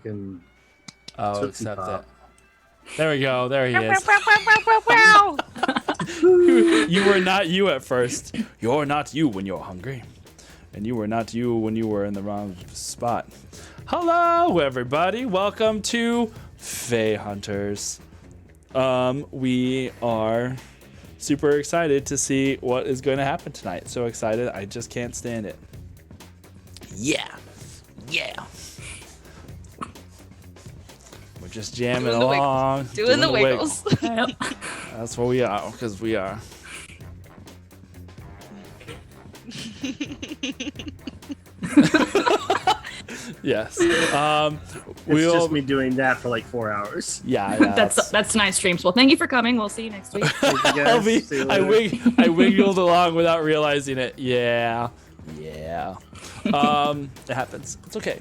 fucking. Oh, Tootsie accept Pop. it. There we go. There he is. You were not you at first. You're not you when you're hungry. And you were not you when you were in the wrong spot. Hello, everybody. Welcome to FaeHunters. We are super excited to see what is going to happen tonight. So excited, I just can't stand it. Yeah. We're just jamming along. Doing the wiggles. That's what we are, because we are. Yes. It's just me doing that for like 4 hours. Yeah. That's nice, streams. Well, thank you for coming. We'll see you next week. Thank you guys. See you I later. wiggled along without realizing it. Yeah. It happens. It's okay.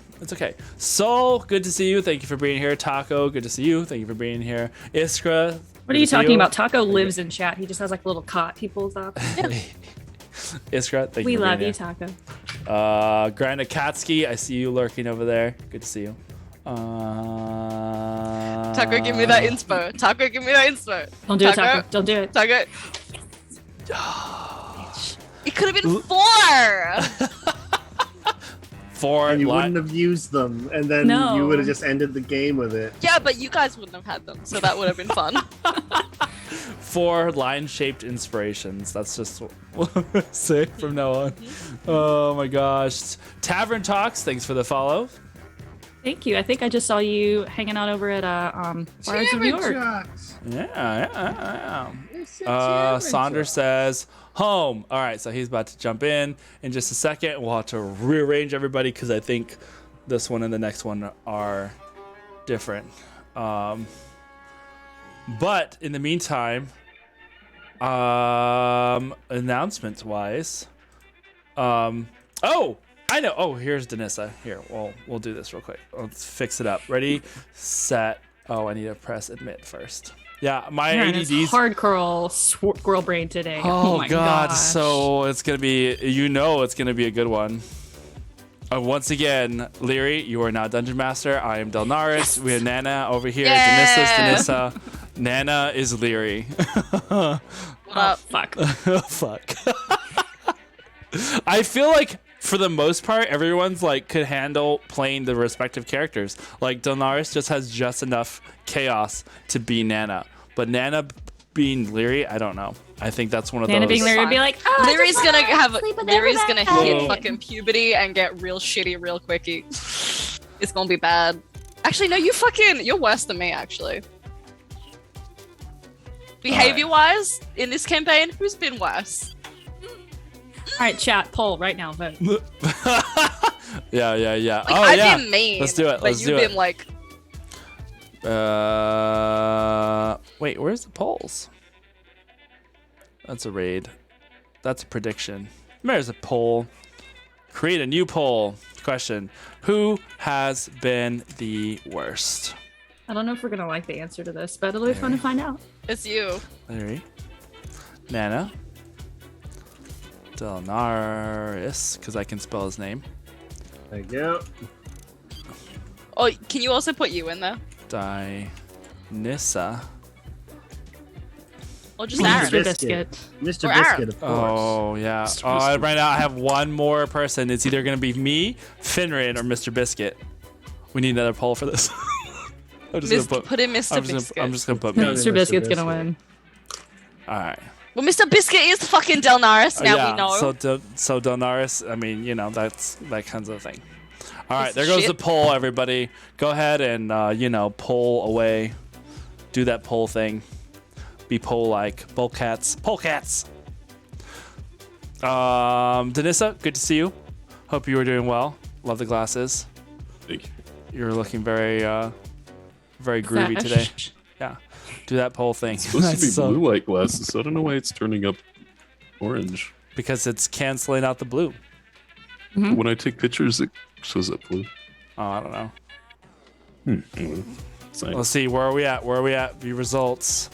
Soul, good to see you. Thank you for being here. Taco, good to see you. Thank you for being here. Iskra. What are you talking about? Taco lives in chat. He just has like a little cot he pulls up. Iskra, thank We you for love being you, here. Taco. Granda Katsky, I see you lurking over there. Good to see you. Taco, give me that inspo. Don't do it, Taco. Don't do it. Taco. It could have been 4. And you line, wouldn't have used them, and then No. you would have just ended the game with it. Yeah, but you guys wouldn't have had them, so that would have been fun. 4 line-shaped inspirations. That's just what I say from now on. Oh my gosh. Tavern Talks, thanks for the follow. Thank you. I think I just saw you hanging out over at Bars of New York. Yeah. Saunders says, home. All right, so he's about to jump in just a second. We'll have to rearrange everybody because I think this one and the next one are different. But in the meantime, announcements-wise, oh, I know. Oh, here's Denissa. Here, we'll do this real quick. Let's fix it up. Ready, set. Oh, I need to press admit first. Yeah, my ADD's hardcore squirrel brain today. Oh my God! gosh. So it's gonna be, it's gonna be a good one. Once again, Leary, you are now Dungeon Master. I am Delnaris. Yes. We have Nana over here. Yeah. Denissa. Nana is Leary. What up? Fuck. Fuck. I feel like for the most part, everyone's like could handle playing the respective characters. Like Delnaris just has just enough chaos to be Nana, but Nana being Leary, I don't know. I think that's one of Nana those. being Leary would be like, oh, Leary's gonna hit Whoa. fucking puberty and get real shitty real quicky. It's gonna be bad. Actually, no, you're worse than me, actually. Behavior-wise, in this campaign, who's been worse? All right, chat, poll right now, vote. Yeah. Like, Oh, I've yeah. been mean. Let's do it. But you've been like, Wait, where's the polls? That's a raid. That's a prediction. There's a poll. Create a new poll. Question: who has been the worst? I don't know if we're gonna like the answer to this, but it'll be fun to find out. it's you. Larry, Nana, Delnaris, because I can spell his name. There you go. Oh, can you also put you in there? Nissa. Or just Mr. Aaron? Mr. Biscuit. Biscuit. Mr. Or Aaron. Biscuit, of course. Oh yeah. Oh, right now I have one more person. It's either gonna be me, Finrin, or Mr. Biscuit. We need another poll for this. I'm just gonna Put in Mr. Biscuit. I'm just gonna put No, me. Mr. Biscuit's gonna win. All right. Well, Mr. Biscuit is fucking Delnaris, now we know. So Delnaris, I mean, that's that kinds of thing. All right, Piece there of goes shit. the poll, everybody. Go ahead and poll away. Do that poll thing. Be poll-like. Poll cats. Denissa, good to see you. Hope you are doing well. Love the glasses. Thank you. You're looking very groovy today. Yeah. Do that poll thing. It's supposed to be So- blue light glasses, so I don't know why it's turning up orange. because it's canceling out the blue. Mm-hmm. When I take pictures, it shows up blue. Oh, I don't know. Science. Let's see. Where are we at? View results.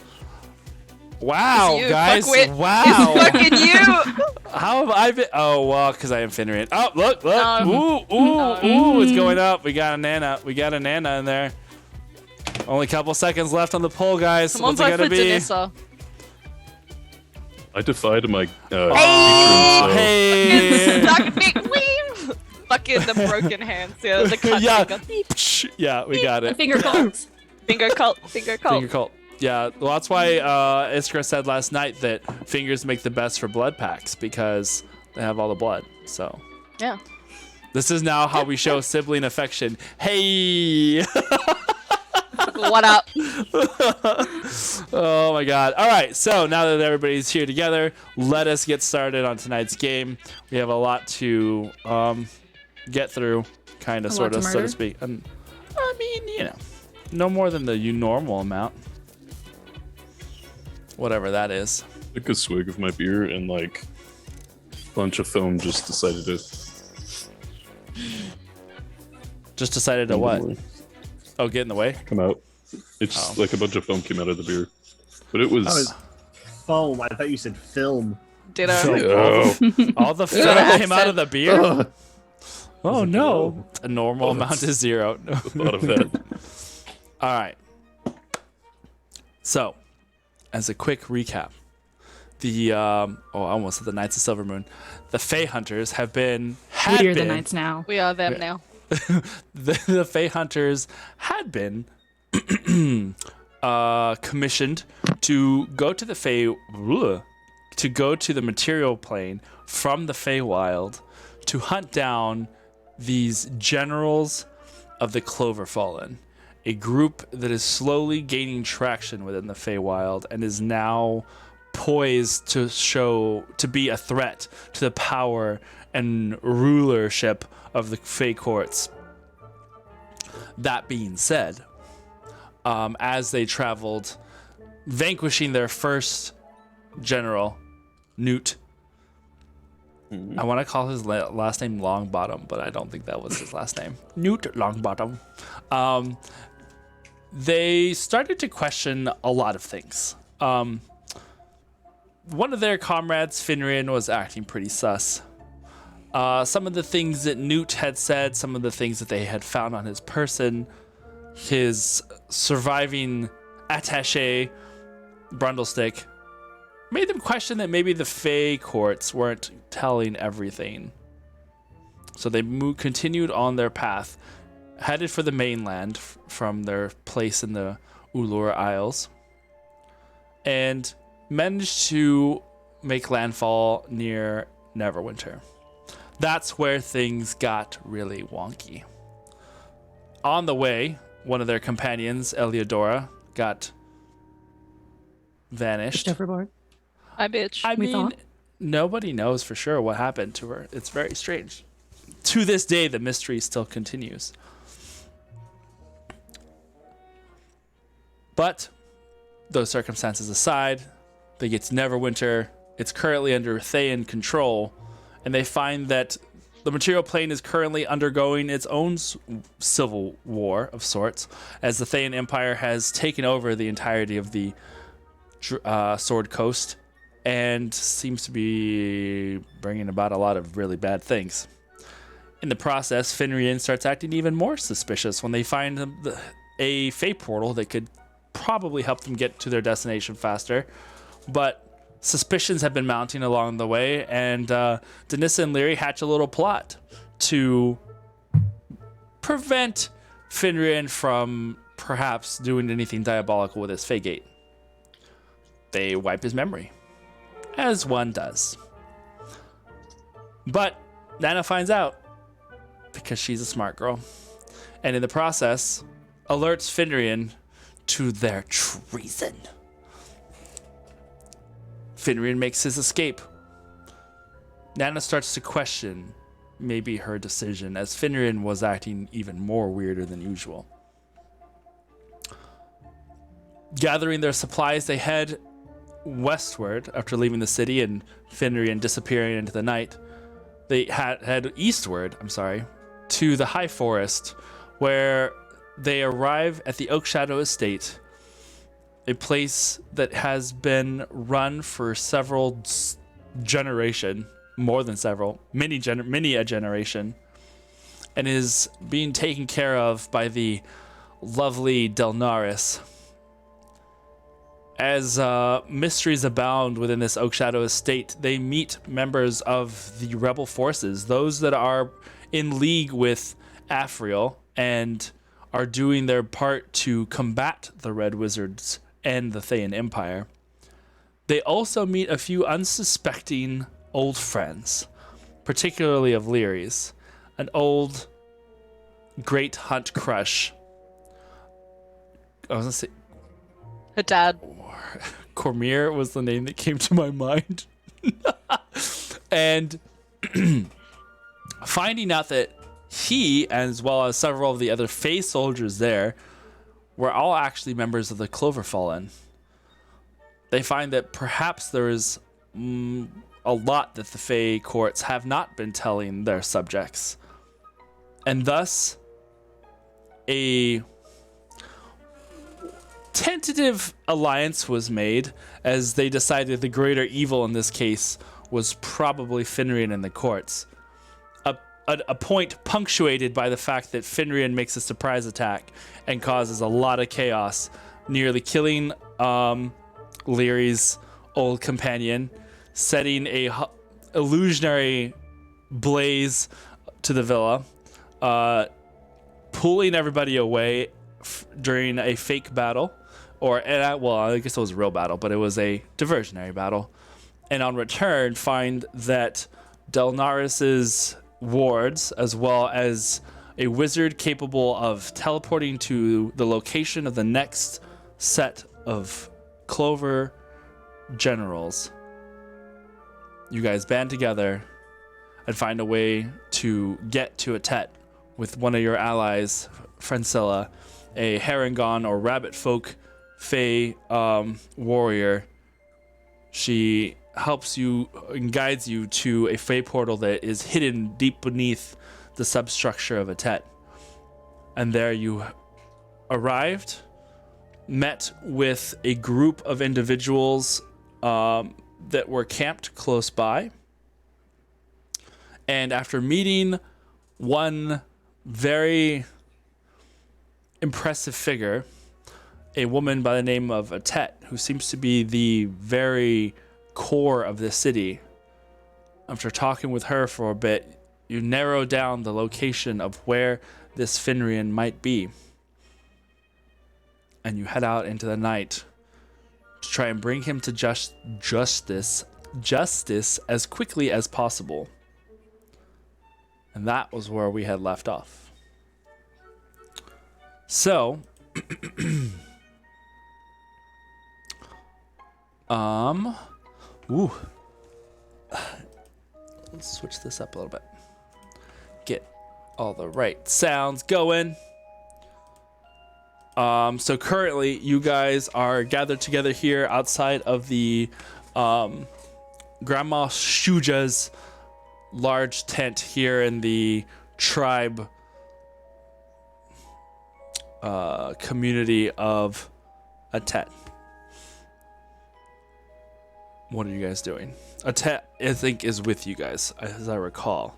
Wow, It's you, guys. fuckwit. Wow. It's fucking you. How have I been? Oh, well, because I am Finrian. Oh, look. No. Ooh, it's going up. We got a Nana. In there. Only a couple seconds left on the poll, guys. Come on, What's it vote gonna for be? Denissa. I defied my patron, Oh, so hey. Stuck big weave. Fucking the broken hands. Yeah, the cut Yeah. finger. Yeah, we got it. Finger calls. Finger cult. Finger cult. Finger cult. Yeah, well, that's why Iskra said last night that fingers make the best for blood packs because they have all the blood. So Yeah. this is now how we show sibling affection. Hey. What up? Oh my god. All right, so now that everybody's here together, let us get started on tonight's game. We have a lot to get through, kind of, A sort lot of, to so to murder? speak. And I mean, you know, no more than the normal amount. Whatever that is. took a swig of my beer and like a bunch of foam just decided to. Just decided to what? Oh, get in the way? Come out. It's just like a bunch of foam came out of the beer, but it was. Oh, it's foam. I thought you said film. Ditto. Oh, All the film came out of the beer? Ugh. Oh no. A normal amount is 0. I thought of that. All right. So, as a quick recap, the I almost said the Knights of Silver Moon, the FaeHunters had We are the been knights now. We are them now. the FaeHunters had been commissioned to go to the material plane from the Feywild to hunt down these generals of the Cloverfallen, a group that is slowly gaining traction within the Feywild and is now poised to be a threat to the power and rulership of the Fey courts. That being said, as they traveled, vanquishing their first general, Newt. I want to call his last name Longbottom, but I don't think that was his last name. Newt Longbottom. They started to question a lot of things. One of their comrades, Finrian, was acting pretty sus. Some of the things that Newt had said, some of the things that they had found on his person, his surviving attaché, Brundlestick, made them question that maybe the Fey courts weren't telling everything. So they continued on their path, headed for the mainland from their place in the Ulur Isles, and managed to make landfall near Neverwinter. That's where things got really wonky. On the way, one of their companions, Eliodora, got vanished. Overboard. Hi, bitch. I We mean, thought. nobody knows for sure what happened to her. It's very strange. To this day, the mystery still continues. But those circumstances aside, they get to Neverwinter. It's currently under Thayan control, and they find that the material plane is currently undergoing its own civil war of sorts, as the Thayan Empire has taken over the entirety of the Sword Coast and seems to be bringing about a lot of really bad things. In the process, Finrian starts acting even more suspicious when they find a Fey portal that could probably help them get to their destination faster, but suspicions have been mounting along the way, and Denissa and Leary hatch a little plot to prevent Finrian from perhaps doing anything diabolical with his Fey Gate. They wipe his memory, as one does. But Nana finds out because she's a smart girl, and in the process, alerts Finrian to their treason. Finrian makes his escape. Nana starts to question maybe her decision, as Finrian was acting even more weirder than usual. Gathering their supplies, they head westward after leaving the city and Finrian disappearing into the night. They head eastward, to the High Forest, where they arrive at the Oakshadow Estate, a place that has been run for several generations more than several, many a generation, and is being taken care of by the lovely Delnaris. As mysteries abound within this Oak Shadow estate, they meet members of the rebel forces, those that are in league with Afriel and are doing their part to combat the Red Wizards and the Thayan Empire. They also meet a few unsuspecting old friends, particularly of Leary's, an old great hunt crush. I was gonna say Her dad. Cormier was the name that came to my mind. And finding out that he, as well as several of the other Fae soldiers there, were all actually members of the Cloverfallen. They find that perhaps there is a lot that the Fae courts have not been telling their subjects. And thus, a tentative alliance was made as they decided the greater evil in this case was probably Finrian and the courts. A point punctuated by the fact that Finrian makes a surprise attack and causes a lot of chaos, nearly killing Leary's old companion, setting a illusionary blaze to the villa, pulling everybody away during a fake battle, I guess it was a real battle, but it was a diversionary battle. And on return, find that Delnaris's wards, as well as a wizard capable of teleporting to the location of the next set of Clover generals. You guys band together and find a way to get to Atet with one of your allies, Francilla, a Harangon or Rabbit Folk Fae warrior. She helps you and guides you to a Fae portal that is hidden deep beneath the substructure of Atet. And there you arrived, met with a group of individuals that were camped close by. And after meeting one very impressive figure, a woman by the name of Atet, who seems to be the very core of this city. After talking with her for a bit, you narrow down the location of where this Finrian might be. And you head out into the night to try and bring him to justice as quickly as possible. And that was where we had left off. So, let's switch this up a little bit. Get all the right sounds going. So currently you guys are gathered together here outside of the Grandma Shuja's large tent here in the tribe community of Atet. What are you guys doing? Atet, I think, is with you guys, as I recall.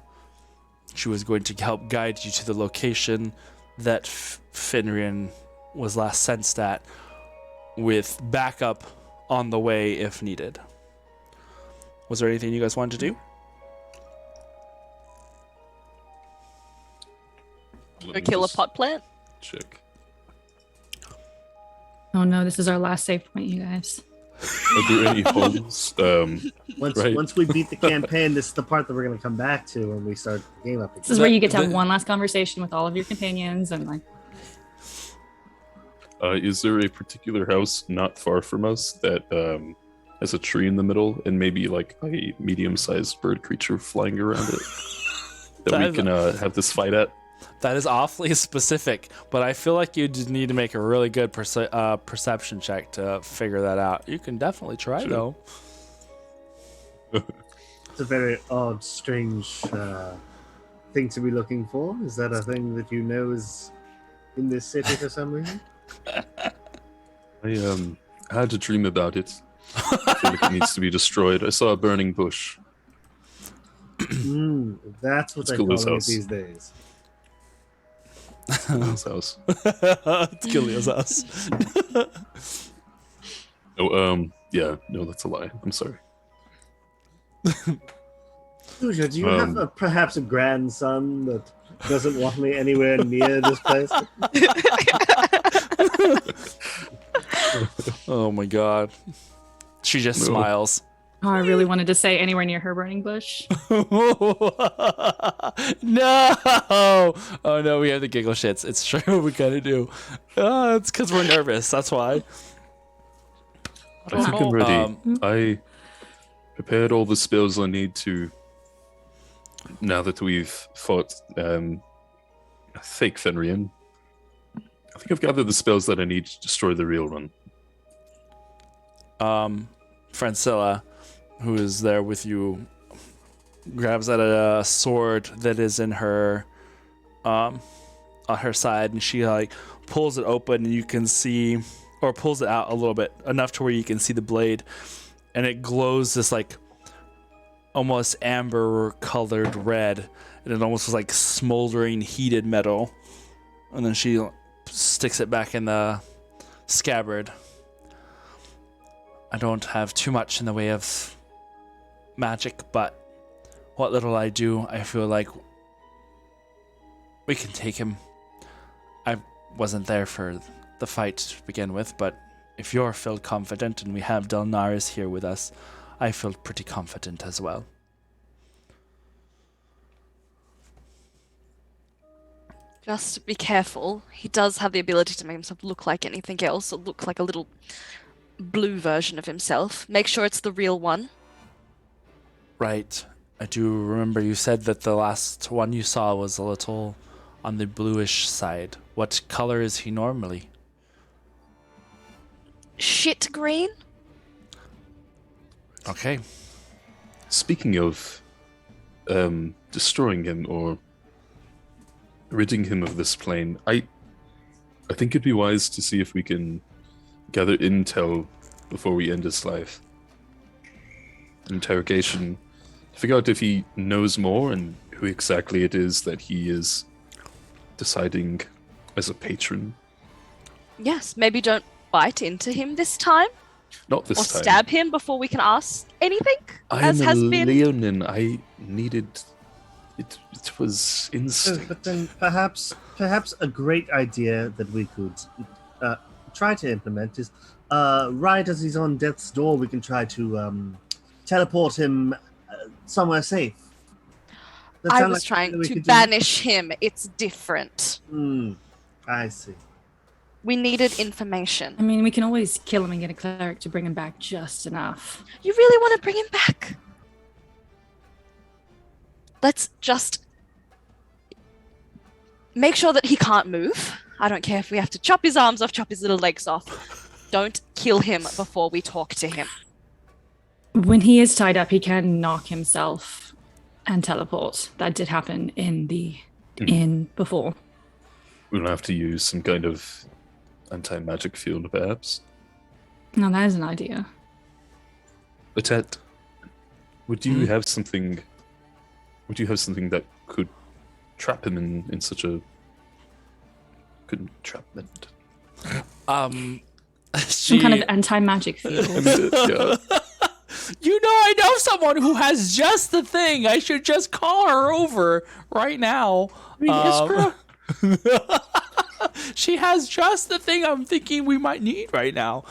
She was going to help guide you to the location that Finrian was last sensed at, with backup on the way if needed. Was there anything you guys wanted to do? Go kill a pot plant? Check. Oh no, this is our last save point, you guys. Are there any holes? Once we beat the campaign, this is the part that we're going to come back to when we start the game up again. This is where you get to have one last conversation with all of your companions and like. Is there a particular house not far from us that has a tree in the middle and maybe like a medium-sized bird creature flying around it that we can have this fight at? That is awfully specific, but I feel like you just need to make a really good perception check to figure that out. You can definitely try, though. It's a very odd, strange thing to be looking for. Is that a thing that you know is in this city for some reason? I had a dream about it. I feel like it needs to be destroyed. I saw a burning bush. That's what It's they're Gula's calling it house. these days. His house. It's Gillia's house. Oh, yeah, no, that's a lie. I'm sorry. Lucia, do you have perhaps a grandson that doesn't want me anywhere near this place? Oh my god. She just No. smiles. Oh, I really wanted to say anywhere near her burning bush. No! Oh no, we have the giggle shits. It's true, we kind of do. It's because we're nervous. That's why. I think I'm ready. Um, I prepared all the spells I need to. Now that we've fought fake Fenrian, I think I've gathered the spells that I need to destroy the real one. Francilla, who is there with you, grabs at a sword that is in her, on her side, and she like pulls it open, and you can see, or pulls it out a little bit, enough to where you can see the blade, and it glows this like almost amber colored red, and it almost was like smoldering heated metal, and then she sticks it back in the scabbard. I don't have too much in the way of magic, but what little I do, I feel like we can take him. I wasn't there for the fight to begin with, but if you're feel confident and we have Delnaris here with us, I feel pretty confident as well. Just be careful. He does have the ability to make himself look like anything else, or look like a little blue version of himself. Make sure it's the real one. Right. I do remember you said that the last one you saw was a little on the bluish side. What color is he normally? Shit green? Okay. Speaking of destroying him or ridding him of this plane, I think it'd be wise to see if we can gather intel before we end his life. Interrogation. Figure out if he knows more and who exactly it is that he is deciding as a patron. Yes, maybe don't bite into him this time. Not this Or time. stab him before we can ask anything? I'm as a has been. Leonin. I needed... It was Oh, instinct. but then perhaps a great idea that we could try to implement is right as he's on death's door, we can try to teleport him somewhere safe. That I sound was like trying something we to could do? banish him. It's different. I see. We needed information. I mean, we can always kill him and get a cleric to bring him back just enough. You really want to bring him back? Let's just make sure that he can't move. I don't care if we have to chop his arms off, chop his little legs off. Don't kill him before we talk to him. When he is tied up, he can knock himself and teleport. That did happen in the inn before. We'll have to use some kind of anti-magic field, perhaps. Now that is an idea. Atet, would you have something? Would you have something that could trap him in such a good entrapment? Some kind of anti-magic field. Yeah. You know, I know someone who has just the thing. I should just call her over right now. She has just the thing I'm thinking we might need right now.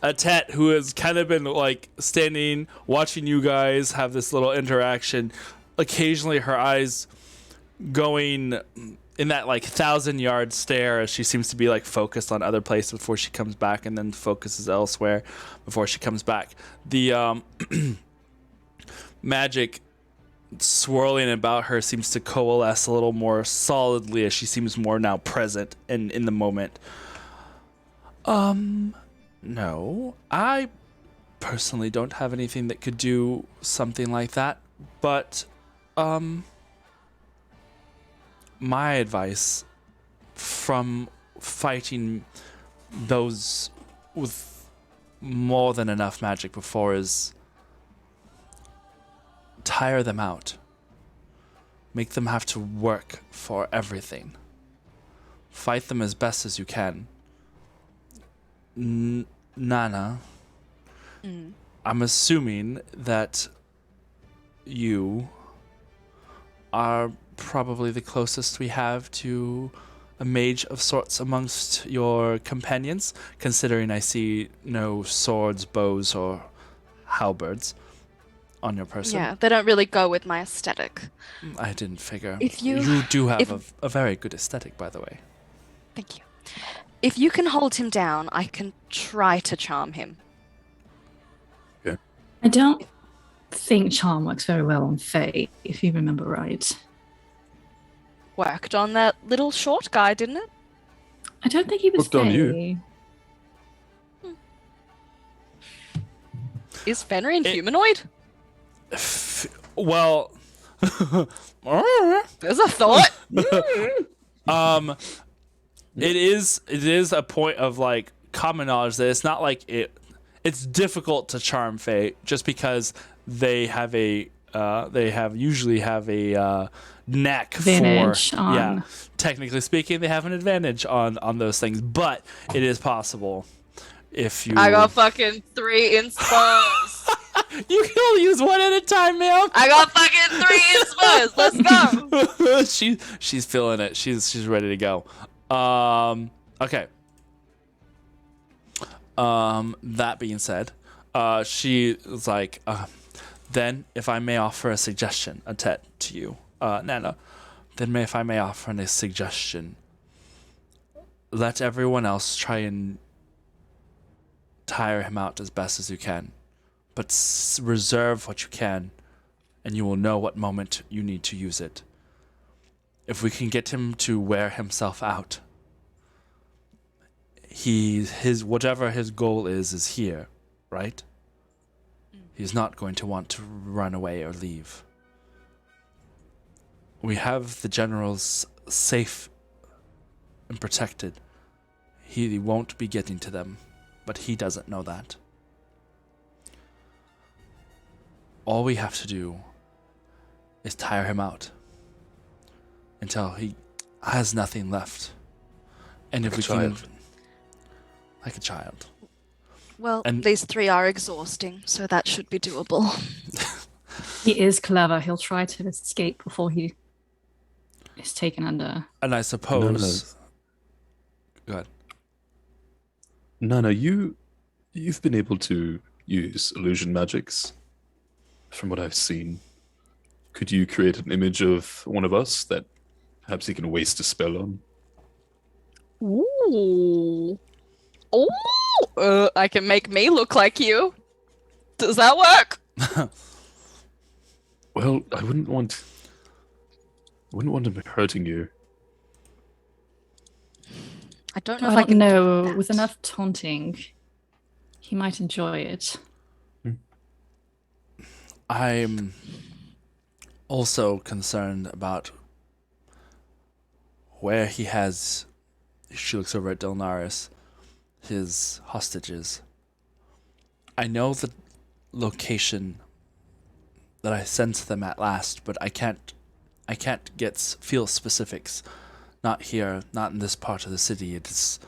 Atet, who has kind of been like standing, watching you guys have this little interaction, occasionally her eyes going in that like 1,000-yard stare as she seems to be like focused on other places before she comes back, and then focuses elsewhere before she comes back. The magic swirling about her seems to coalesce a little more solidly as she seems more now present and in the moment. No, I personally don't have anything that could do something like that, but my advice from fighting those with more than enough magic before is tire them out. Make them have to work for everything. Fight them as best as you can. Nana, I'm assuming that you are probably the closest we have to a mage of sorts amongst your companions, considering I see no swords, bows, or halberds on your person. Yeah, they don't really go with my aesthetic. I didn't figure. If you- do have if- a very good aesthetic, by the way. Thank you. If you can hold him down, I can try to charm him. I don't think charm works very well on Fae, if you remember right. Worked on that little short guy, didn't it? I don't think he was Worked on Fae. you. Is Fenrir humanoid? Well, There's a thought. it is a point of like common knowledge that it's not like it's difficult to charm Fae just because they usually have a knack Advantage for on- technically speaking they have an advantage on those things, but it is possible if you I got fucking 3 inspires. you can only use one at a time, ma'am. I got fucking 3 inspires. Let's go. She's feeling it. She's ready to go. Okay. That being said, she was like, then if I may offer a suggestion, Atet, to you, Nana, then if I may offer a suggestion, let everyone else try and tire him out as best as you can, but reserve what you can, and you will know what moment you need to use it. If we can get him to wear himself out, his whatever his goal is here, right? He's not going to want to run away or leave. We have the generals safe and protected. He won't be getting to them, but he doesn't know that. All we have to do is tire him out until he has nothing left. And if we can, like a child. Well, And- these 3 are exhausting, so that should be doable. He is clever. He'll try to escape before he is taken under. And I suppose. Go ahead. Nana, you've been able to use illusion magics, from what I've seen. Could you create an image of one of us that perhaps he can waste a spell on? Ooh. Ooh. I can make me look like you. Does that work? Well, I wouldn't want him hurting you. I don't know I if I don't can know. do that. With enough taunting, he might enjoy it. I'm also concerned about where he has. She looks over at Delnaris. His hostages. I know the location that I sent them at last, but I can't feel specifics. Not here, not in this part of the city. It's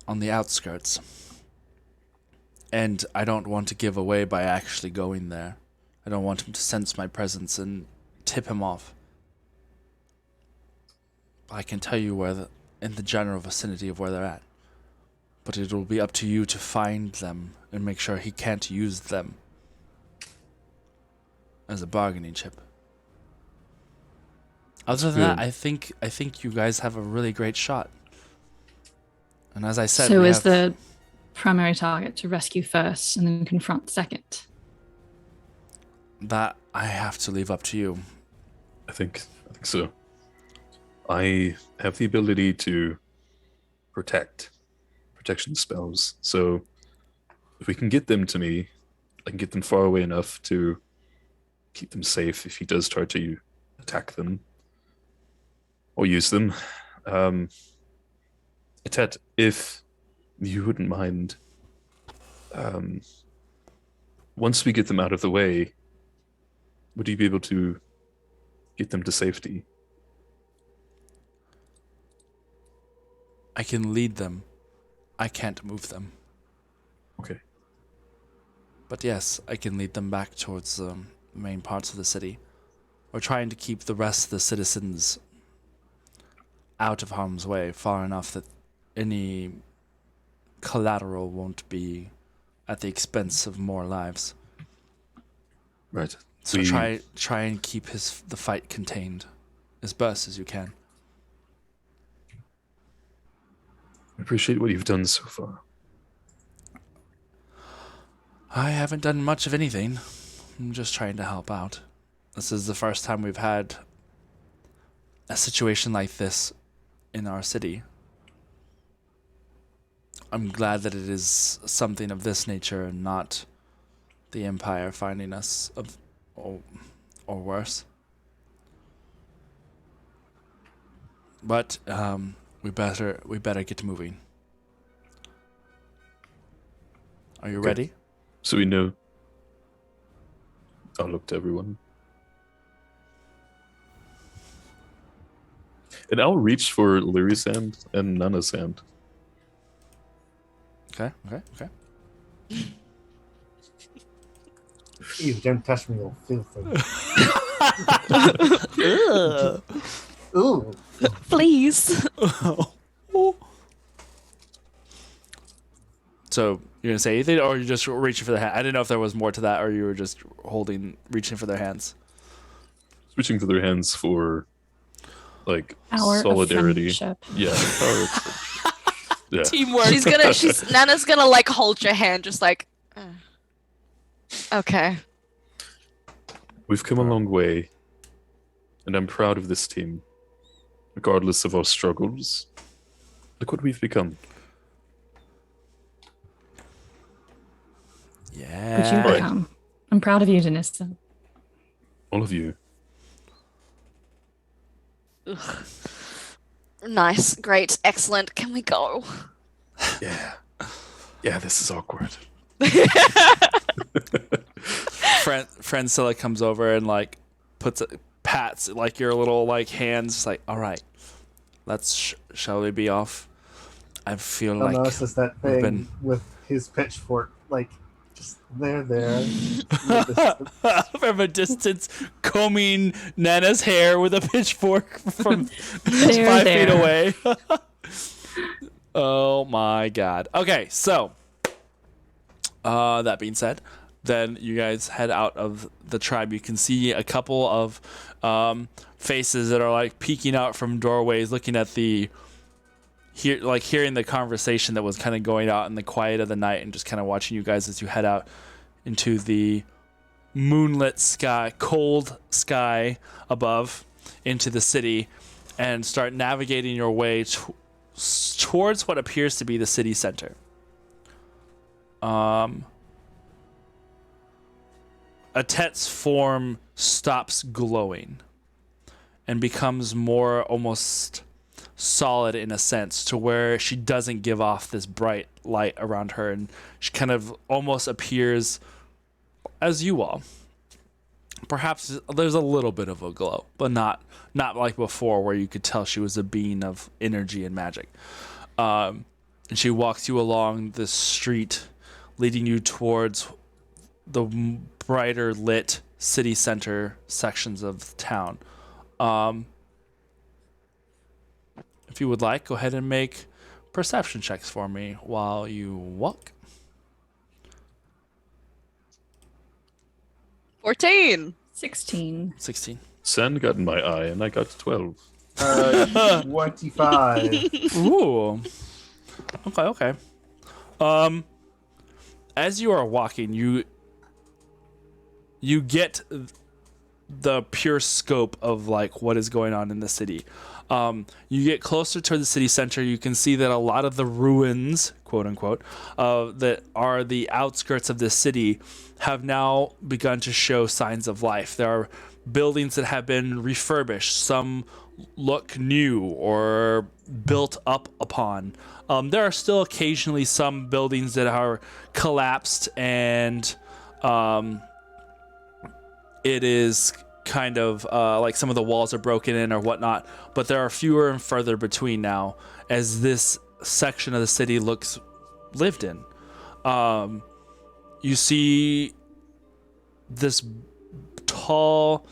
on the outskirts. And I don't want to give away by actually going there. I don't want him to sense my presence and tip him off. I can tell you in the general vicinity of where they're at. But it will be up to you to find them and make sure he can't use them as a bargaining chip. Other than that, I think you guys have a really great shot. And as I said, So we is have- the primary target to rescue first and then confront second? that I have to leave up to you. I think so. I have the ability to protection spells. So if we can get them to me, I can get them far away enough to keep them safe if he does try to attack them or use them. Tet, if you wouldn't mind, once we get them out of the way, would you be able to get them to safety? I can lead them. I can't move them. Okay. But yes, I can lead them back towards the main parts of the city. We're trying to keep the rest of the citizens out of harm's way, far enough that any collateral won't be at the expense of more lives. Right. So try and keep the fight contained as best as you can. I appreciate what you've done so far. I haven't done much of anything. I'm just trying to help out. This is the first time we've had a situation like this in our city. I'm glad that it is something of this nature and not the Empire finding us or worse. But we better get moving. Are you Okay. ready? So we know. I'll look to everyone. And I'll reach for Lyri's hand and Nana's hand. Okay. Ew, don't touch me, you'll filthy. Ooh. Please. So you're gonna say anything, or you're just reaching for the hand? I didn't know if there was more to that, or you were just reaching for their hands. Reaching for their hands for, like, Power of solidarity. friendship. Yeah. Power of friendship. Yeah. Teamwork. Nana's gonna like hold your hand, just like. Okay. We've come a long way, and I'm proud of this team. Regardless of our struggles, look what we've become. Yeah. Would you Right. become? I'm proud of you, Denista. All of you. Ugh. Nice. Great. Excellent. Can we go? Yeah. Yeah, this is awkward. Francilla comes over and like pats like your little like hands, just like, all right, shall we be off? I feel like Notices that thing been- with his pitchfork, like, just there. from a distance, combing Nana's hair with a pitchfork from There, 5 there. feet away. Oh my god. Okay, so that being said, then you guys head out of the tribe. You can see a couple of faces that are like peeking out from doorways, looking at hearing the conversation that was kind of going out in the quiet of the night, and just kind of watching you guys as you head out into the moonlit sky, cold sky above, into the city, and start navigating your way towards what appears to be the city center. Atet's form stops glowing and becomes more almost solid in a sense, to where she doesn't give off this bright light around her, and she kind of almost appears as you all. Perhaps there's a little bit of a glow, but not like before, where you could tell she was a being of energy and magic. And she walks you along this street, leading you towards the brighter lit city center sections of town. If you would like, go ahead and make perception checks for me while you walk. 14. 16. 16. Sand got in my eye, and I got 12. 25. Ooh. Okay. As you are walking, you get the pure scope of like what is going on in the city. You get closer to the city center, you can see that a lot of the ruins, quote unquote, that are the outskirts of the city have now begun to show signs of life. There are buildings that have been refurbished. Some look new or built up upon. There are still occasionally some buildings that are collapsed and it is kind of like some of the walls are broken in or whatnot, but there are fewer and further between now as this section of the city looks lived in. You see this tall,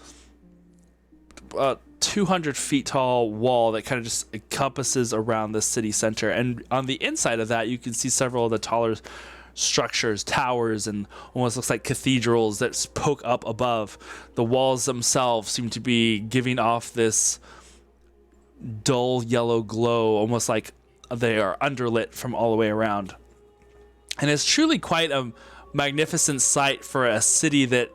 200 feet tall wall that kind of just encompasses around the city center. And on the inside of that, you can see several of the taller structures, towers, and almost looks like cathedrals that poke up above. The walls themselves seem to be giving off this dull yellow glow, almost like they are underlit from all the way around. And it's truly quite a magnificent sight for a city that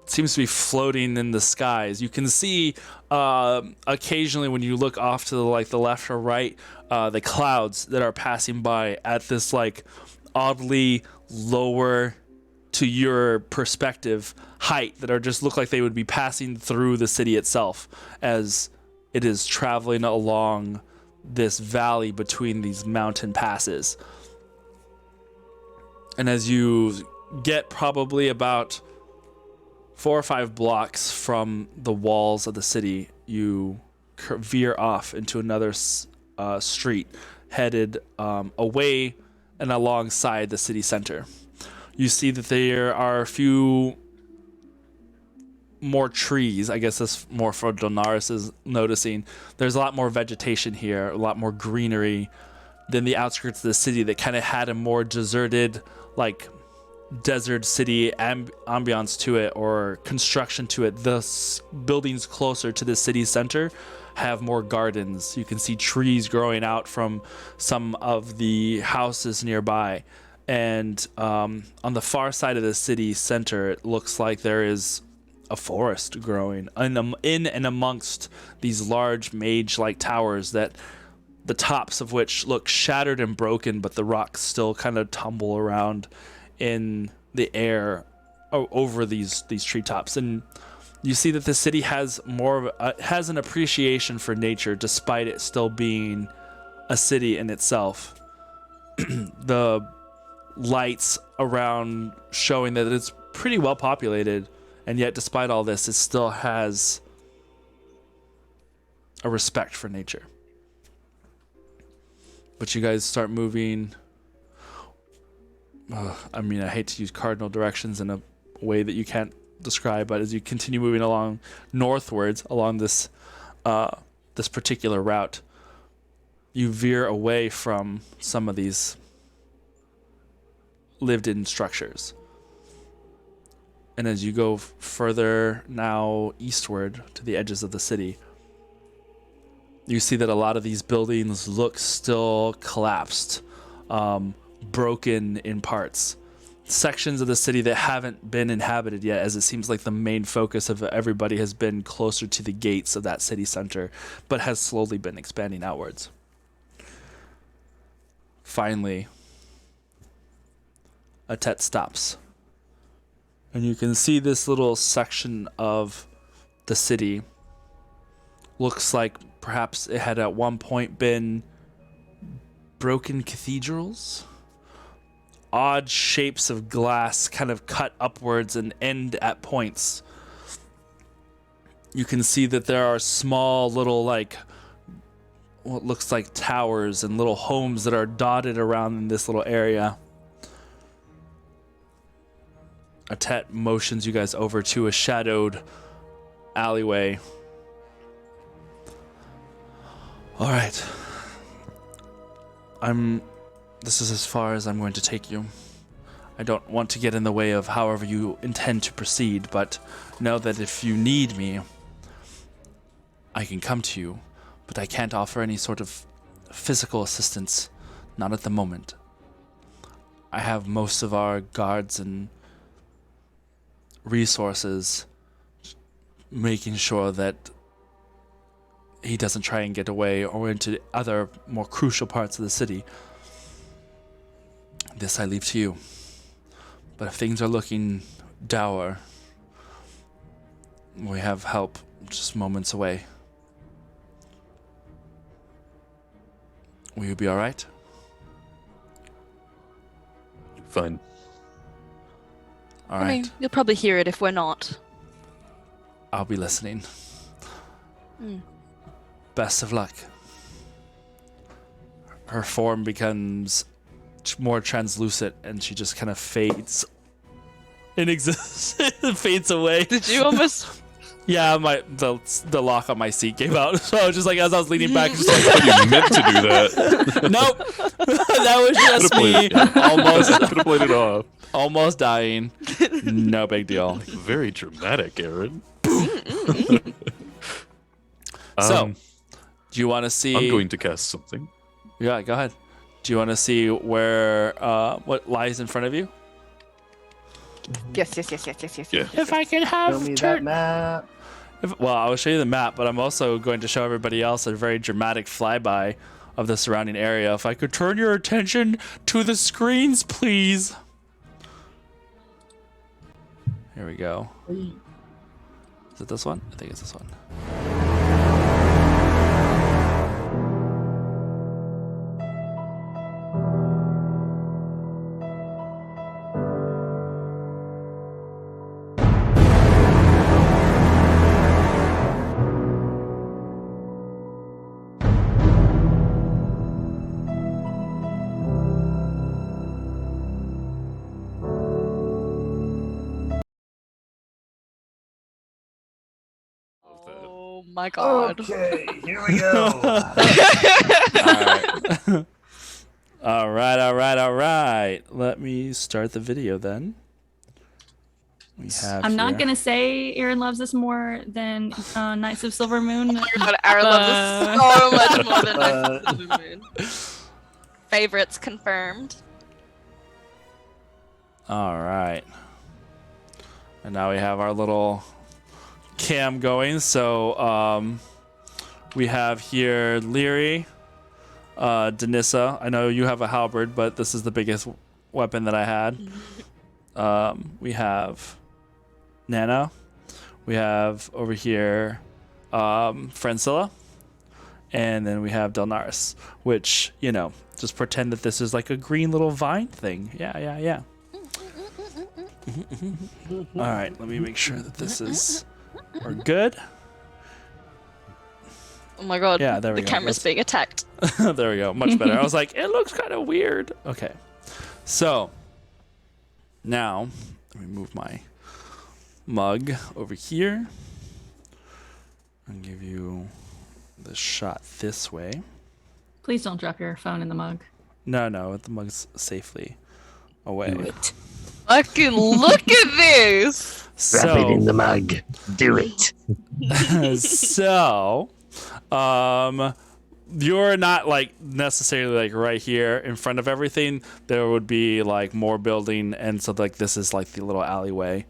seems to be floating in the skies. You can see occasionally when you look off to the left or right, the clouds that are passing by at this like oddly lower to your perspective height that are just look like they would be passing through the city itself as it is traveling along this valley between these mountain passes. And as you get probably about 4 or 5 blocks from the walls of the city, you veer off into another street headed away and alongside the city center. You see that there are a few more trees. I guess that's more for Donaris is noticing. There's a lot more vegetation here, a lot more greenery than the outskirts of the city that kind of had a more deserted, like desert city ambiance to it or construction to it. The buildings closer to the city center have more gardens. You can see trees growing out from some of the houses nearby. And on the far side of the city center, it looks like there is a forest growing in and amongst these large mage-like towers that the tops of which look shattered and broken, but the rocks still kind of tumble around in the air over these treetops. And you see that the city has has an appreciation for nature despite it still being a city in itself. The lights around showing that it's pretty well populated, and yet despite all this, it still has a respect for nature. But you guys start moving. I mean, I hate to use cardinal directions in a way that you can't describe, but as you continue moving along northwards along this this particular route, you veer away from some of these lived-in structures. And as you go further now eastward to the edges of the city, you see that a lot of these buildings look still collapsed, broken in parts. Sections of the city that haven't been inhabited yet, as it seems like the main focus of everybody has been closer to the gates of that city center, but has slowly been expanding outwards. Finally, Atet stops. And you can see this little section of the city. Looks like perhaps it had at one point been broken cathedrals. Odd shapes of glass kind of cut upwards and end at points. You can see that there are small little like what looks like towers and little homes that are dotted around in this little area. Atet motions you guys over to a shadowed alleyway. All right. This is as far as I'm going to take you. I don't want to get in the way of however you intend to proceed, but know that if you need me, I can come to you, but I can't offer any sort of physical assistance, not at the moment. I have most of our guards and resources making sure that he doesn't try and get away or into other more crucial parts of the city. This I leave to you. But if things are looking dour, we have help just moments away. Will you be all right? Fine. All I right. mean, you'll probably hear it if we're not. I'll be listening. Hmm. Best of luck. Her form becomes more translucent, and she just kind of fades in existence. Fades away. Did you almost? Yeah, the lock on my seat gave out. So I was just like, as I was leaning back, just like, You meant to do that. nope. That was just me. Could have played it off. Almost dying. No big deal. Very dramatic, Aaron. So, do you want to see? I'm going to cast something. Yeah, go ahead. Do you want to see where what lies in front of you? Yes. Yeah. If I can Show have me that map. well, I will show you the map, but I'm also going to show everybody else a very dramatic flyby of the surrounding area. If I could turn your attention to the screens, please. Here we go. Is it this one? I think it's this one. Oh my god. Okay, here we go. All right. Let me start the video then. We have I'm not here- gonna say Aaron loves us more than Knights of Silver Moon. God, Aaron loves us so much more than Knights of the Moon. Favorites confirmed. All right. And now we have our little cam going. So we have here Leary, Denissa. I know you have a halberd, but this is the biggest weapon that I had. We have Nana. We have over here Francilla. And then we have Delnaris, which, you know, just pretend that this is like a green little vine thing. Yeah. All right, let me make sure that this is... We're good. Oh my god. Yeah, there we the go. camera's being attacked. There we go. Much better. I was like, it looks kind of weird. Okay. So, now, let me move my mug over here and give you the shot this way. Please don't drop your phone in the mug. No, the mug's safely away. Fucking look at this! Wrap it in the mug. Do it. So, you're not like necessarily like right here in front of everything. There would be like more building, and so like this is like the little alleyway.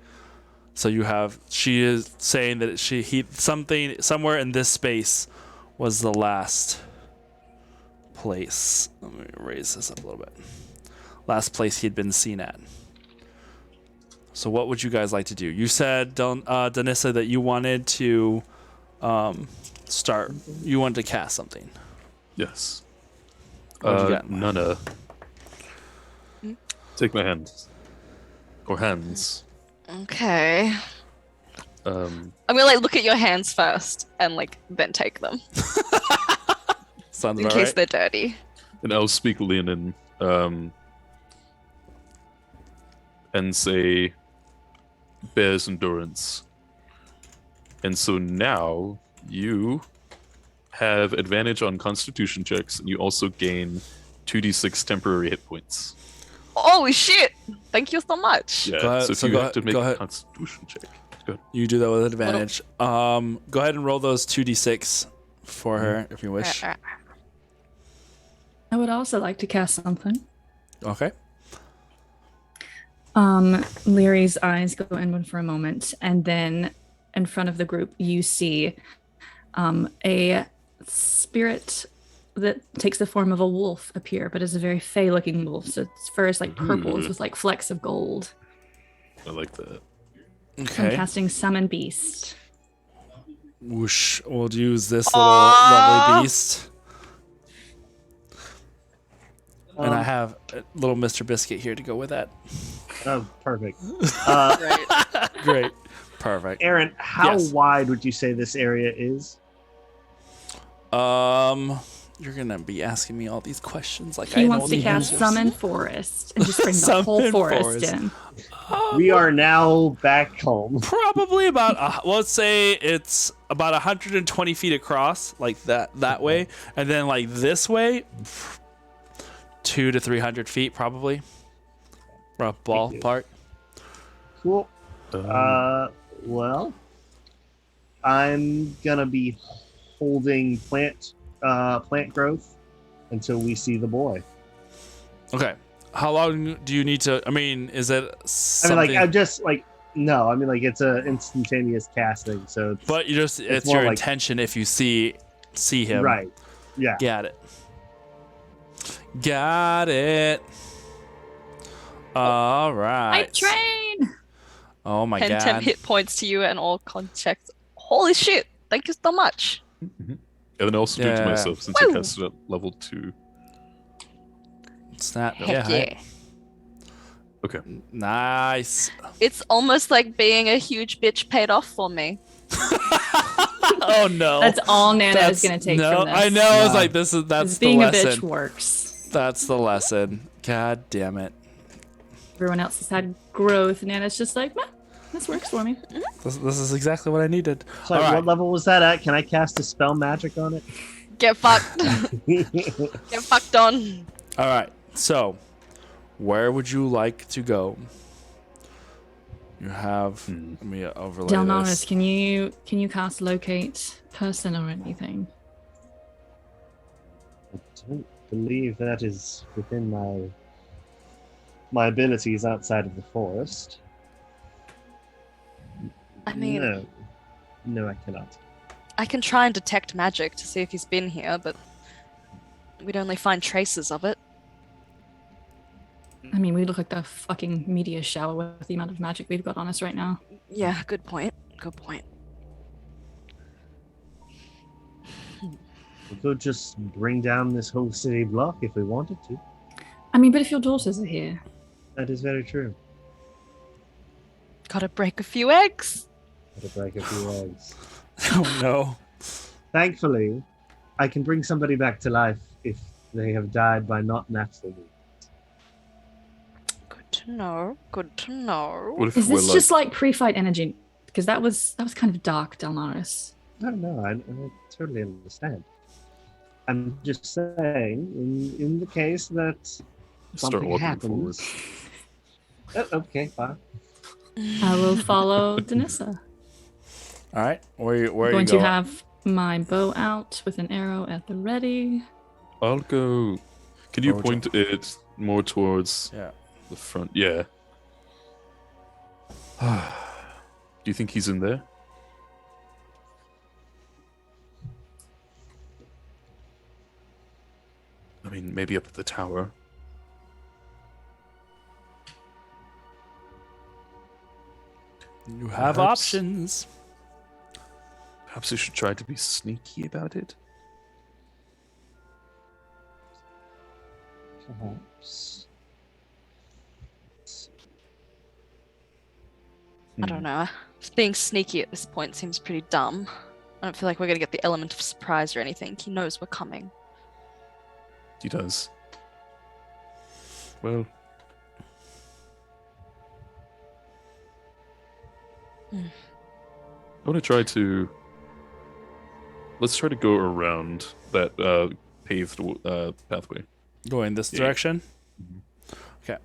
So you have, she is saying that something somewhere in this space was the last place. Let me raise this up a little bit. Last place he'd been seen at. So what would you guys like to do? You said, Denissa, that you wanted to you wanted to cast something. Yes. What'd you got in mind? Nana. Take my hand. Or hands. Okay. Um, I'm gonna like look at your hands first and like then take them Sounds in about case right. they're dirty. and I'll speak Leonin, and say bear's endurance. And so now you have advantage on constitution checks, and you also gain 2d6 temporary hit points. Holy shit! Thank you so much. Yeah, Go ahead, so if so you go have to ahead- make go a ahead. constitution check. Good. You do that with advantage. Go ahead and roll those 2d6 for her if you wish. Uh, I would also like to cast something. Okay. Leary's eyes go inward for a moment, and then in front of the group, you see a spirit that takes the form of a wolf appear, but is a very fey-looking wolf. So its fur is like purple with like flecks of gold. I like that. I'm Okay. casting Summon Beast. Whoosh. We'll use this little lovely beast. And I have a little Mr. Biscuit here to go with that. Oh, perfect. right. Great. Perfect. Aaron, how Yes. wide would you say this area is? You're gonna be asking me all these questions like He I wants know to the cast answers. Summon Forest and just bring the whole Summon forest Forest. in. We are now back home. Probably about let's say it's about 120 feet across, like that way, and then like this way, 200 to 300 feet probably. Rough ballpark. Cool. Well, I'm gonna be holding plant growth until we see the boy. Okay. How long do you need to? I mean, is it I mean, something? like, I'm just like, no, I mean, like, it's a instantaneous casting, so it's but you just—it's more your like- intention if you see him. right. Yeah. Got it. Got it. All right. Hype train! Oh my 10 god. hit points to you and all context. Holy shit! Thank you so much. And then I also do it to Yeah. myself since I Woo! cast it at level 2. Snap. Heck Yeah. yeah. Okay. Nice. It's almost like being a huge bitch paid off for me. Oh no. That's all Nana That's- is going to take no, from this. I know. I was No. like, that's Because the being a lesson. bitch works. That's the lesson. God damn it. Everyone else has had growth. Nana's just like, meh, this works for me. This is exactly what I needed. So, All right. what level was that at? Can I cast a spell magic on it? Get fucked. Get fucked on. All right. So, where would you like to go? You have. Let me overlay Delnaris, this. can you cast locate person or anything? I don't believe that is within my abilities outside of the forest. I mean, no, I cannot. I can try and detect magic to see if he's been here, but we'd only find traces of it. I mean, we look like the fucking meteor shower with the amount of magic we've got on us right now. Yeah, good point. Good point. We could just bring down this whole city block if we wanted to. I mean, but if your daughters are here, That is very true. Gotta break a few eggs. Gotta break a few eggs. Oh no. Thankfully, I can bring somebody back to life if they have died by not natural means. Good to know. Good to know. What if is we're this just like pre-fight energy? Because that was kind of dark, Delnaris. No, I totally understand. I'm just saying, in the case that start something walking forward? happens. Oh, okay, fine. I will follow Danissa. All right. Where are you Going going? to have my bow out with an arrow at the ready. I'll go. Can you Where would point it more towards Yeah. the front? Yeah. Do you think he's in there? I mean, maybe up at the tower. You have Perhaps- options. Perhaps I should try to be sneaky about it. Perhaps. I don't know. Being sneaky at this point seems pretty dumb. I don't feel like we're gonna get the element of surprise or anything. He knows we're coming. He does. Well. Hmm. I want to try to. Let's try to go around that paved pathway. Going this Yeah. direction. Okay.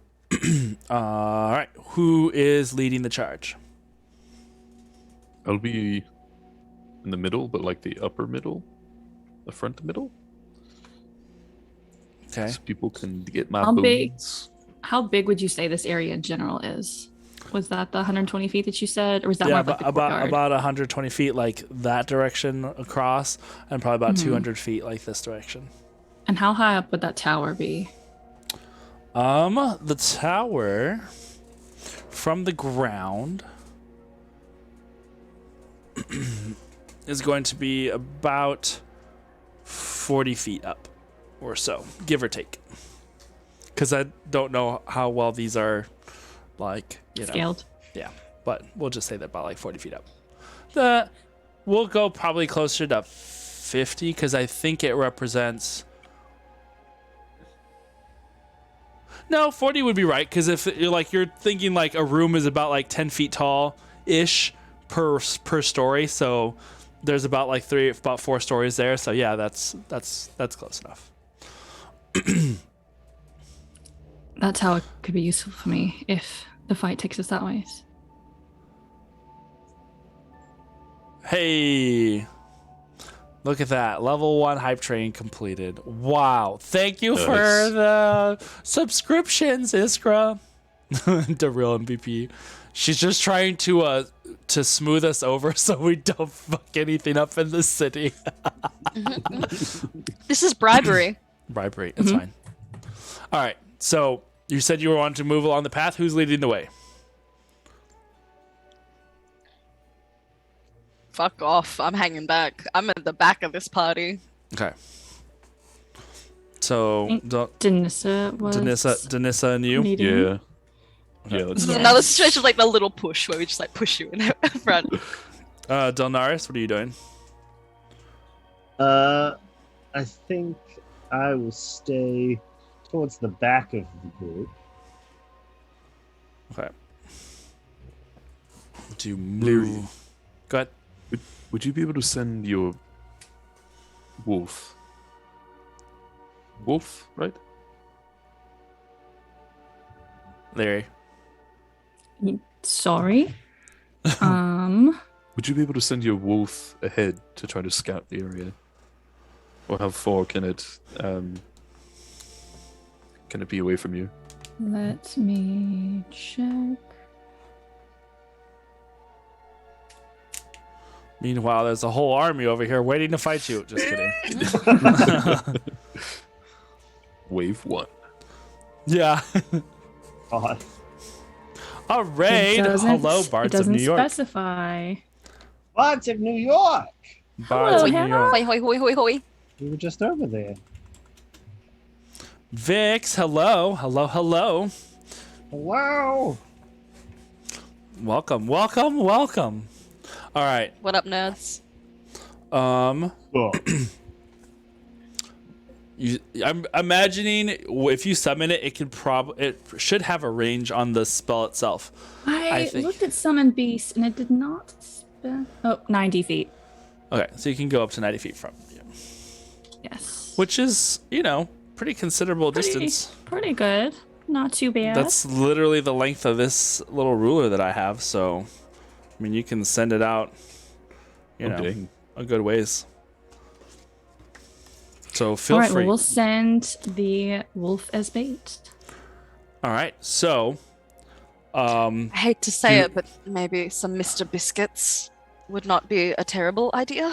All right. Who is leading the charge? I'll be in the middle, but like the upper middle, the front middle, Okay. so people can get my How big? bones. How big would you say this area in general is? Was that the 120 feet that you said, or was that Yeah, more of like the courtyard? about 120 feet, like that direction across, and probably about 200 feet, like this direction. And how high up would that tower be? The tower from the ground is going to be about 40 feet up or so, give or take. Because I don't know how well these are, like, you know. Scaled. Yeah. but we'll just say they're about like 40 feet up. We'll go probably closer to 50 because I think it represents. No, 40 would be right because if you're thinking like a room is about like 10 feet tall ish per story, so there's about 4 stories there. So yeah, that's close enough. That's how it could be useful for me if the fight takes us that way. Hey, look at that. Level 1 hype train completed. Wow. Thank you for the subscriptions, Iskra. The real MVP. She's just trying to smooth us over so we don't fuck anything up in the city. This is bribery. Bribery. It's fine. All right. So you said you were wanting to move along the path. Who's leading the way? Fuck off. I'm hanging back. I'm at the back of this party. Okay. So Denissa and you? Yeah. Yeah, This is Yes. another situation like the little push where we just like push you in front. Delnaris, what are you doing? I think I will stay towards the back of the group. Okay. Do you move? Go ahead. Would you be able to send your wolf? Wolf, right? Larry. Sorry. Would you be able to send your wolf ahead to try to scout the area? Or how far can it be away from you? Let me check. Meanwhile, there's a whole army over here waiting to fight you. Just kidding. Wave 1. Yeah. God. All right. Hello, Bards of New It York. doesn't specify. Bards of New York. Bards of Hello, New York. Hoi hoi hoi hoi hoi. We were just over there. Vix, hello. Hello, hello. Wow. Welcome, welcome, welcome. All right. What up, nerds? Cool. I'm imagining if you summon it, it should have a range on the spell itself. I think. Looked at Summon Beast and it did not spell. Oh, 90 feet. Okay, so you can go up to 90 feet from you, Yes. which is pretty considerable distance. Pretty good. Not too bad. That's literally the length of this little ruler that I have. So, I mean, you can send it out, Dang. a good ways. So feel All right, free. well, we'll send the wolf as bait. All right, so, I hate to say it, but maybe some Mr. Biscuits would not be a terrible idea.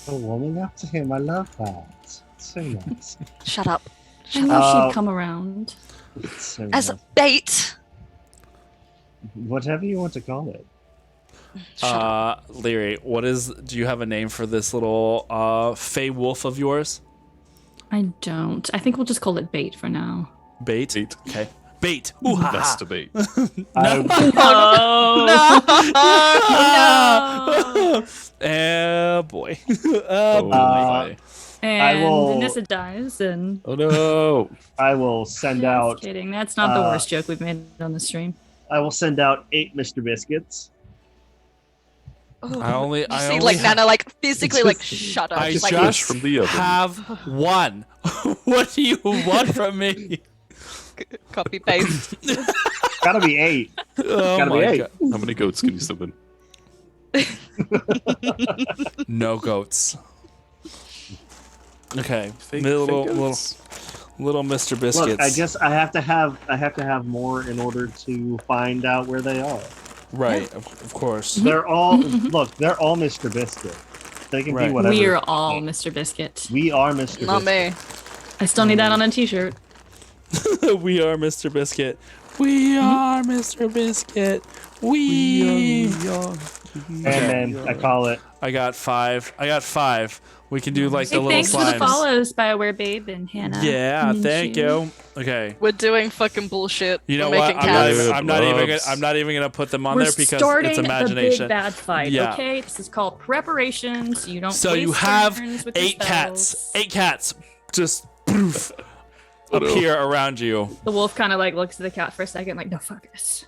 Oh, warming up to him. I love that. It's so nice. Shut up. I knew up. she'd come around. It's so As nice. a bait. Whatever you want to call it. Shut up. Leary, do you have a name for this little Fey wolf of yours? I don't. I think we'll just call it bait for now. Bait? Bait. Okay. Bait. Ooh, ha, ha. Masturbate. Boy. Oh my. And will- Vanessa dies, and Oh no. I will send just out. kidding. That's not the worst joke we've made on the stream. I will send out 8 Mr. Biscuits. Oh, I only you see, have- like Nana, like physically, like shut up. I Like, just from the oven. have one. What do you want from me? copy paste. Gotta be 8. Oh Gotta be my 8. god. How many goats can you summon? No goats. Okay. Fake little goats. Mr. Biscuits. Look, I guess I have to have more in order to find out where they are. Right, of course. They're all they're all Mr. Biscuit. They can Right. be whatever. We're all Mr. Biscuit. We are Mr. Not Biscuit. me. I still need that on a t-shirt. We are Mr. Biscuit. We are Mr. Biscuit. We are. And then I call it. I got 5. We can do like the Hey, little thanks for the slimes. follows, BioWare Babe and Hannah. Yeah, thank Minshew. you. Okay. We're doing fucking bullshit. You know We're what? making cats. I'm not even gonna put them on We're there because starting it's the imagination. big bad fight. Yeah. Okay, this is called preparations. You don't. So waste you have turns with your 8 cats. spells. 8 cats just poof, appear around you. The wolf kind of like looks at the cat for a second, like, no, fuck this.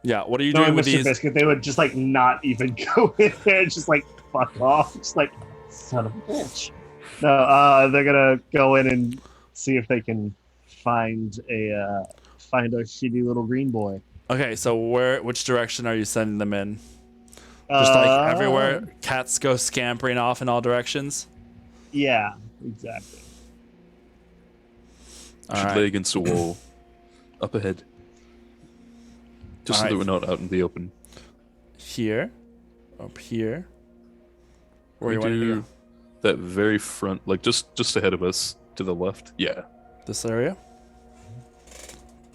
Yeah. What are you Knowing doing with Mr. these? Biscuit, they would just like not even go in there, just like fuck off, just like son of a bitch. No, they're gonna go in and see if they can find a shitty little green boy. Okay. So which direction are you sending them in? Just like everywhere, cats go scampering off in all directions. Yeah, exactly. All Should right. lay against a wall. Up ahead. Just so Alright. that we're not out in the open. Here, up here. Where We you want to do go? that very front, like just ahead of us to the left. Yeah. This area.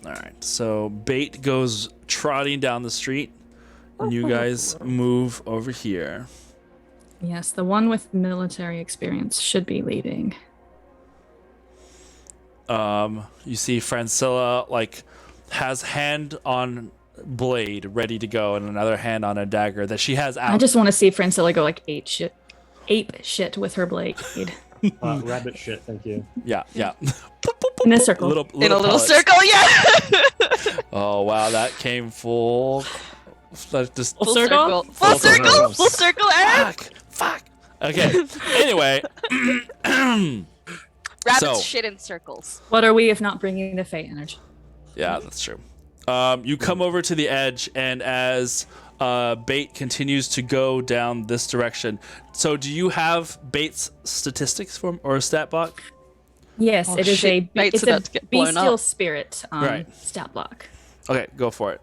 All right. So Bait goes trotting down the street, and you guys move over here. Yes, the one with military experience should be leading. You see Francilla like has hand on blade ready to go, and another hand on a dagger that she has out. I just want to see Francilla go like ape shit with her blade Rabbit shit, thank you. Yeah. in a circle. In a little pellets. circle, yeah. Oh wow, that came full. Like just Full circle? Full Full circle. circle. Full circle, Aaron. fuck. Okay. Anyway. Rabbits So- shit in circles. What are we if not bringing the Fae energy? Yeah, that's true. You come over to the edge, and as Bait continues to go down this direction. So, do you have Bait's statistics form or a stat block? Yes, Oh, it is shit, Bates it's about a to get blown bestial up. spirit Right. stat block. Okay, go for it.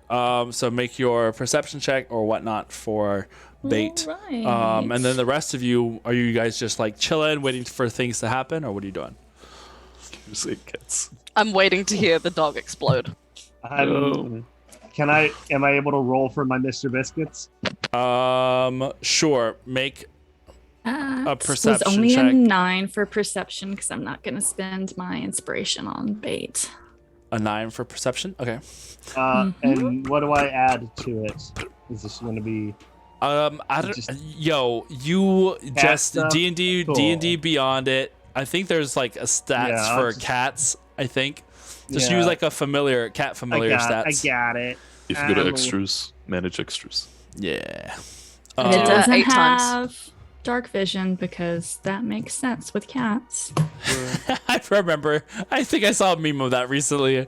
So, make your perception check or whatnot for Bait. Alright. And then the rest of you, are you guys just like chilling, waiting for things to happen, or what are you doing? Just like cats. I'm waiting to hear the dog explode. No. Am I able to roll for my Mr. Biscuits? Sure. Make That perception was only check. a 9 for perception because I'm not going to spend my inspiration on bait. a 9 for perception. Okay. And what do I add to it? Is this going to be? I don't. Just- You just stuff? D&D Cool. D&D Beyond it. I think there's like a stats Yeah, I'll for just- cats. I think just Yeah. use like a cat familiar I stats. got it. If you go to Um, extras, manage extras. Yeah. And it Uh, doesn't 8 times. have dark vision because that makes sense with cats. I remember. I think I saw a meme of that recently.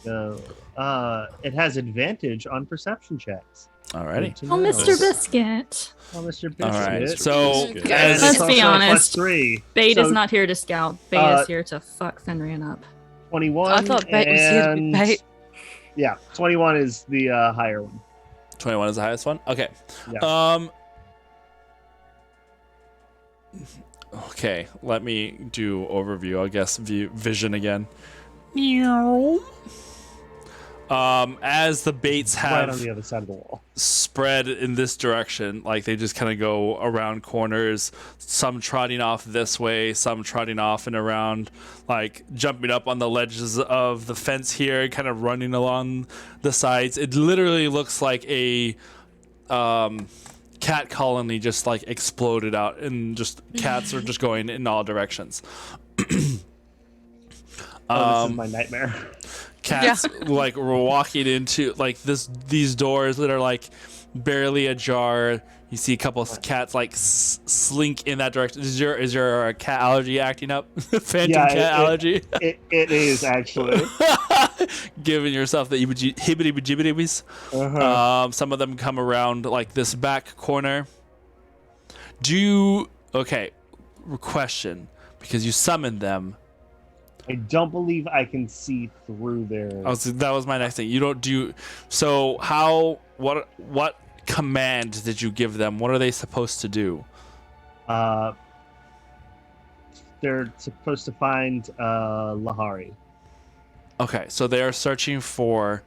So, it has advantage on perception checks. Alrighty. Good to Oh, know. Mr. Biscuit. Oh, Mr. Biscuit. All right. Biscuit. So Biscuit. And as Let's it's be also a honest. +3. Bait So, is not here to scout. Bait uh, is here to fuck Fenrian up. 21. I thought Bait was here to be and- Bait. Yeah, 21 is the higher one. 21 is the highest one. Okay. Yeah. Okay. Let me do overview. I guess vision again. As the baits Right on have the other side of the wall. spread in this direction, like they just kind of go around corners, some trotting off this way, some trotting off and around, like jumping up on the ledges of the fence here, kind of running along the sides. It literally looks like a cat colony just like exploded out, and just cats are just going in all directions. This is my nightmare. Cats like we're walking into like these doors that are like barely ajar. You see a couple of cats like slink in that direction. Is your cat allergy acting up? Phantom Yeah, cat allergy? It is actually. Giving yourself the hibbity jibbities. Uh-huh. Some of them come around like this back corner. Okay, question, because you summoned them. I don't believe I can see through their. That was my next thing. You don't do. So what command did you give them? What are they supposed to do? They're supposed to find Lahari. Okay, so they are searching for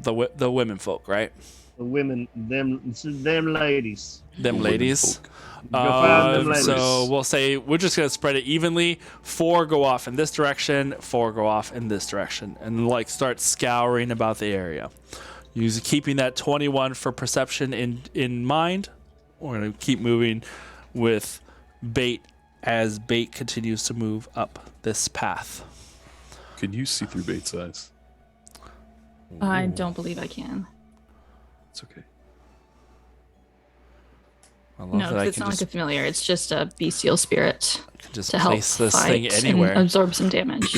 the women folk, right? The women, them ladies. Them The women ladies. folk. Go find them ladies. So we'll say we're just gonna spread it evenly. 4 go off in this direction, 4 go off in this direction, and like start scouring about the area. Keeping that 21 for perception in mind. We're gonna keep moving with Bait as Bait continues to move up this path. Can you see through Bates' eyes? I don't believe I can. It's okay. I love No, that 'cause I it's can not just, like a familiar. It's just a bestial spirit just to help place this fight thing anywhere. and absorb some damage.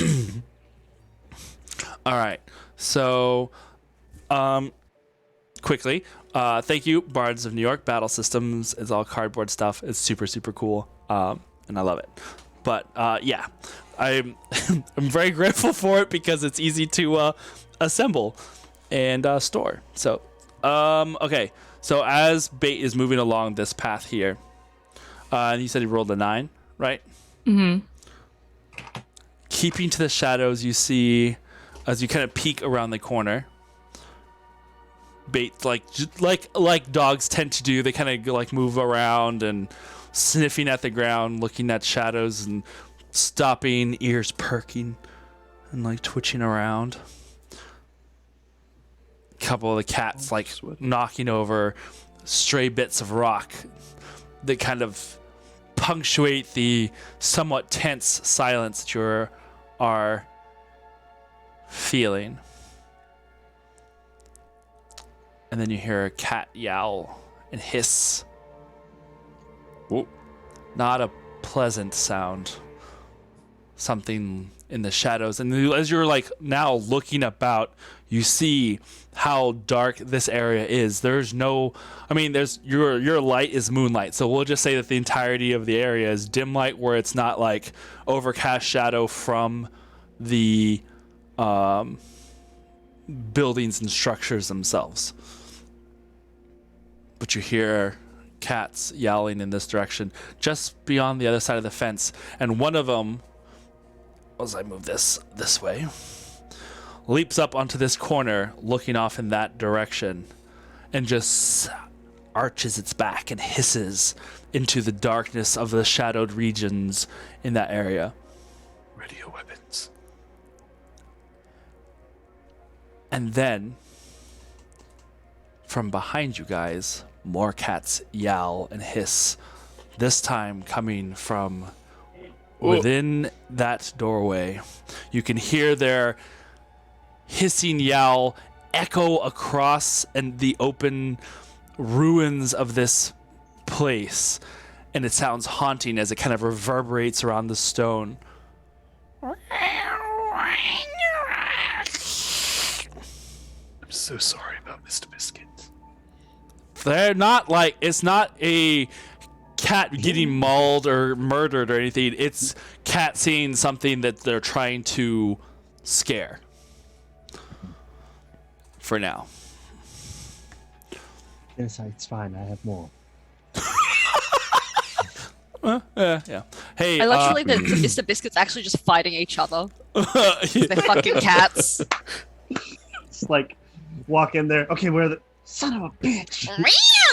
All right. So, quickly, thank you, Bards of New York. Battle Systems is all cardboard stuff. It's super, super cool, and I love it. But yeah, I'm I'm very grateful for it because it's easy to assemble and store. So, okay. So as Bait is moving along this path here, and you said he rolled a 9, right? Mm-hmm. Keeping to the shadows, you see as you kind of peek around the corner. Bait like dogs tend to do. They kind of like move around and sniffing at the ground, looking at shadows and stopping, ears perking and like twitching around. A couple of the cats like knocking over stray bits of rock that kind of punctuate the somewhat tense silence that you are feeling. And then you hear a cat yowl and hiss. Whoa. Not a pleasant sound. Something in the shadows. And as you're like now looking about, you see how dark this area is. There's no, I mean, there's your light is moonlight. So we'll just say that the entirety of the area is dim light, where it's not like overcast shadow from the buildings and structures themselves. But you hear cats yowling in this direction, just beyond the other side of the fence. And one of them, as I move this way, leaps up onto this corner, looking off in that direction, and just arches its back and hisses into the darkness of the shadowed regions in that area. Ready your weapons. And then, from behind you guys, more cats yowl and hiss, this time coming from within that doorway. You can hear their hissing yowl echo across and the open ruins of this place, and it sounds haunting as it kind of reverberates around the stone. I'm so sorry about Mr. Biscuit. They're not like, it's not a cat getting mauled or murdered or anything. It's cat seeing something that they're trying to scare. For now. Yes, it's fine. I have more. Yeah. Hey, I love really that Mr. Biscuit's actually just fighting each other. They're fucking cats. It's like walk in there. Okay, where are the son of a bitch?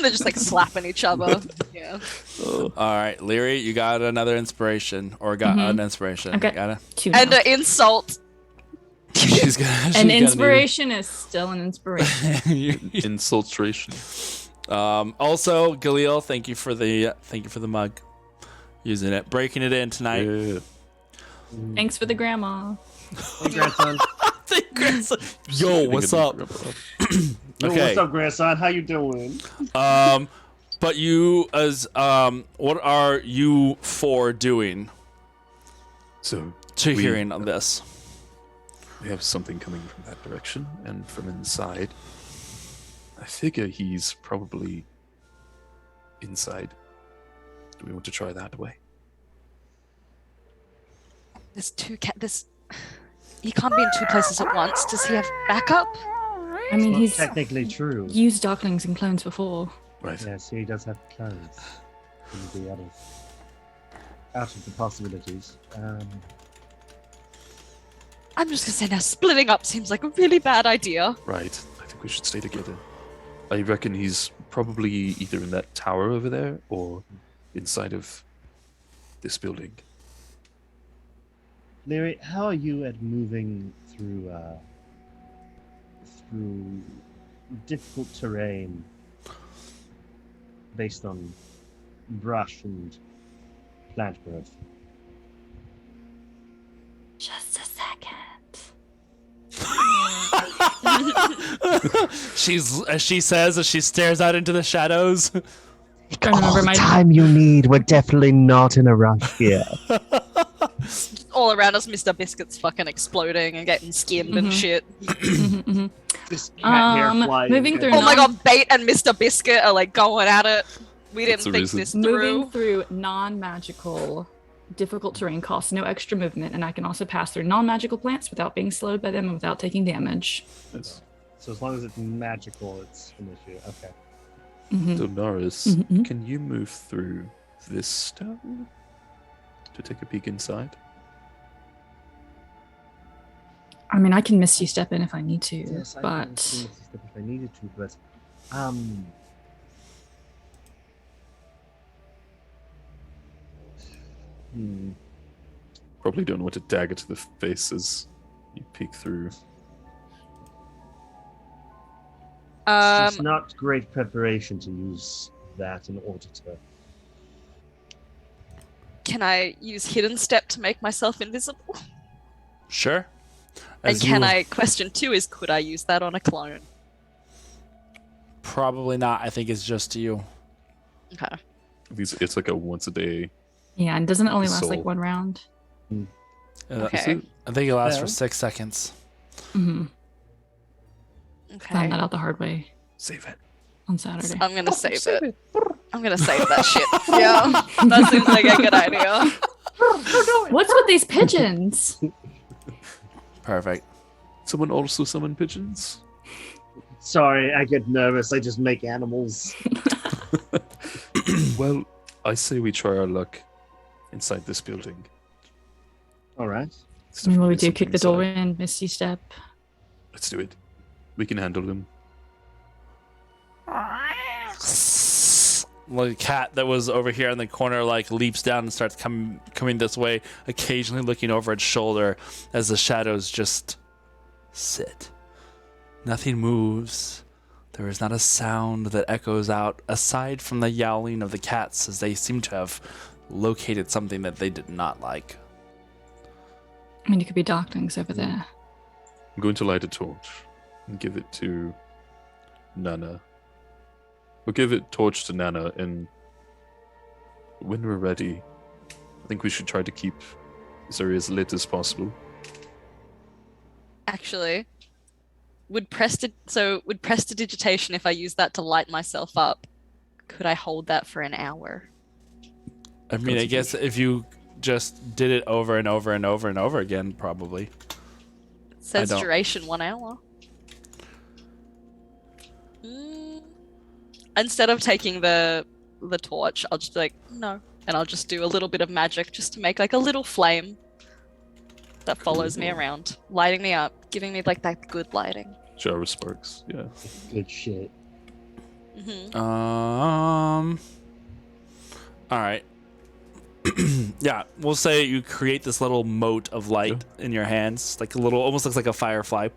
They're just like slapping each other. Yeah. all right, Leary, you got another inspiration, or got an inspiration. Okay. Got it. 2 And now. an insult. She's gonna. An inspiration is still an inspiration. Insultration. Also, Galil, thank you for the mug. Using it, breaking it in tonight. Yeah. Thanks for the grandma. Hey, grandson. Yo, what's up? Yo, Okay. what's up, grandson? How you doing? But you, as what are you 4 doing So to we- hearing of this? We have something coming from that direction and from inside. I figure he's probably inside. Do we want to try that way? There's 2 cat. He can't be in 2 places at once. Does he have backup? I mean, Well, he's technically true. used darklings and clones before. Right. Yes, he does have clones. And the others. Out of the possibilities. I'm just gonna say now, splitting up seems like a really bad idea. Right. I think think we should stay together. I reckon he's probably either in that tower over there or inside of this building. Larry, how are you at moving through difficult terrain based on brush and plant growth? Just a second. As she says as she stares out into the shadows. Trying to remember my Time you need. We're definitely not in a rush here. All around us, Mr. Biscuit's fucking exploding and getting skinned and shit. This cat hair flying. moving through Oh my god, Bait and Mr. Biscuit are like going at it. We That's didn't the think reason. this moving through. through non-magical difficult terrain costs no extra movement, and I can also pass through non-magical plants without being slowed by them and without taking damage. Yes. So as long as it's magical, it's an issue. Okay. So Norris, Mhm. can you move through this stone to take a peek inside? I mean, I can misty step in if I need to, Yes, I can but assume it's a step if I needed to, but Probably don't want a dagger to the face as you peek through. it's not great preparation to use that in order to. Can I use Hidden Step to make myself invisible? Sure. And can I, question 2 is, could I use that on a clone? Probably not. I think it's just you. Okay. It's like a once a day. yeah, and doesn't it only last like Soul. one round? Okay. I think it lasts Yeah. for 6 seconds. Mm-hmm. Okay. Found that out the hard way Save it. on Saturday. I'm gonna save it. I'm gonna save that shit. Yeah. That seems like a good idea. What's with these pigeons? Perfect. Someone also summon pigeons? Sorry, I get nervous. I just make animals. Well, I say we try our luck inside this building. All right. It's I mean, what we definitely do, kick something the door inside. in, misty step. Let's do it. We can handle them. Like a cat that was over here in the corner like leaps down and starts coming this way, occasionally looking over its shoulder as the shadows just sit. Nothing moves. There is not a sound that echoes out aside from the yowling of the cats as they seem to have located something that they did not like. I mean, it could be darklings over there. I'm going to light a torch and give it to Nana. We'll give it torch to Nana, and when we're ready, I think we should try to keep this area as lit as possible. Actually, would prestidigitation, if I use that to light myself up, could I hold that for an hour? I mean, I guess if you just did it over and over and over and over again, probably. It says don't. duration 1 hour. Instead of taking the torch, I'll just be like, no. And I'll just do a little bit of magic just to make like a little flame that follows me around, lighting me up, giving me like that good lighting. Jar of sparks, yeah. Good shit. All right. Yeah, we'll say you create this little mote of light in your hands, like a little, almost looks like a firefly.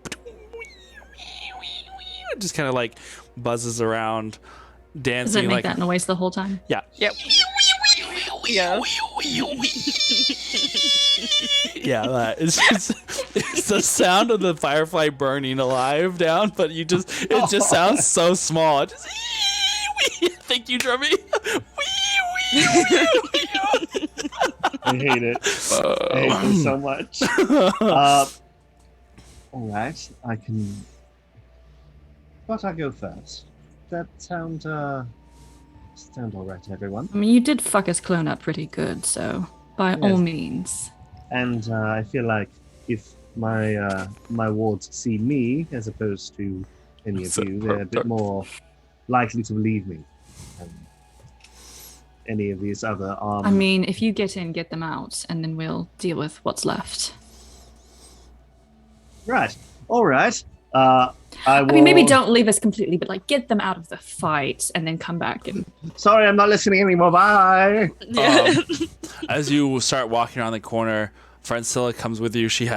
It just kind of like buzzes around, Does dancing it make like that noise the whole time? yeah. Yep. Yeah. Yeah, that. It's the sound of the firefly burning alive down, but it just sounds so small. It just, thank you, Drummy. I hate it. I hate this so much. All right, I can. But I go first. That sound all right, everyone. I mean, you did fuck his clone up pretty good, so by all Yes. means. And I feel like if my my wards see me as opposed to any of So you, they're a bit more likely to believe me than any of these other armed. I mean, if you get in, get them out, and then we'll deal with what's left. Right. All right. I will... I mean, maybe don't leave us completely, but like get them out of the fight and then come back and. Sorry, I'm not listening anymore. Bye. Yeah. As you start walking around the corner, Francilla comes with you. She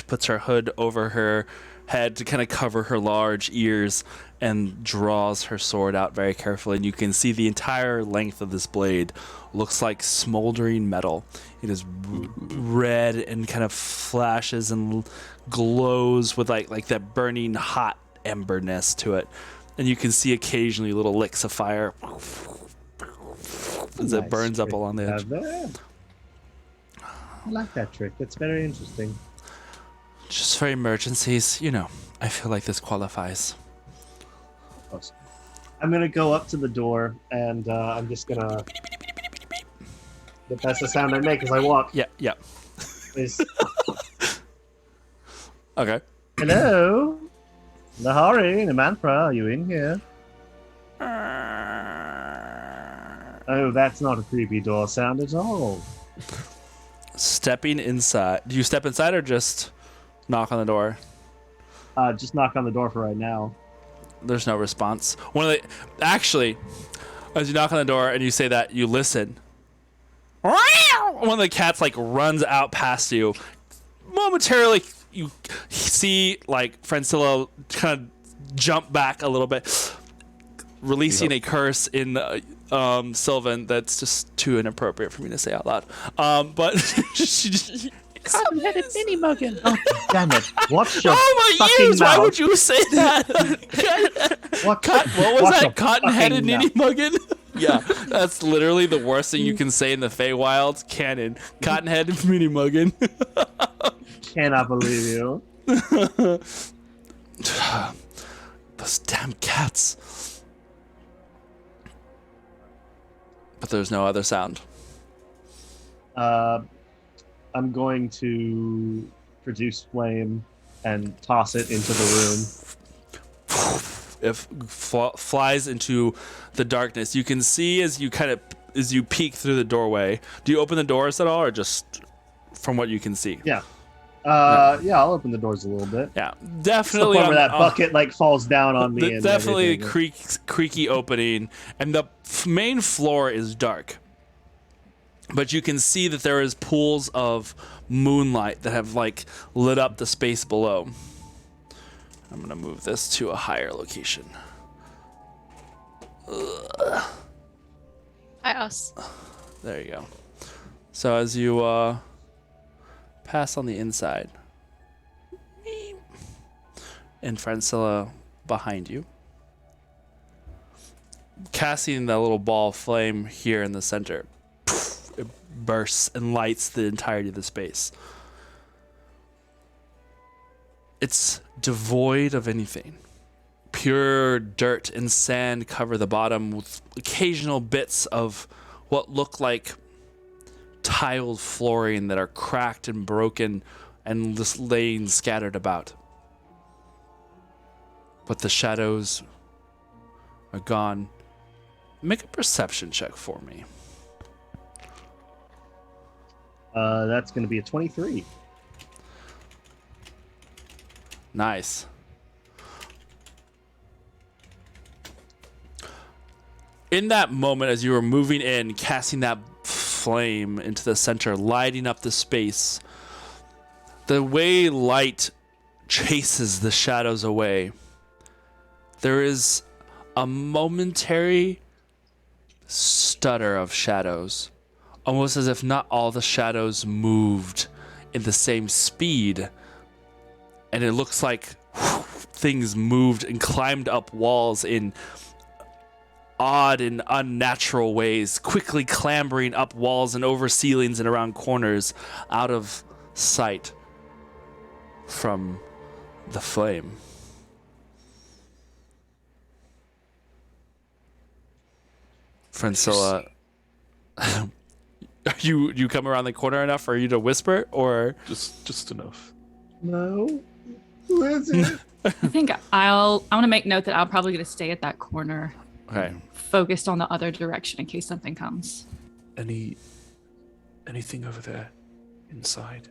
puts her hood over her head to kind of cover her large ears and draws her sword out very carefully. And you can see the entire length of this blade looks like smoldering metal. It is red and kind of flashes and glows with like that burning hot emberness to it. And you can see occasionally little licks of fire as it burns up along the edge. I like that trick. That's very interesting. Just for emergencies, I feel like this qualifies. Awesome. I'm gonna go up to the door and I'm just gonna. That's the sound I make as I walk. Yeah. Is Okay. hello, Lahari, Namanthra, are you in here? Oh, that's not a creepy door sound at all. Stepping inside. Do you step inside or just knock on the door? Just knock on the door for right now. There's no response. Actually, as you knock on the door and you say that, you listen. One of the cats runs out past you. Momentarily, you see Francilla kind of jump back a little bit, releasing a curse in Sylvan that's just too inappropriate for me to say out loud. But she just. Cotton-headed mini muggin. Oh, damn it! Watch your my fucking ears! mouth. Why would you say that? What was Watch that? your Cotton-headed fucking nitty mouth. muggin? Yeah, that's literally the worst thing you can say in the Feywild canon. Cotton-headed mini muggin. Cannot believe you. Those damn cats. But there's no other sound. I'm going to produce flame and toss it into the room. It flies into the darkness. You can see as you peek through the doorway. Do you open the doors at all, or just from what you can see? Yeah. Yeah, I'll open the doors a little bit. Yeah, It's the definitely. point where that bucket falls down on me. And Definitely a everything. creaky opening, and the main floor is dark. But you can see that there is pools of moonlight that have lit up the space below. I'm gonna move this to a higher location. Hi, us. There you go. So as you pass on the inside, and Francilla behind you, casting that little ball of flame here in the center. It bursts and lights the entirety of the space. It's devoid of anything. Pure dirt and sand cover the bottom with occasional bits of what look like tiled flooring that are cracked and broken and just laying scattered about. But the shadows are gone. Make a perception check for me. That's going to be a 23. Nice. In that moment, as you were moving in, casting that flame into the center, lighting up the space, the way light chases the shadows away, there is a momentary stutter of shadows, almost as if not all the shadows moved in the same speed. And it looks like things moved and climbed up walls in odd and unnatural ways, quickly clambering up walls and over ceilings and around corners, out of sight from the flame. Francilla, you come around the corner enough for you to whisper, or Just enough. No. Who is it? I think I want to make note that I'm probably going to stay at that corner, okay? focused on the other direction in case something comes. Anything over there inside?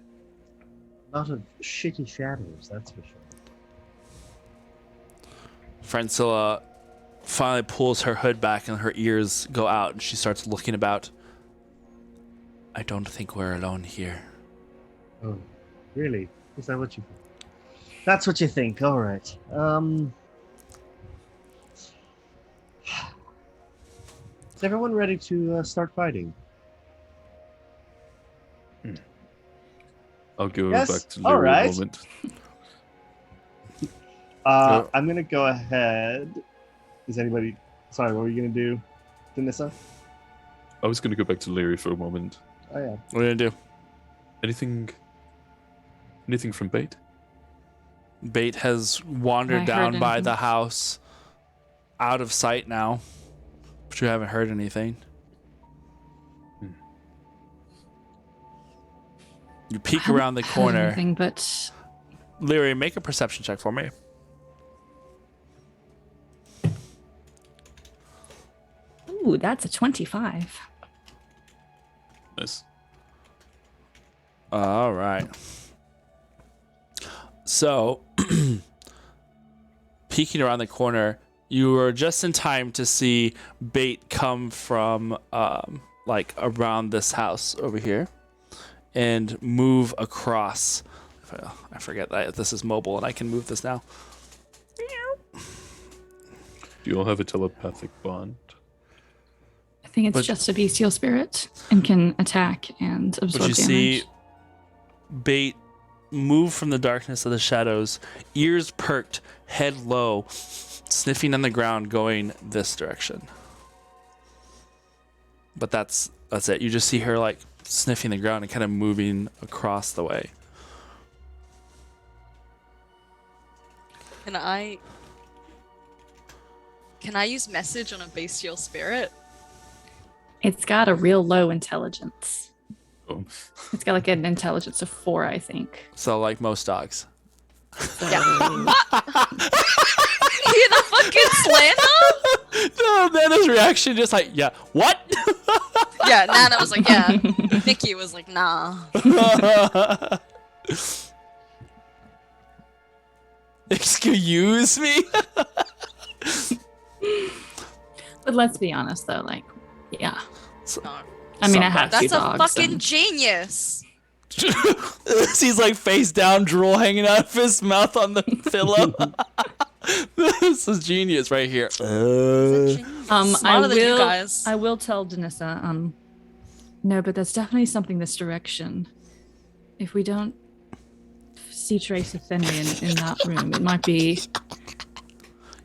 A lot of shitty shadows, that's for sure. Francilla finally pulls her hood back and her ears go out and she starts looking about. I don't think we're alone here. Oh, really? Is that what you think? That's what you think. All right. Is everyone ready to start fighting? I'll go Yes? back to All Larry right. a moment. I'm gonna go ahead. Is anybody? Sorry, what were you gonna do, Denissa? I was going to go back to Larry for a moment. Oh yeah. What are you gonna do? Anything from Bait? Bait has I wandered heard down by anything. the house, out of sight now, but you haven't heard anything. You peek I around the haven't heard corner. anything, but Leary, make a perception check for me. ooh, that's a 25. Nice. All right. So, peeking around the corner, you were just in time to see Bait come from like around this house over here and move across. I forget that this is mobile and I can move this now. Do you all have a telepathic bond? I think it's But- just a bestial spirit and can attack and But absorb you damage. see Bait move from the darkness of the shadows, ears perked, head low, sniffing on the ground, going this direction. But that's it. You just see her like sniffing the ground and kind of moving across the way. Can I use message on a bestial spirit? It's got a real low intelligence. Oh, It's got like an intelligence of 4, I think. So like most dogs. So, You hear the fucking slander? No, Nana's reaction just like, yeah, what? Yeah, Nana was like, yeah. Nikki was like, nah. Excuse me? but let's be honest, though. Like, yeah. No. I mean, I have 2 That's a dogs. fucking and- genius. He's like face down, drool hanging out of his mouth on the pillow. This is genius right here. Smarter than you guys. I will tell Denissa, no, but that's definitely something this direction. If we don't see trace of Fenny in that room, it might be.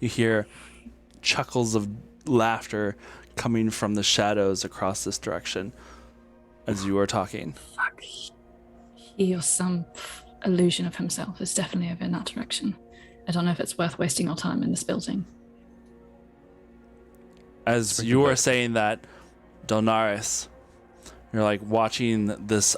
You hear chuckles of laughter coming from the shadows across this direction as you are talking. Fuck. He or some illusion of himself is definitely over in that direction. I don't know if it's worth wasting our time in this building. As you are saying that, Dolnaris, you're like watching the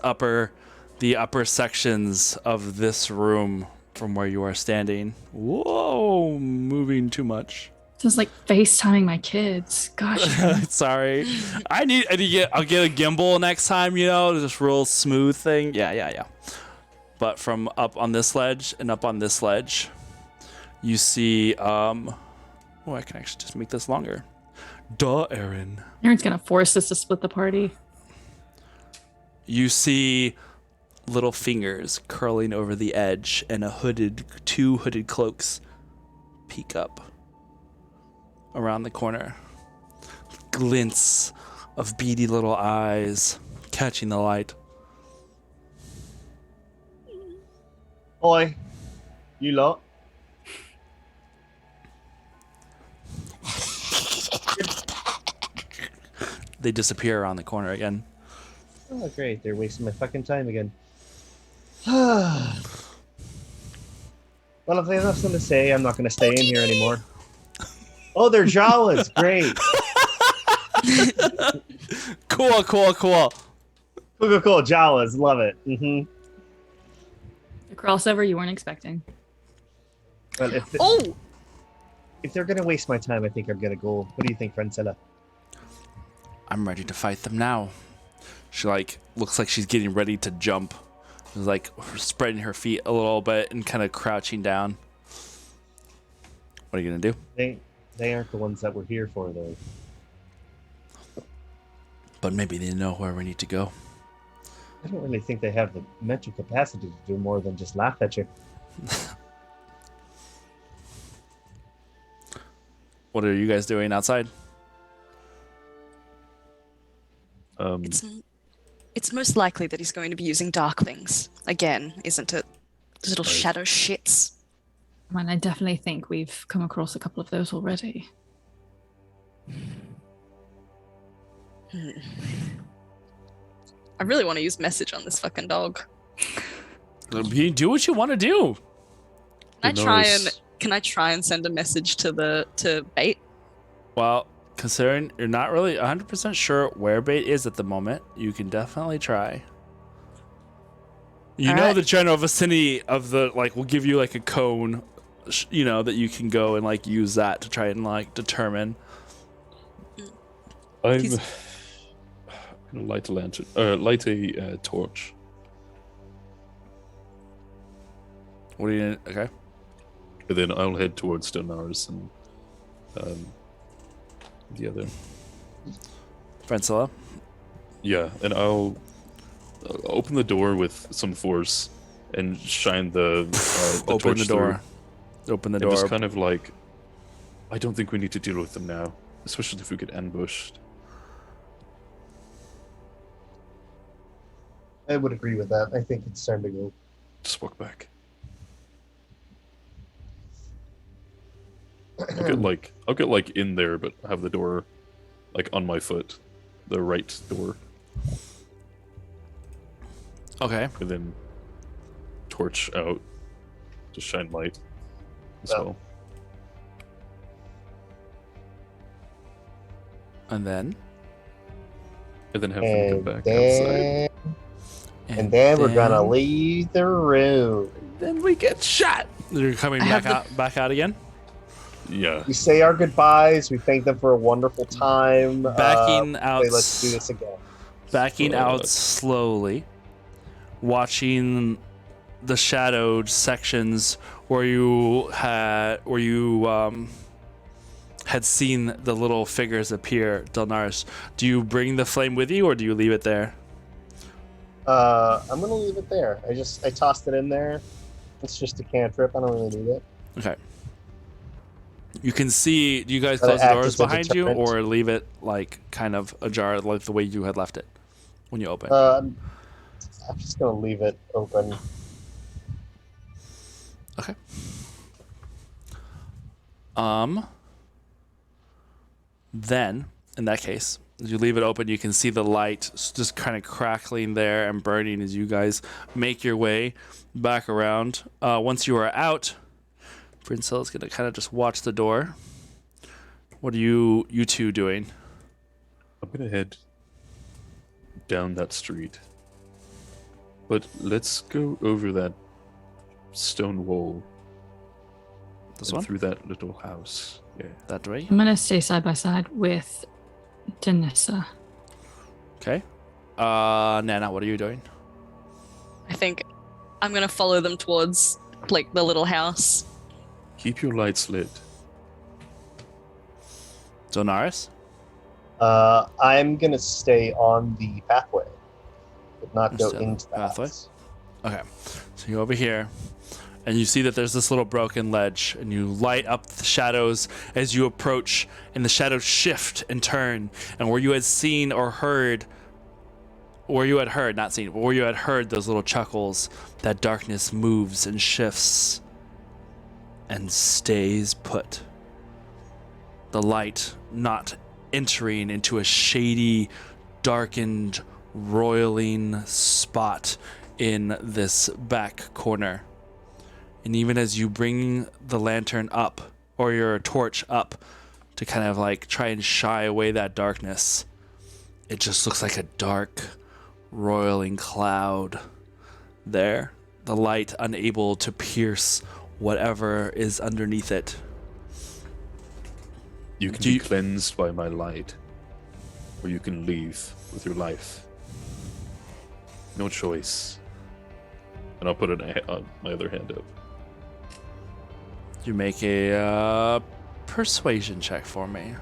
upper sections of this room from where you are standing. Whoa, moving too much. Just like FaceTiming my kids. Gosh. Sorry. I'll get a gimbal next time, just real smooth thing. Yeah. But from up on this ledge and up on this ledge, you see I can actually just make this longer. Duh, Aaron. Aaron's gonna force us to split the party. You see little fingers curling over the edge and two hooded cloaks peek up around the corner. Glints of beady little eyes catching the light. Oi, you lot. They disappear around the corner again. Oh, great. They're wasting my fucking time again. Well, if they have something to say, I'm not going to stay in here anymore. Oh, they're Jawas. Great. Cool. Cool. Jawas. Love it. Mm-hmm. The crossover you weren't expecting. Well, if they're going to waste my time, I think I'm going to go. What do you think, Francilla? I'm ready to fight them now. She looks like she's getting ready to jump. She's spreading her feet a little bit and kind of crouching down. What are you gonna do? They aren't the ones that we're here for, though. But maybe they know where we need to go. I don't really think they have the mental capacity to do more than just laugh at you. What are you guys doing outside? It's most likely that he's going to be using darklings again, isn't it? Those little shadow shits. Well, I definitely think we've come across a couple of those already. I really want to use message on this fucking dog. You do what you want to do. Can I try and send a message to Bait? Well, considering you're not really 100% sure where Bait is at the moment, you can definitely try. You know the general vicinity of the, like, we'll give you, like, a cone, that you can go and, like, use that to try and, like, determine. I'm gonna light a lantern, light a torch. What are you gonna, okay. And then I'll head towards Donars and the other. Francilla? Yeah, and I'll open the door with some force and shine the Open torch the door. Open the and door. just kind of like, I don't think we need to deal with them now, especially if we get ambushed. I would agree with that. I think it's time to go. Just walk back. I'll get like in there, but have the door like on my foot, the right door, Okay. and then torch out to shine light as Oh. well. And then? And then have them come And back outside. then we're gonna leave the room. Then we get shot. You're coming back out again? Yeah. We say our goodbyes. We thank them for a wonderful time. Backing out. Say, let's do this again. Backing out slowly, watching the shadowed sections where you had seen the little figures appear. Delnaris, do you bring the flame with you or do you leave it there? I'm gonna leave it there. I tossed it in there. It's just a cantrip. I don't really need it. Okay. You can see. Do you guys Gotta close the act doors as a behind you deterrent. or leave it like kind of ajar, like the way you had left it when you opened? I'm just gonna leave it open. Okay. Then, in that case, as you leave it open, you can see the light just kind of crackling there and burning as you guys make your way back around. Once you are out, Princella's going to kind of just watch the door. What are you two doing? I'm gonna head down that street. But let's go over that stone wall. This and one? through that little house. Yeah. That way? I'm gonna stay side by side with Danissa. Okay. Nana, what are you doing? I think I'm gonna follow them towards like the little house. Keep your lights lit. Zonaris? I'm gonna stay on the pathway, but not go Stay on the into the pathway? house. Okay. So you're over here, and you see that there's this little broken ledge, and you light up the shadows as you approach, and the shadows shift and turn, and where you had seen or heard, where you had heard, not seen, but where you had heard those little chuckles, that darkness moves and shifts and stays put. The light not entering into a shady, darkened, roiling spot in this back corner. And even as you bring the lantern up, or your torch up, to kind of like try and shy away that darkness, it just looks like a dark, roiling cloud there. The light unable to pierce whatever is underneath it. You can be cleansed by my light, or you can leave with your life. No choice. And I'll put my other hand up. You make a persuasion check for me.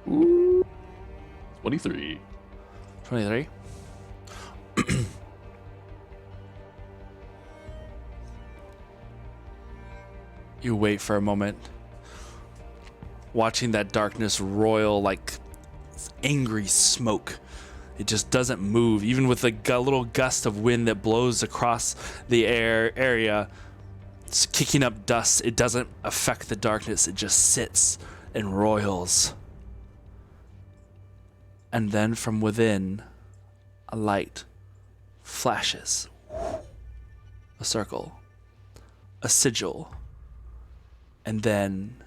Ooh. 23. 23. You wait for a moment, watching that darkness roil like angry smoke. It just doesn't move, even with a little gust of wind that blows across the area. It's kicking up dust. It doesn't affect the darkness. It just sits and roils. And then from within, a light flashes. A circle. A sigil. And then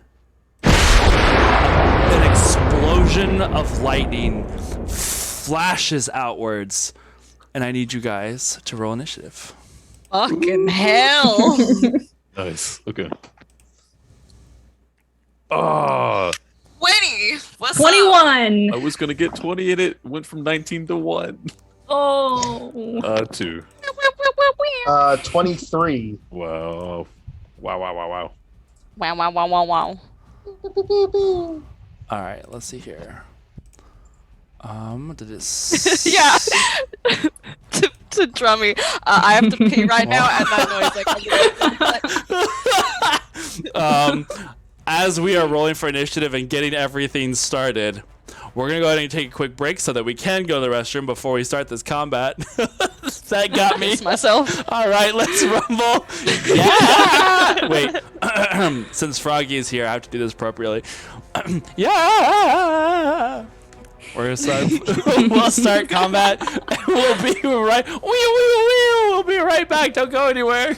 an explosion of lightning flashes outwards. And I need you guys to roll initiative. Fucking hell. Nice. Okay. Ah, 20. What's up? 21. I was gonna get 20 and it went from 19 to 1. Oh. 2. 23. Wow. Wow, wow, wow, wow. Wow, wow, wow, wow, wow. All right, let's see here. Did it? Yeah. to Drummy, I have to pee right now, and that noise As we are rolling for initiative and getting everything started, we're gonna go ahead and take a quick break so that we can go to the restroom before we start this combat. That got me. myself. All right, let's rumble. Yeah. Wait. Since Froggy is here, I have to do this appropriately. Yeah. We're gonna start. We'll start combat. We'll be right. We'll be right back. Don't go anywhere.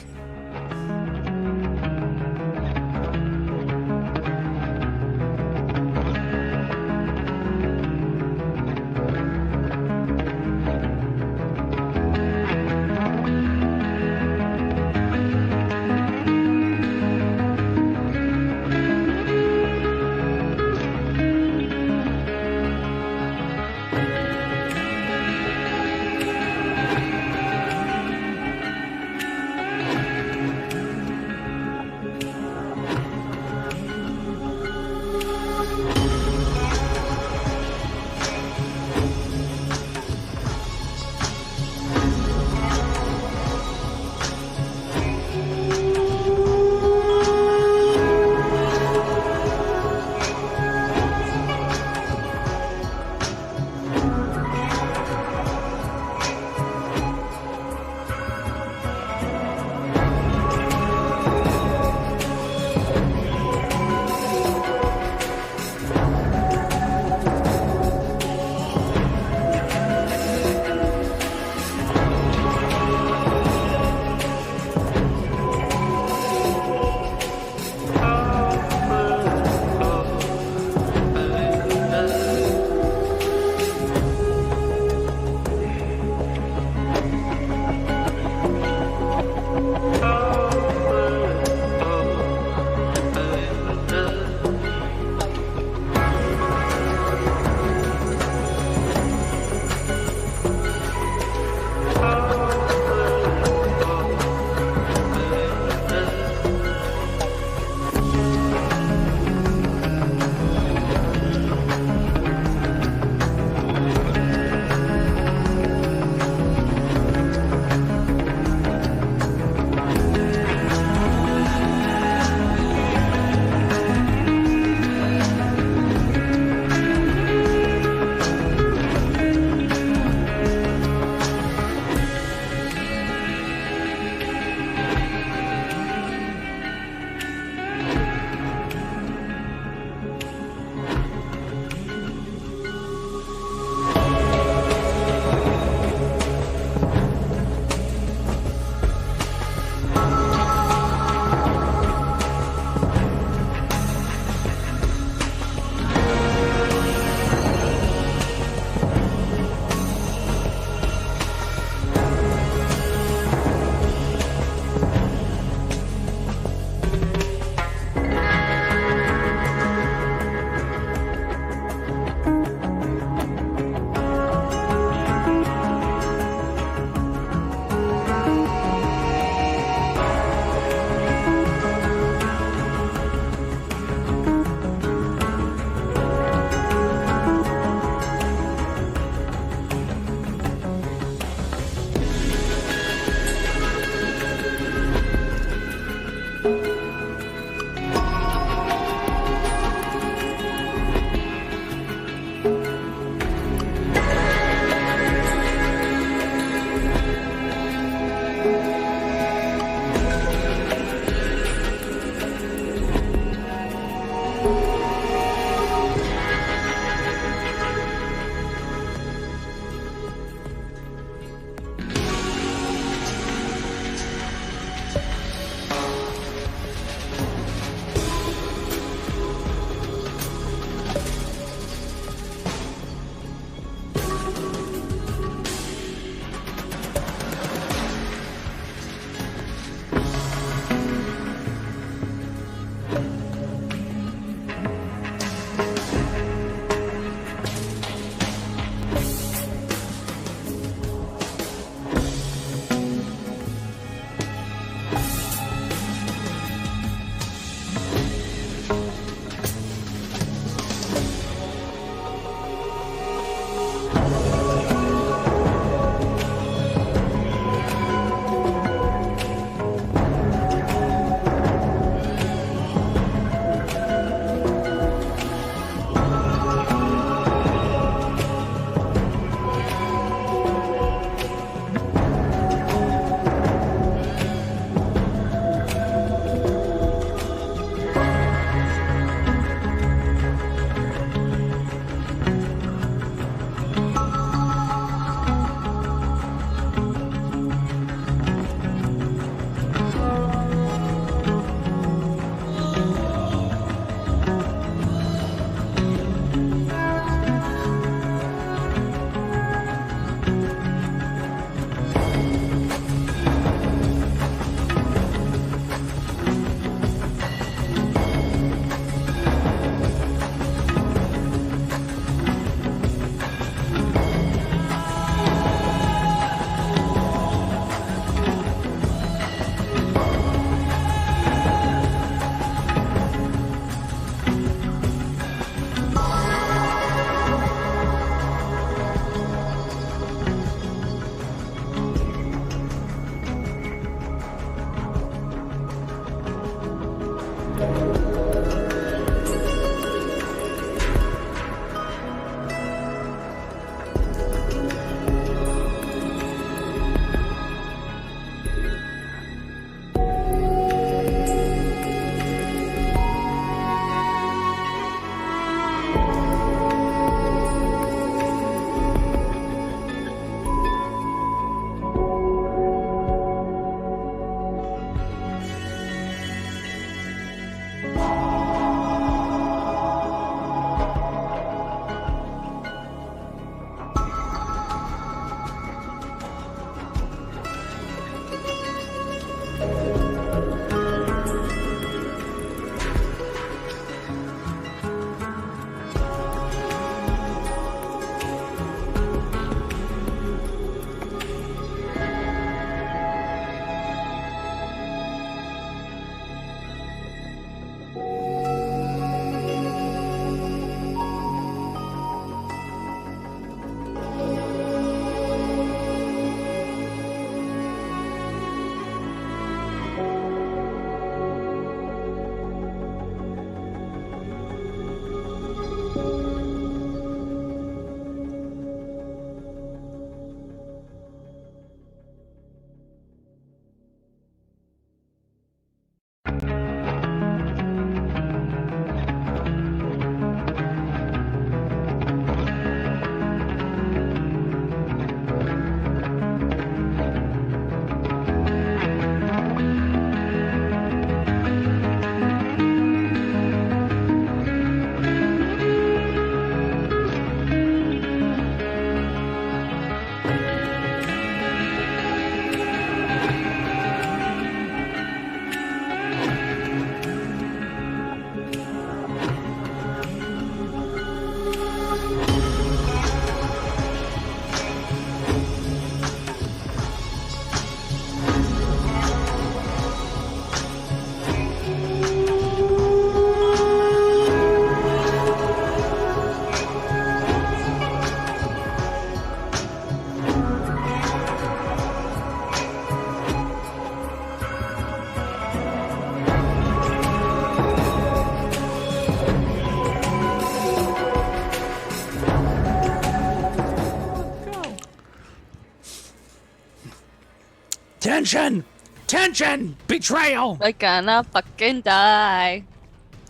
Tension! Tension! Betrayal! We're gonna fucking die.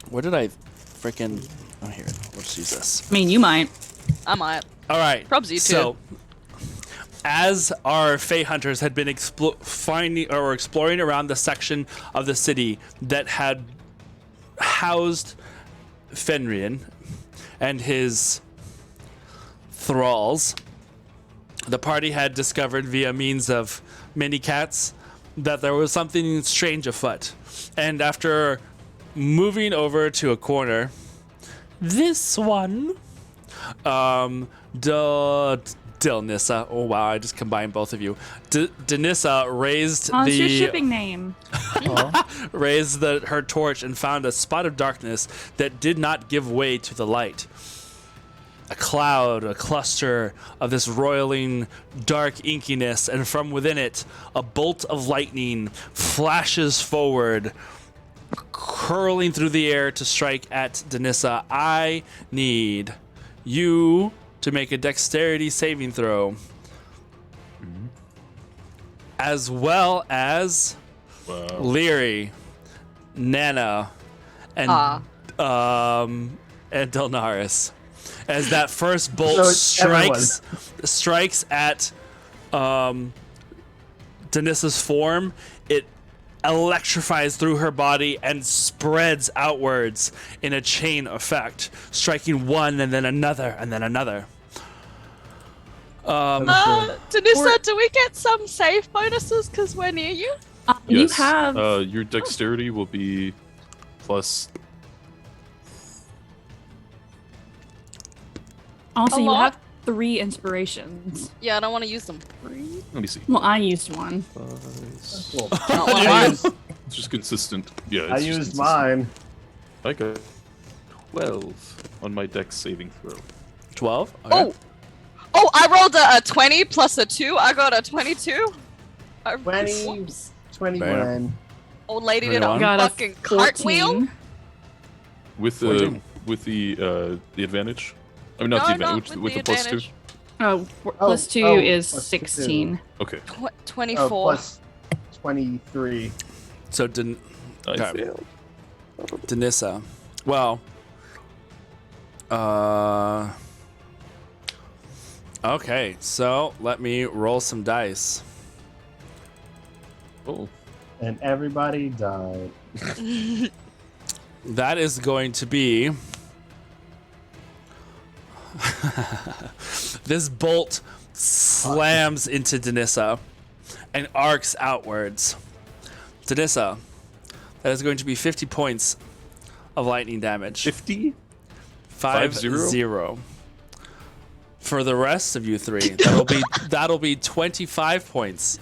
Where did I freaking... Oh, here. Let's use this. I mean, you might. I might. All right. Probs you So, as our Fae Hunters had been finding or exploring around the section of the city that had housed Fenrian and his thralls, the party had discovered via means of mini cats that there was something strange afoot. And after moving over to a corner, this one, Dilnissa. Oh wow, I just combined both of you. Danissa raised Oh, it's your shipping name. raised her torch and found a spot of darkness that did not give way to the light. A cloud, a cluster of this roiling dark inkiness, and from within it, a bolt of lightning flashes forward, curling through the air to strike at Danissa. I need you to make a dexterity saving throw, as well as Leary, Nana, and Delnaris. As that first bolt strikes at Danissa's form, it electrifies through her body and spreads outwards in a chain effect, striking one and then another and then another. Danissa, do we get some save bonuses because we're near you? You Yes. have. Your dexterity will be plus. Also, A you lot? have 3 inspirations. Yeah, I don't want to use them. Let me see. Well, I used one. Cool. Not one of mine. It's just consistent. Yeah, it's I just used consistent. mine. I got 12 on my dex saving throw. 12? Okay. Oh, I rolled a 20 plus a 2. I got a 22. 20, Whoops. 21. Old lady did a 21. Got a fucking cartwheel. 14. With 14. the advantage. I mean, not No, the not advantage. with With the the plus 2. advantage. Plus 2 is plus 16. Okay. 24. Plus 23. So I Okay. failed. Danissa. Well, okay, so let me roll some dice. Oh. And everybody died. That is going to be... This bolt slams into Danissa and arcs outwards. Danissa, that is going to be 50 points of lightning damage. 50? 5-0. For the rest of you three, that'll be 25 points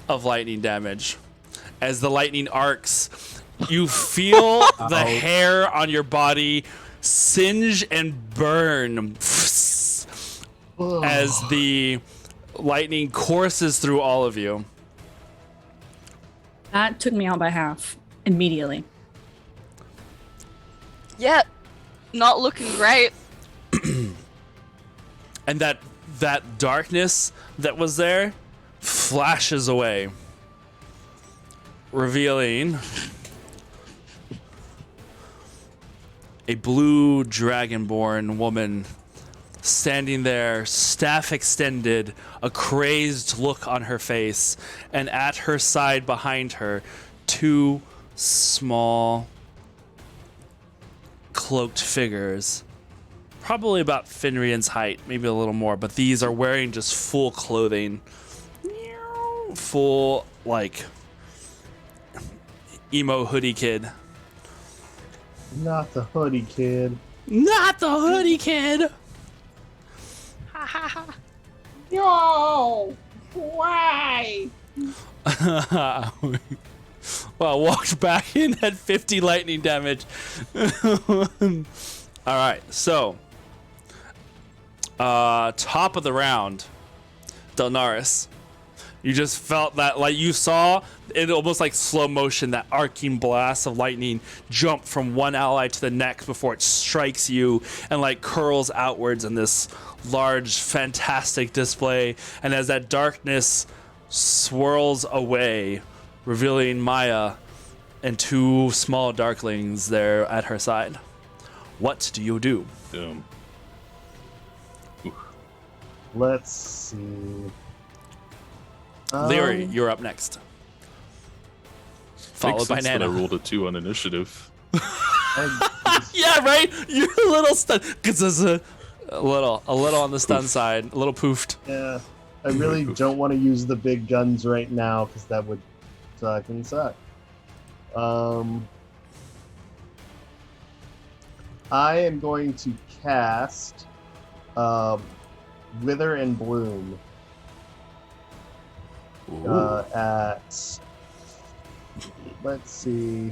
of lightning damage. As the lightning arcs, you feel the hair on your body singe and burn as the lightning courses through all of you. That took me out by half immediately. Yeah, not looking great. And that darkness that was there flashes away, revealing a blue dragonborn woman standing there, staff extended, a crazed look on her face, and at her side behind her, 2 small cloaked figures, probably about Fenrian's height, maybe a little more, but these are wearing just full clothing. Full, like, emo hoodie kid. Not the hoodie kid. Not the hoodie kid! No! Why? Well, walked back in at 50 lightning damage. Alright, so. Top of the round. Delnaris. You just felt that, like, you saw it almost like slow motion, that arcing blast of lightning jump from one ally to the next before it strikes you and, like, curls outwards in this large, fantastic display. And as that darkness swirls away, revealing Maya and two small darklings there at her side. What do you do? Let's see. Leary, you're up next. Followed by Makes sense that Nana. I rolled a 2 on initiative. Yeah, right? You're a little stunned. Because a little on the stun side. A little poofed. Yeah, I really don't want to use the big guns right now because that would fucking suck. I am going to cast Wither and Bloom at, let's see,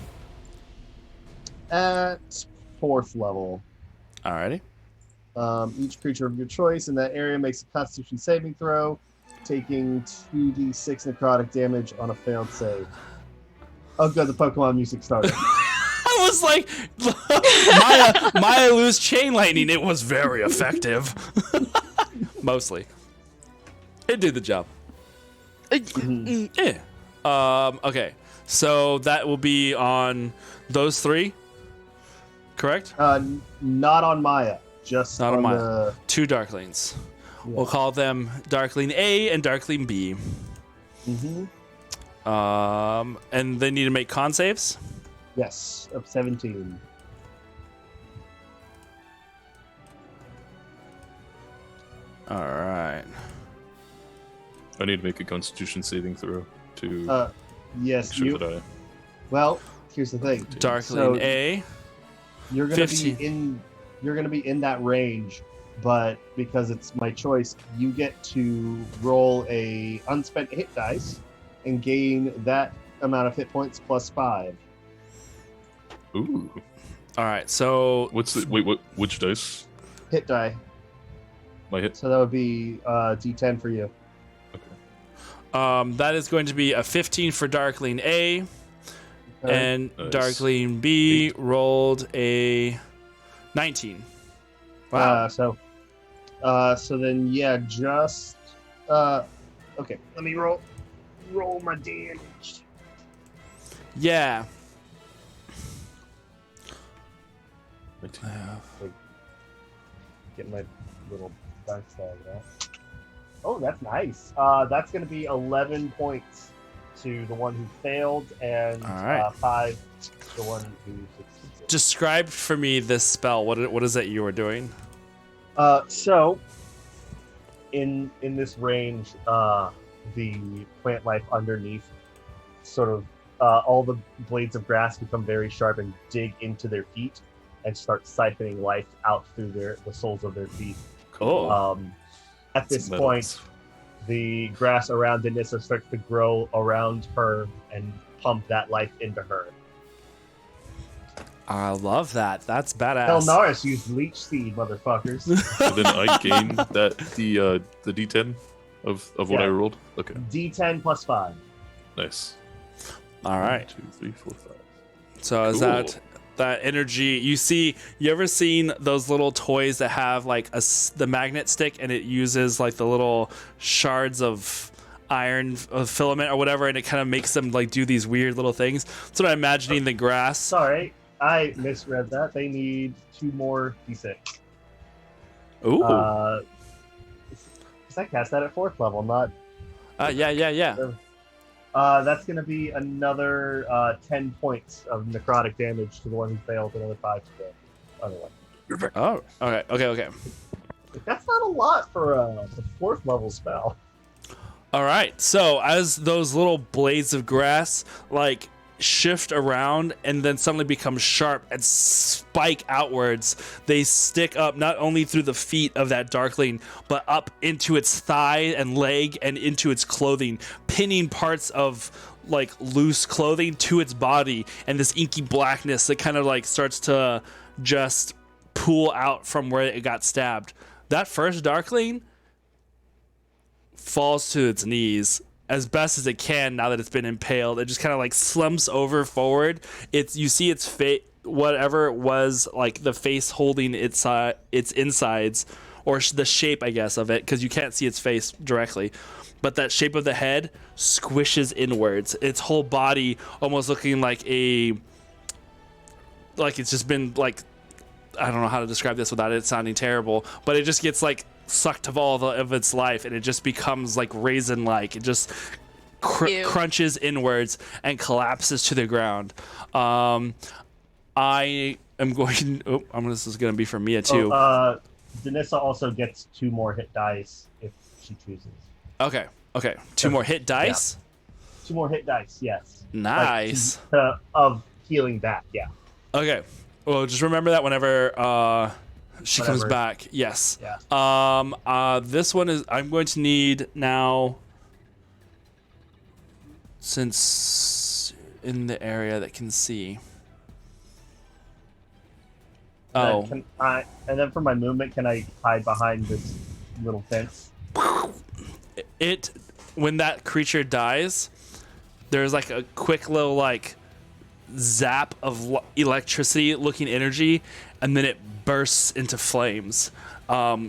at 4th level. Alrighty. Each creature of your choice in that area makes a Constitution saving throw, taking 2d6 necrotic damage on a failed save. Oh, good, the Pokemon music started. I was like, Maya lose chain lightning. It was very effective. Mostly. It did the job. Yeah. Okay. So that will be on those 3, correct? Not on Maya, just Not on Maya. the 2 Darklings. Yeah. We'll call them Darkling A and Darkling B. And they need to make con saves. Yes, of 17. All right. I need to make a Constitution saving throw to Yes, make sure you. that I. Well, here's the thing. Darkling So- A. You're gonna 15. be in. You're gonna be in that range, but because it's my choice, you get to roll a unspent hit dice and gain that amount of hit points plus 5. Ooh. All right. So What's the wait? What? Which dice? Hit die. My hit. So that would be D10 for you. Okay. that is going to be a 15 for Darkling A, and Nice. Darkling B rolled a 19. Wow. So then yeah, just okay. Let me roll my damage. Yeah. 19. Get my little dice tag out. Oh, that's nice. That's going to be 11 points to the one who failed, and All right. 5 to the one who succeeded. Describe for me this spell. What is it you were doing? So, in this range, the plant life underneath, sort of, all the blades of grass become very sharp and dig into their feet and start siphoning life out through the soles of their feet. Cool. At this Some point, metals. the grass around Denissa starts to grow around her and pump that life into her. I love that. That's badass. Elnaris used leech seed, motherfuckers. So then I gain that the D10 of what Yeah. I rolled. Okay. D10 plus 5. Nice. All right. 1, 2, 3, 4, 5. So is Cool. that energy? You ever seen those little toys that have like the magnet stick and it uses like the little shards of iron filament or whatever, and it kind of makes them like do these weird little things. That's what I'm imagining the grass. Sorry, I misread that. They need 2 more D6. Ooh. Because I cast that at 4th level, not... Yeah. That's going to be another 10 points of necrotic damage to the one who failed, another 5 to the other one. Oh, okay. That's not a lot for a 4th level spell. All right. So as those little blades of grass like shift around and then suddenly become sharp and spike outwards, they stick up not only through the feet of that darkling, but up into its thigh and leg and into its clothing, pinning parts of like loose clothing to its body, and this inky blackness that kind of like starts to just pool out from where it got stabbed. That first darkling falls to its knees as best as it can now that it's been impaled. It just kind of like slumps over forward. You see its face, whatever it was, like the face holding its insides, or the shape, I guess, of it, because you can't see its face directly. But that shape of the head squishes inwards. Its whole body almost looking like it's just been like, I don't know how to describe this without it sounding terrible, but it just gets like sucked of all of its life, and it just becomes like raisin-like. It just crunches inwards and collapses to the ground. I am going. This is going to be for Mia too. Danissa also gets 2 more hit dice if she chooses. Okay. 2 more hit dice. Yeah. 2 more hit dice. Yes. Nice. Of healing back. Yeah. Okay. Well, just remember that whenever she comes back. Yes. Yeah. This one is. I'm going to need now. Since in the area that can see. Oh. And then for my movement, can I hide behind this little fence? When that creature dies, there's like a quick little like zap of electricity looking energy, and then it bursts into flames,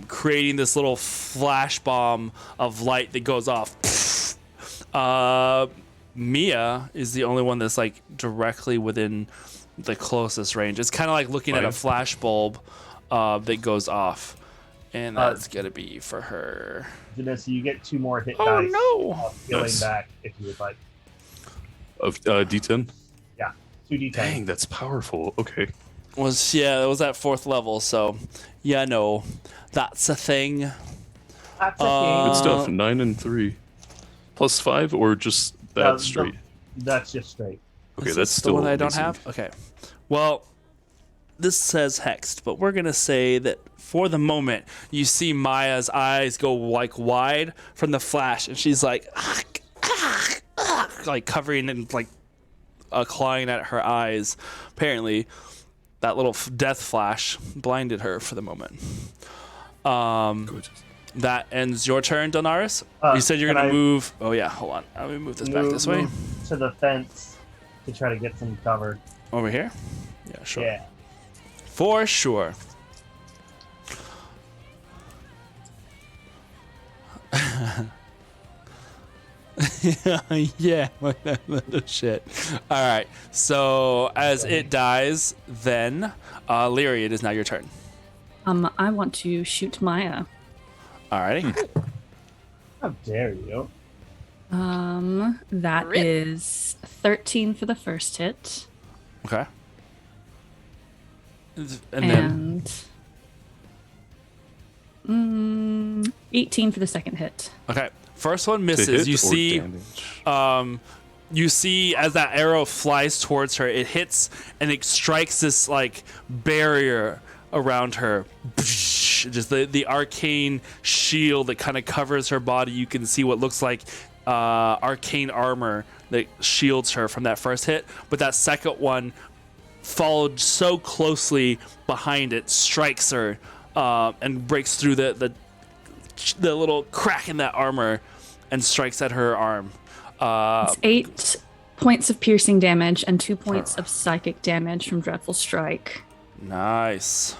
creating this little flash bomb of light that goes off. Mia is the only one that's like directly within the closest range. It's kind of like looking at a flash bulb that goes off, and that's gonna be for her. Janessa, you get 2 more hit Oh, dice. no. Healing back if you would like. Of D10? Yeah, 2d10. Dang, that's powerful. Okay. It was at 4th level, so yeah, no, that's a thing. That's okay. Good stuff. 9 and 3. Plus 5 or just that straight? That's just straight. Okay, Is that's this still the one I don't amazing. have. Okay, well, this says hexed, but we're gonna say that for the moment you see Maya's eyes go like wide from the flash, and she's like like covering and like clawing at her eyes. Apparently that little death flash blinded her for the moment. Good. That ends your turn, Donaris. You said you're gonna move. Oh yeah, hold on, let me move this back this way. Move to the fence to try to get some cover. Over here. Yeah, sure. Yeah. For sure. Yeah, shit. All right. So as it dies, then Lyria, it is now your turn. I want to shoot Maya. Alrighty. How dare you? That Rip. is 13 for the first hit. Okay. And then 18 for the second hit. okay. First one To misses. hit You or see damage? you see as that arrow flies towards her, it hits and it strikes this like barrier around her. Just the arcane shield that kind of covers her body. You can see what looks like arcane armor that shields her from that first hit, but that second one followed so closely behind it, strikes her and breaks through the little crack in that armor and strikes at her arm. It's 8 points of piercing damage and 2 points of psychic damage from Dreadful Strike. Nice.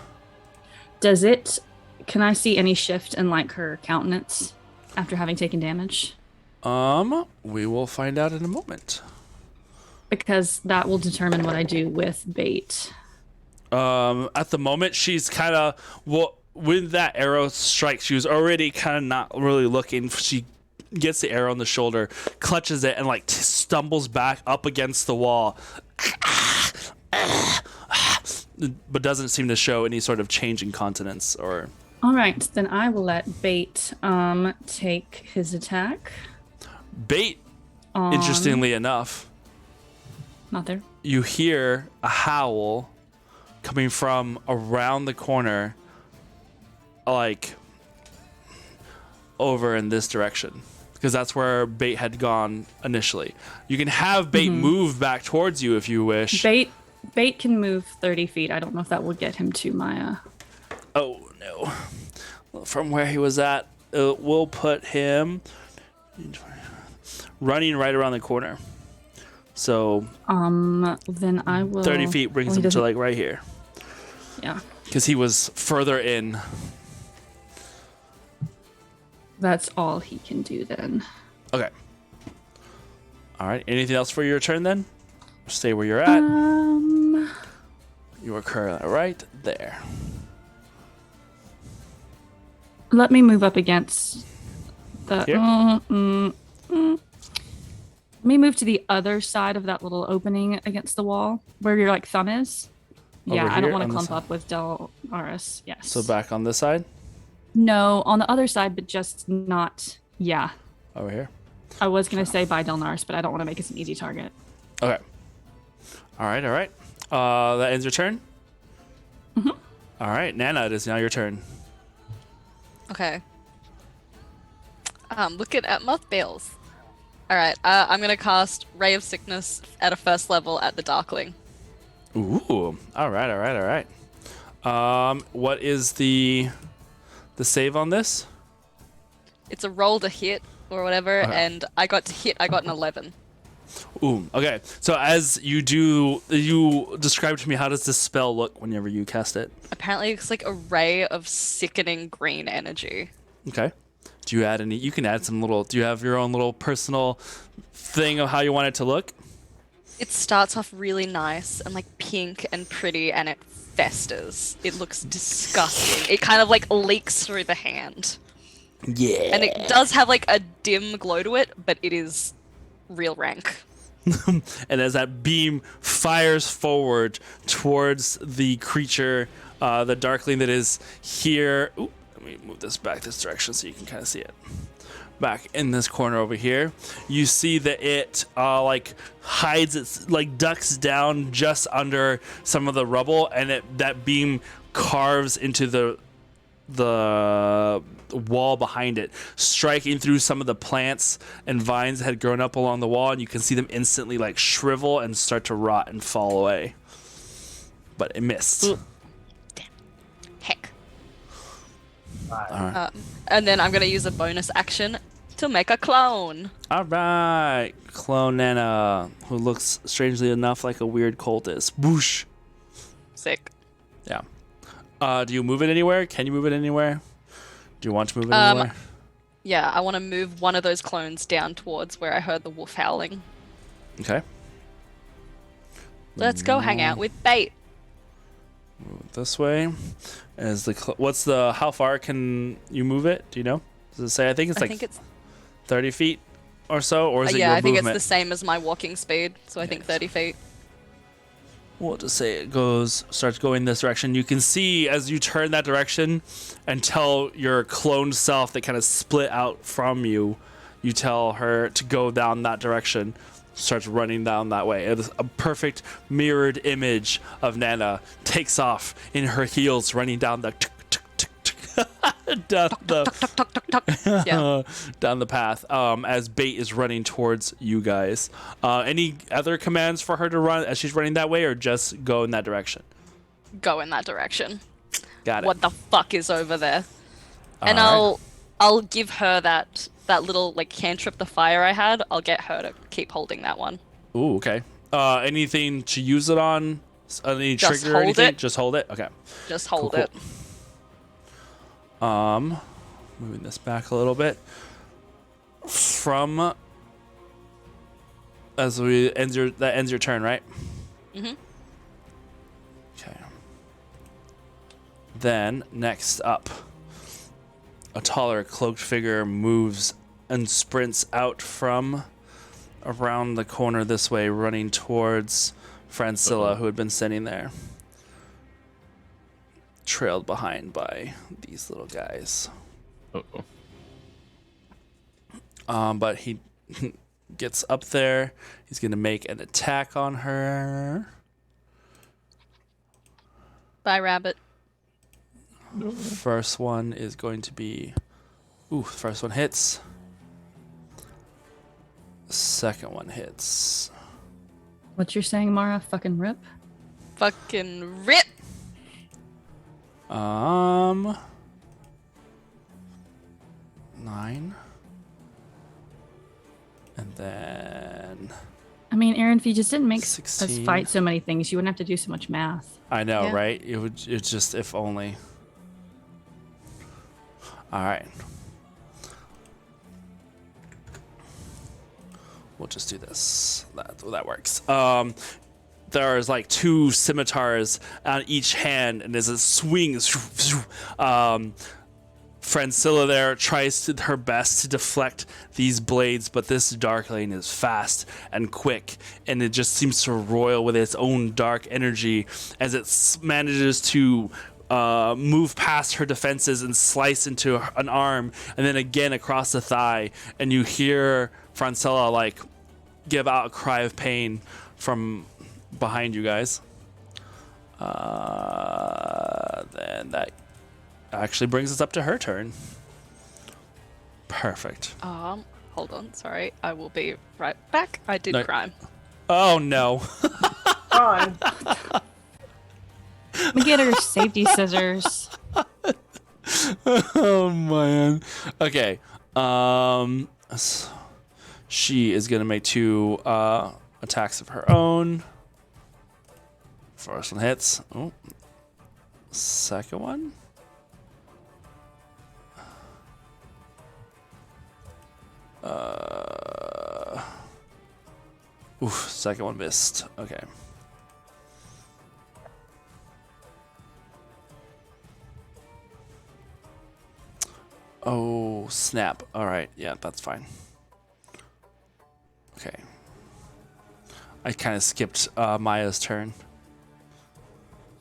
Can I see any shift in like her countenance after having taken damage? We will find out in a moment. Because that will determine what I do with bait. At the moment, she's kind of when that arrow strikes, she was already kind of not really looking. She gets the arrow on the shoulder, clutches it, and like stumbles back up against the wall, but doesn't seem to show any sort of change in countenance or. All right, then I will let Bait take his attack. Bait, interestingly enough, Not there. you hear a howl coming from around the corner, like over in this direction, because that's where Bait had gone initially. You can have Bait move back towards you if you wish. Bait can move 30 feet. I don't know if that will get him to Maya. Oh no! From where he was at, we'll put him running right around the corner. So Then I will. 30 feet brings well, he him to doesn't- like right here, Yeah. because he was further in. That's all he can do then. Okay. All right. Anything else for your turn then? Stay where you're at. You are currently right there. Let me move up against the. Here? Let me move to the other side of that little opening against the wall where your like thumb is. Yeah, I here don't want on to this clump side? up with Delaris. Yes. So back on this side? No, on the other side, but just not. Yeah. Over here? I was gonna say by Delnaris, but I don't want to make us an easy target. Okay. All right. That ends your turn? Mm-hmm. All right. Nana, it is now your turn. Okay. Looking at moth bales. All right. I'm gonna cast Ray of Sickness at a first level at the Darkling. Ooh. All right. What is the save on this? It's a roll to hit or whatever, Okay. and I got to hit. I got an 11. Ooh. Okay. So as you describe to me, how does this spell look whenever you cast it? Apparently, it's like a ray of sickening green energy. Okay. Do you add any? You can add some little. Do you have your own little personal thing of how you want it to look? It starts off really nice and like pink and pretty, and it festers. It looks disgusting. It kind of like leaks through the hand. Yeah. And it does have like a dim glow to it, but it is real rank. And as that beam fires forward towards the creature, the darkling that is here. Ooh, let me move this back this direction so you can kind of see it. Back in this corner over here, you see that it like hides its like ducks down just under some of the rubble, and that beam carves into the wall behind it, striking through some of the plants and vines that had grown up along the wall, and you can see them instantly like shrivel and start to rot and fall away. But it missed. Ooh. Damn. Heck. All And then I'm gonna use a bonus action to make a clone. right, clone Nana, who looks strangely enough like a weird cultist. Whoosh. Sick. Yeah. Do you move it anywhere? Can you move it anywhere? Do you want to move it anywhere? Yeah, I want to move one of those clones down towards where I heard the wolf howling. Okay. Let's go hang out with Bait. Move it this way. As the how far can you move it? Do you know? Does it say? I think it's I like think it's 30 feet or so, or is it yeah, your I think movement? it's the same as my walking speed, so I think Yes. 30 feet. We'll just say it starts going this direction. You can see as you turn that direction and tell your cloned self that kind of split out from you, you tell her to go down that direction, starts running down that way. It is a perfect mirrored image of Nana takes off in her heels running down the down the Yeah. down the path as Bait is running towards you guys. Any other commands for her to run as she's running that way, or just go in that direction? Go in that direction. Got it. What the fuck is over there? And All I'll give her that little like cantrip the fire I had. I'll get her to keep holding that one. Ooh, okay. Anything to use it on? Any Just trigger or hold anything? it. Just hold it? Okay. Just hold Cool. it. Moving this back a little bit. That ends your turn, right? Mhm. Okay. Then next up, a taller cloaked figure moves and sprints out from around the corner this way, running towards Francilla, who had been sitting there, trailed behind by these little guys. Uh-oh. But he gets up there. He's going to make an attack on her. Bye, rabbit. First one is going to be... Ooh, first one hits. Second one hits. What you're saying, Mara? Fucking rip. Fucking rip. 9. And then... I mean, Aaron, if you just didn't make us 16. fight so many things, you wouldn't have to do so much math. I know, Yeah. right? It's just if only. All right. we'll just do this. That works. There's like 2 scimitars on each hand, and as it swings, Francilla there tries her best to deflect these blades, but this darkling is fast and quick, and it just seems to roil with its own dark energy as it manages to move past her defenses and slice into an arm, and then again across the thigh, and you hear Francilla like give out a cry of pain from behind you guys. Then that actually brings us up to her turn. Perfect. Hold on, sorry. I will be right back. I did No. crime. Oh no. Fine. Let me get her safety scissors. Oh man. Okay. She is gonna make 2 attacks of her own. First one hits. Oh. Second one. Second one missed. Okay. Oh, snap. All right. Yeah, that's fine. Okay. I kind of skipped Maya's turn.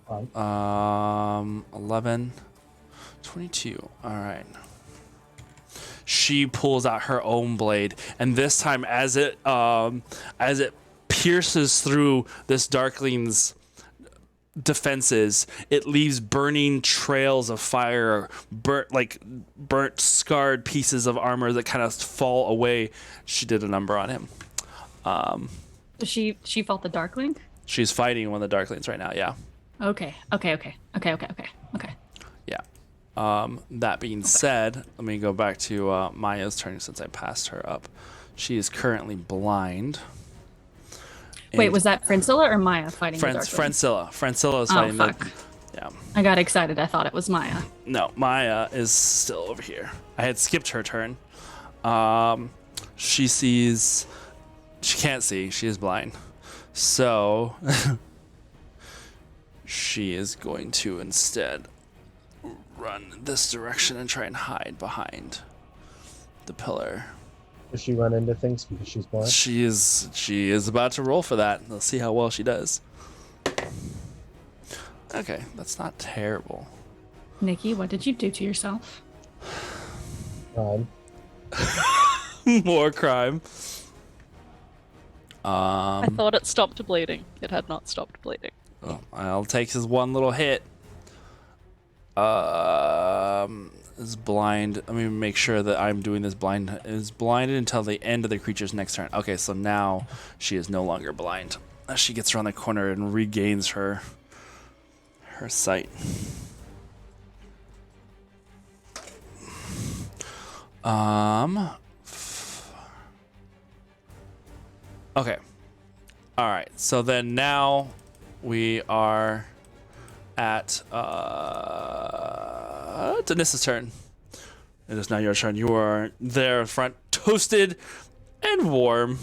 Fine. 11, 22. All right. She pulls out her own blade, and this time, as it pierces through this darkling's defenses, it leaves burning trails of fire, burnt, scarred pieces of armor that kind of fall away. She did a number on him. She fought the Darkling? She's fighting one of the darklings right now. Yeah. Okay. Yeah. That being said, let me go back to Maya's turn since I passed her up. She is currently blind. Wait, And was that Francilla or Maya fighting the Darkling? Francilla. Francilla is Oh, fighting fuck. Yeah. I got excited. I thought it was Maya. No, Maya is still over here. I had skipped her turn. She sees... She can't see. She is blind. So... she is going to instead run this direction and try and hide behind the pillar. Does she run into things because she's blind? She is about to roll for that. Let's see how well she does. Okay, that's not terrible. Nikki, what did you do to yourself? More crime. I thought it stopped bleeding. It had not stopped bleeding. Oh, I'll take his one little hit. Is blind. Let me make sure that I'm doing this blind. Is blinded until the end of the creature's next turn. Okay, so now she is no longer blind. As she gets around the corner and regains her sight. Okay. All right. So then now we are at Denis's turn. It is now your turn. You are there in front, toasted and warm.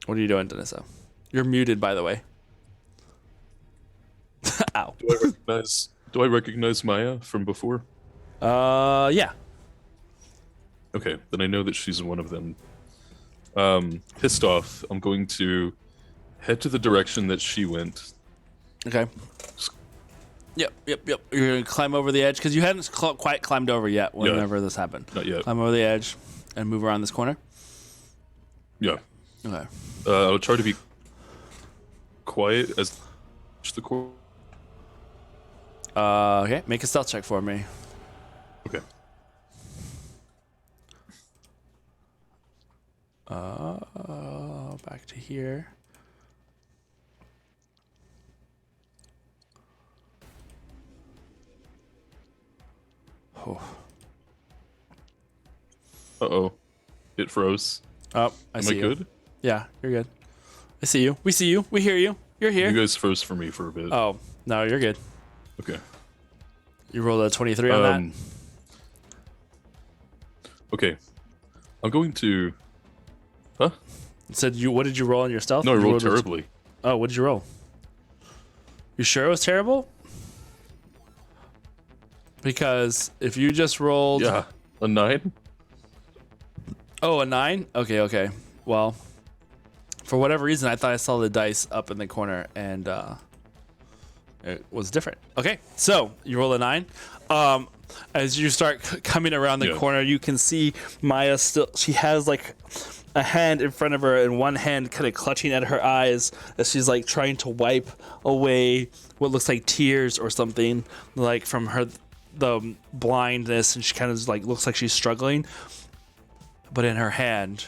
What are you doing, Denissa? You're muted, by the way. Ow. Do I recognize Maya from before? Yeah. Okay, then I know that she's one of them. Pissed off, I'm going to head to the direction that she went. Okay. Yep. You're gonna climb over the edge because you hadn't quite climbed over yet. Whenever this happened, Not yet. climb over the edge and move around this corner. Yeah. Okay. I'll try to be quiet as the core. Okay. Make a stealth check for me. Okay. Back to here. Oh. Uh-oh. It froze. Oh, I Am see I you. good? Yeah, you're good. I see you. We see you. We hear you. You're here. You guys froze for me for a bit. Oh, no, you're good. Okay. You rolled a 23 on that. Okay. I'm going to. Huh? Said you. What did you roll on your stealth? No, I You rolled a- terribly. Oh, what did you roll? You sure it was terrible? Because if you just rolled. Yeah, a 9. Oh, a 9? Okay. Well, for whatever reason, I thought I saw the dice up in the corner, and it was different. Okay, so you roll a 9. As you start coming around the corner, you can see Maya still. She has like a hand in front of her, and one hand kind of clutching at her eyes as she's like trying to wipe away what looks like tears or something, like from the blindness, and she kind of like looks like she's struggling. But in her hand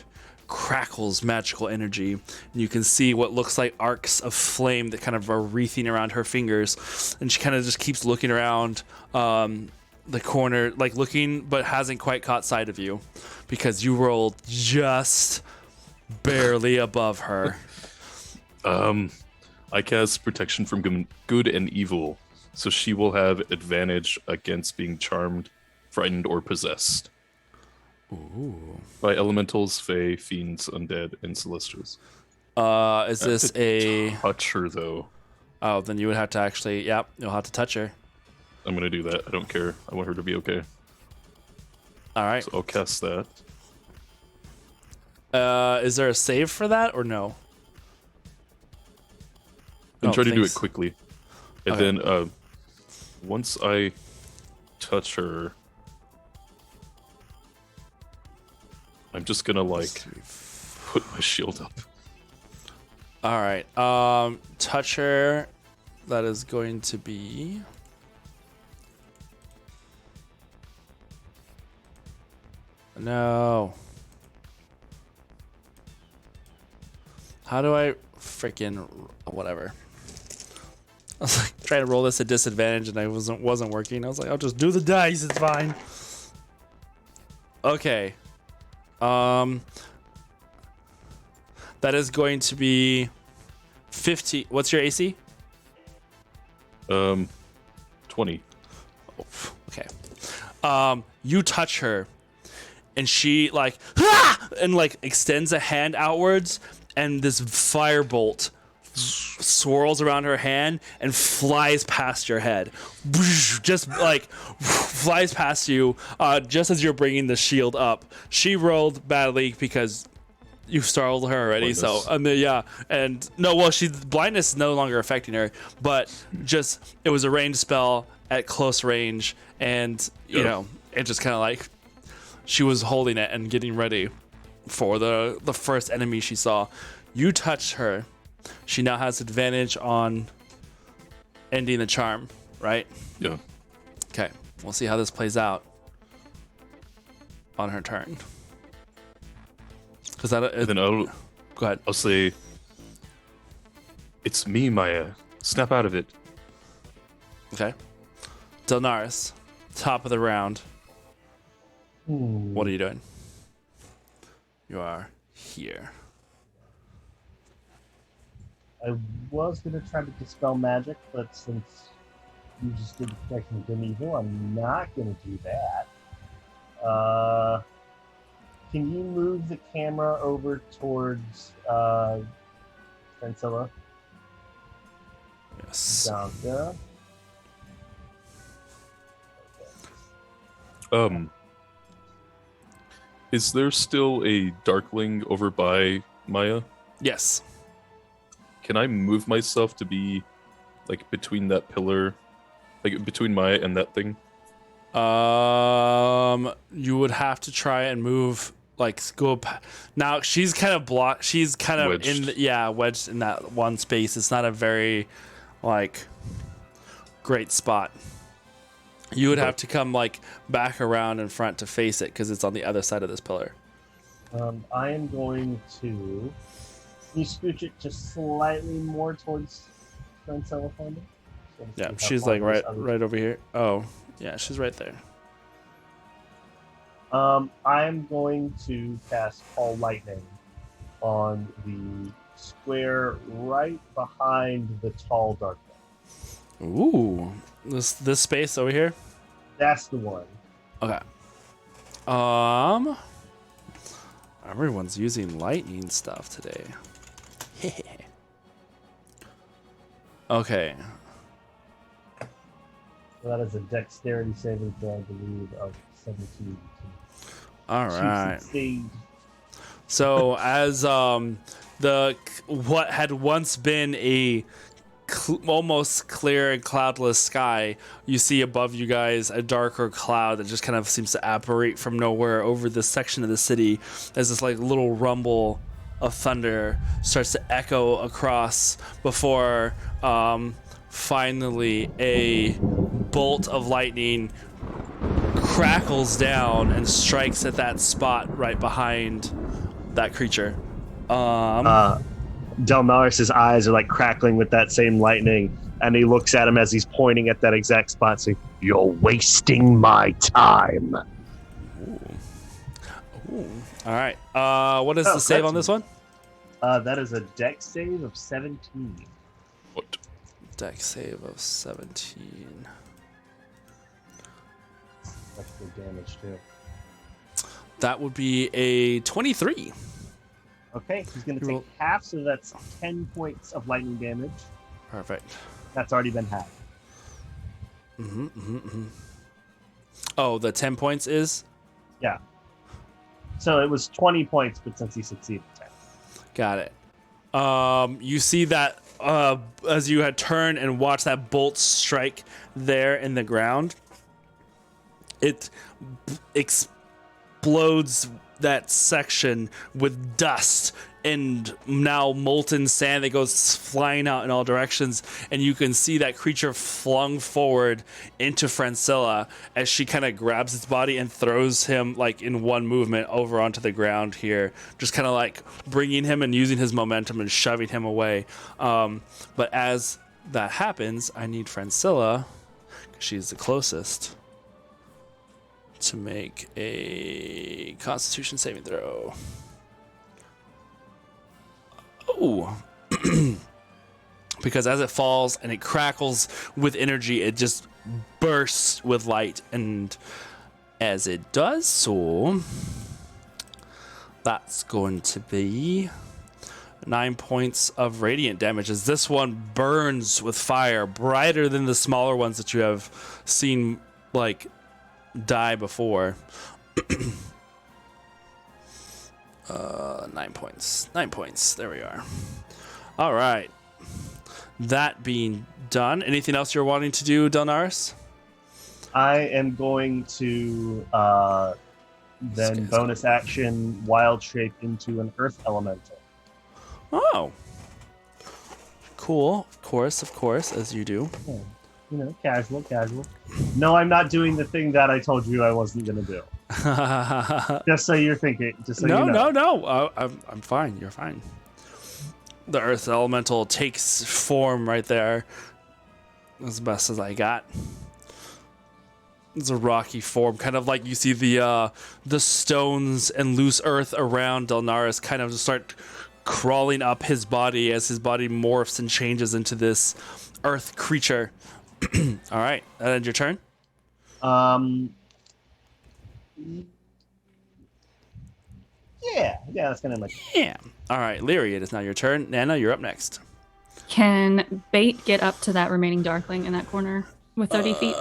crackles magical energy, and you can see what looks like arcs of flame that kind of are wreathing around her fingers, and she kind of just keeps looking around the corner, like looking, but hasn't quite caught sight of you because you rolled just barely above her. I cast protection from good and evil, so she will have advantage against being charmed, frightened, or possessed. Ooh. By elementals, fae, fiends, undead, and celestials. Is this a touch her though? Oh, then you would have to actually, you'll have to touch her. I'm gonna do that. I don't care. I want her to be okay. All right. So I'll cast that. Is there a save for that or no? And try to do it thanks. quickly. And Okay. then once I touch her, I'm just gonna like put my shield up. All right. Touch her. That is going to be. No. How do I freaking whatever? I was like trying to roll this at disadvantage and I wasn't working. I was like, I'll just do the dice. It's fine. Okay. That is going to be 50. What's your AC? 20. Okay. You touch her, and she like and like extends a hand outwards, and this firebolt swirls around her hand and flies past your head. Just like flies past you, just as you're bringing the shield up. She rolled badly because you startled her already. Blindness. So and no, well, blindness is no longer affecting her, but just it was a ranged spell at close range, and you know, it just kind of like she was holding it and getting ready for the first enemy she saw. You touched her. She now has advantage on ending the charm, right? Yeah. Okay, we'll see how this plays out on her turn. Because And then I'll go ahead. say, "It's me, Maya. Snap out of it." Okay. Delnaris, top of the round. What are you doing? You are here. I was going to try to dispel magic, but since you just did the protection of good and evil, I'm not going to do that. Can you move the camera over towards Francilla? Yes. Danka? Is there still a Darkling over by Maya? Yes. Can I move myself to be like between that pillar, like between Maya and that thing? You would have to try and move, like now. She's kind of blocked. She's kind of Wedged. wedged in that one space. It's not a very, like, great spot. You would have to come like back around in front to face it because it's on the other side of this pillar. I am going to. Can you scooch it just slightly more towards Francilla for me? So Yeah, see how she's far like this other- right over here. Oh, yeah, she's right there. I'm going to cast Call Lightning on the square right behind the tall dark one. Ooh, this space over here. That's the one. Okay. Everyone's using lightning stuff today. Okay. So that is a dexterity saving throw, I believe, of 17. All To right. succeed. So as what had once been a almost clear and cloudless sky, you see above you guys a darker cloud that just kind of seems to apparate from nowhere over this section of the city as this like little rumble of thunder starts to echo across before finally a bolt of lightning crackles down and strikes at that spot right behind that creature. Delnaris's eyes are like crackling with that same lightning, and he looks at him as he's pointing at that exact spot, saying, "You're wasting my time." Ooh. All right. What is the save on this one? That is a dex save of 17. What? Dex save of 17. That's the damage too. That would be a 23. Okay, he's going to Roll. take half, so that's 10 points of lightning damage. Perfect. That's already been half. Oh, the 10 points is? Yeah. So it was 20 points, but since he succeeded, 10. Got it. You see that as you had turned and watched that bolt strike there in the ground, it explodes that section with dust and now molten sand that goes flying out in all directions, and you can see that creature flung forward into Francilla as she kind of grabs its body and throws him like in one movement over onto the ground here, just kind of like bringing him and using his momentum and shoving him away. But as that happens, I need Francilla, because she's the closest, to make a Constitution saving throw. Oh. Because as it falls and it crackles with energy, it just bursts with light. And as it does so, that's going to be 9 points of radiant damage, as this one burns with fire brighter than the smaller ones that you have seen like die before. 9 points. 9 points. There we are. All right. That being done, anything else you're wanting to do, Delnaris? I am going to then bonus action wild shape into an earth elemental. Oh. Cool. Of course, as you do. Yeah. You know, casual. No, I'm not doing the thing that I told you I wasn't going to do. Just so you're thinking. Just so you know. No. I'm fine. You're fine. The earth elemental takes form right there. As best as I got. It's a rocky form, kind of like you see the stones and loose earth around Delnaris kind of just start crawling up his body as his body morphs and changes into this earth creature. All right, that ends your turn. Yeah, that's gonna like. Yeah. All right, Lyria, it is now your turn. Nana, you're up next. Can Bait get up to that remaining darkling in that corner with 30 feet?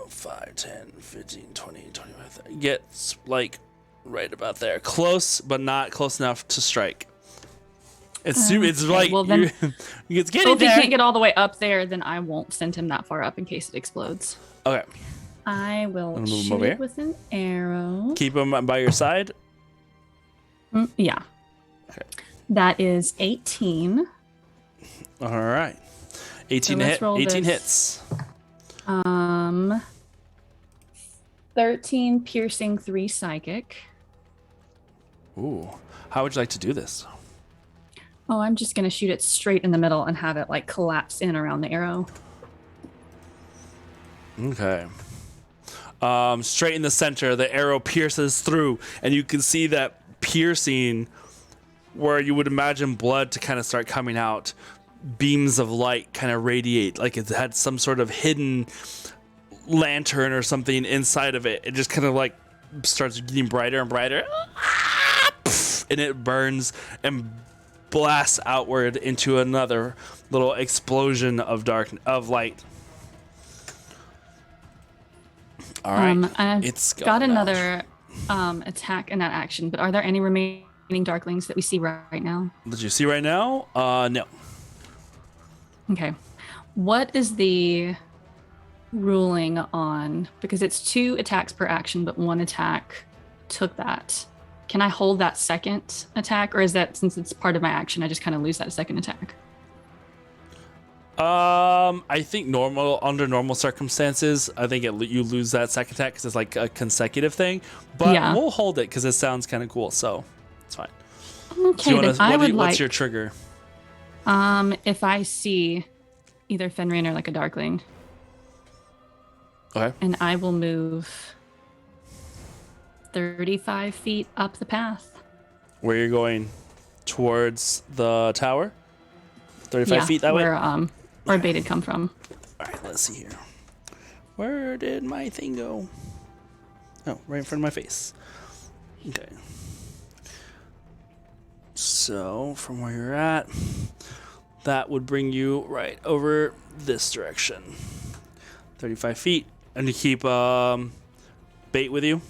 5, 10, 15, 20, 25, 30. Gets like right about there. Close, but not close enough to strike. It's like well, then, it's getting so if there. he can't get all the way up there, then I won't send him that far up in case it explodes. Okay. I will Wanna move him shoot over it here? with an arrow. Keep him by your side. Yeah. Okay. That is 18. All right. 18 So let's hit. roll 18 this. hits. 13 piercing, 3 psychic. Ooh. How would you like to do this? Oh, I'm just gonna shoot it straight in the middle and have it like collapse in around the arrow. Okay. Straight in the center, the arrow pierces through, and you can see that piercing where you would imagine blood to kind of start coming out. Beams of light kind of radiate, like it had some sort of hidden lantern or something inside of it. It just kind of like starts getting brighter and brighter, and it burns and blasts outward into another little explosion of light. All right, I've it's got going out. another attack in that action, but are there any remaining darklings that we see right now? Did you see right now? No. Okay. What is the ruling on, because it's 2 attacks per action, but 1 attack took that. Can I hold that second attack, or is that, since it's part of my action, I just kind of lose that second attack? I think under normal circumstances, I think you lose that second attack because it's like a consecutive thing. But Yeah. we'll hold it because it sounds kind of cool, so it's fine. Okay, What's your trigger? if I see either Fenrir or like a darkling, Okay. and I will move 35 feet up the path. Where you're going? Towards the tower? 35 feet that way? Where bait had come from. All right, let's see here. Where did my thing go? Oh, right in front of my face. Okay. So, from where you're at, that would bring you right over this direction. 35 feet. And you keep bait with you?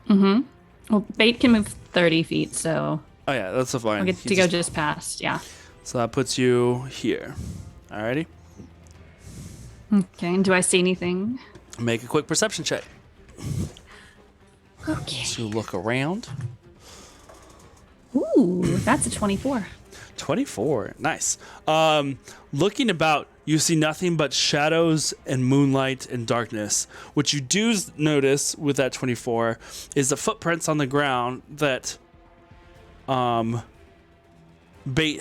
Mm-hmm. Well, bait can move 30 feet, so Oh, yeah, that's a fine. I'll get to go just past, yeah. So that puts you here. Alrighty. Okay, and do I see anything? Make a quick perception check. Okay. To look around. Ooh, that's a 24. 24. Nice. Looking about, you see nothing but shadows and moonlight and darkness. What you do notice with that 24 is the footprints on the ground that Bait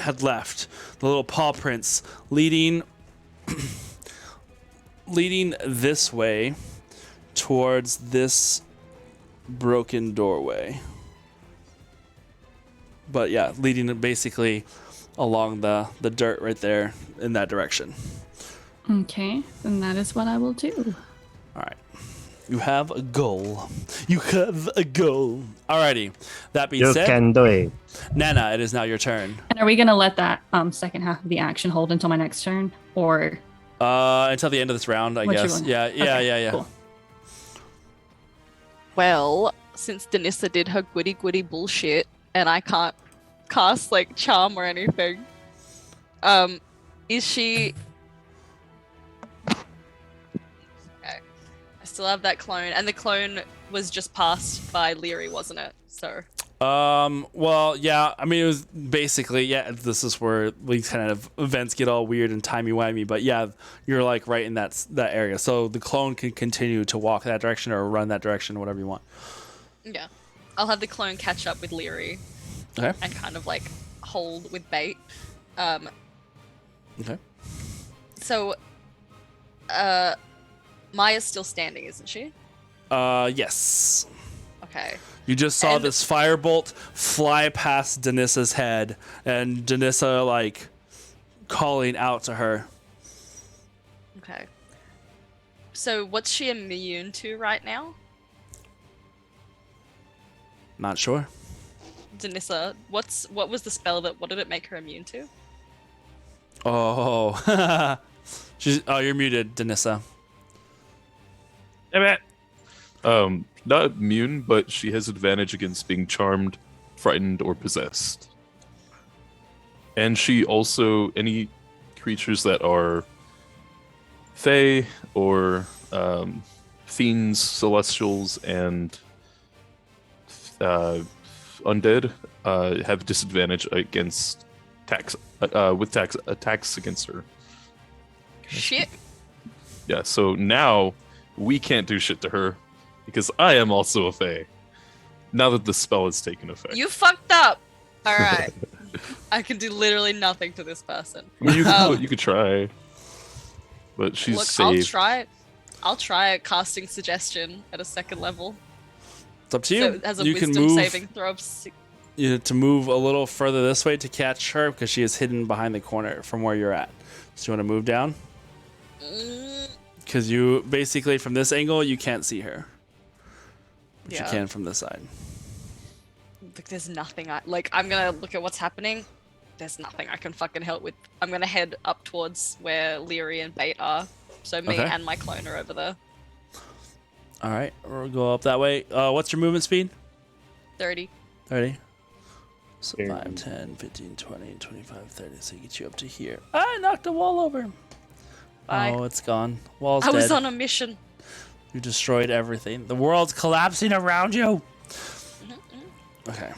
had left. The little paw prints leading this way towards this broken doorway. But yeah, leading it basically along the dirt right there in that direction. Okay, then that is what I will do. All right. You have a goal. You have a goal. Alrighty. That being You said, can do it. Nana, it is now your turn. And are we going to let that second half of the action hold until my next turn? Or Until the end of this round, I what you guess. want? Yeah. Okay, cool. Well, since Denissa did her goody bullshit and I can't cast like charm or anything, is she? Okay, I still have that clone, and the clone was just passed by Leary, wasn't it? So. Well, yeah, I mean, it was basically, yeah, this is where these kind of events get all weird and timey-wimey, but yeah, you're like right in that area. So the clone can continue to walk that direction or run that direction, whatever you want. Yeah. I'll have the clone catch up with Leary. Okay. And kind of like hold with bait. Okay. So, Maya's still standing, isn't she? Yes. Okay. You just saw this firebolt fly past Denissa's head, and Denissa, like, calling out to her. Okay. So, what's she immune to right now? Not sure. Denissa, what was the spell what did it make her immune to? Oh. You're muted, Denissa. Not immune, but she has advantage against being charmed, frightened, or possessed. And she also, any creatures that are fae or fiends, celestials, and undead have disadvantage against attacks against her. Shit. Yeah, so now we can't do shit to her because I am also a fae. Now that the spell has taken effect. You fucked up. All right. I can do literally nothing to this person. I mean, you could try, but she's Look, safe. I'll try casting suggestion at a second level. It's up to you. So it has a You wisdom can move saving throw of to move a little further this way to catch her because she is hidden behind the corner from where you're at. So you want to move down? Because you basically from this angle you can't see her. If you can from this side. Like, there's nothing I'm gonna look at what's happening. There's nothing I can fucking help with. I'm gonna head up towards where Leary and Bait are. So me Okay. and my clone are over there. All right, we'll go up that way. What's your movement speed? 30. 30. So 30. 5, 10, 15, 20, 25, 30. So get you up to here. I knocked a wall over. Bye. Oh, it's gone. Wall's I dead. was on a mission. You destroyed everything. The world's collapsing around you. Okay.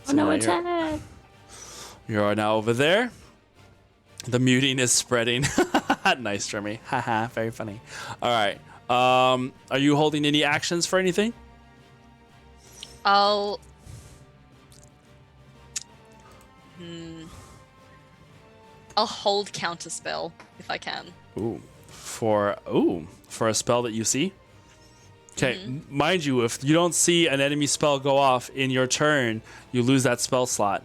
Oh no, now attack! you are now over there. The muting is spreading. Nice, Jeremy. Haha, very funny. All right. Are you holding any actions for anything? I'll hold counterspell if I can. For a spell that you see. Okay, mind you, if you don't see an enemy spell go off in your turn, you lose that spell slot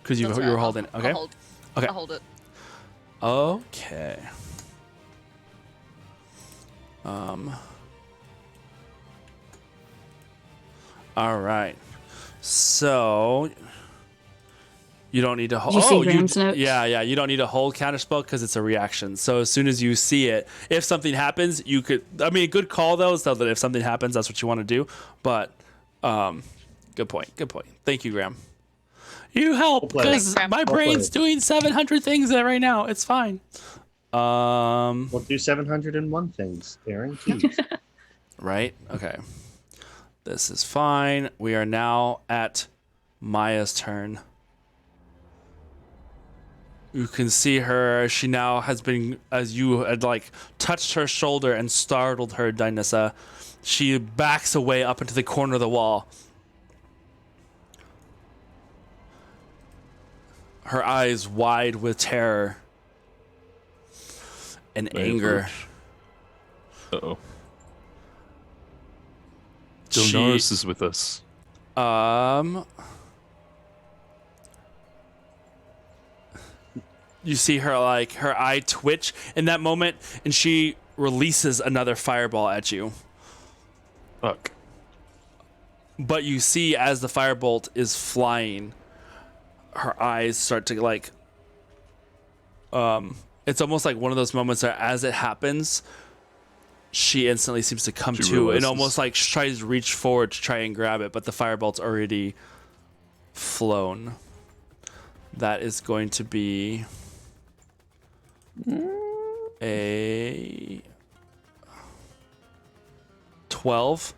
because you That's were right, holding it. Okay. Okay. I'll hold it. Okay. All right. So you don't need to hold. Did you see Graham's notes? Yeah. You don't need to hold counterspell because it's a reaction. So as soon as you see it, if something happens, you could. I mean, good call though, so that if something happens, that's what you want to do. But, good point. Good point. Thank you, Graham. You help because Thanks, my Graham. brain's doing 700 things right now. It's fine. We'll do 701 things, Aaron. Jeez. Right? Okay. This is fine. We are now at Maya's turn. You can see her. She now has been, as you had touched her shoulder and startled her, Dynassa. She backs away up into the corner of the wall. Her eyes wide with terror and anger. Uh-oh. Dilnaris is with us. You see her her eye twitch in that moment, and she releases another fireball at you. Fuck. But you see as the firebolt is flying, her eyes start to it's almost like one of those moments that as it happens, she instantly seems to come She to and realizes. almost she tries to reach forward to try and grab it, but the firebolt's already flown. That is going to be a 12.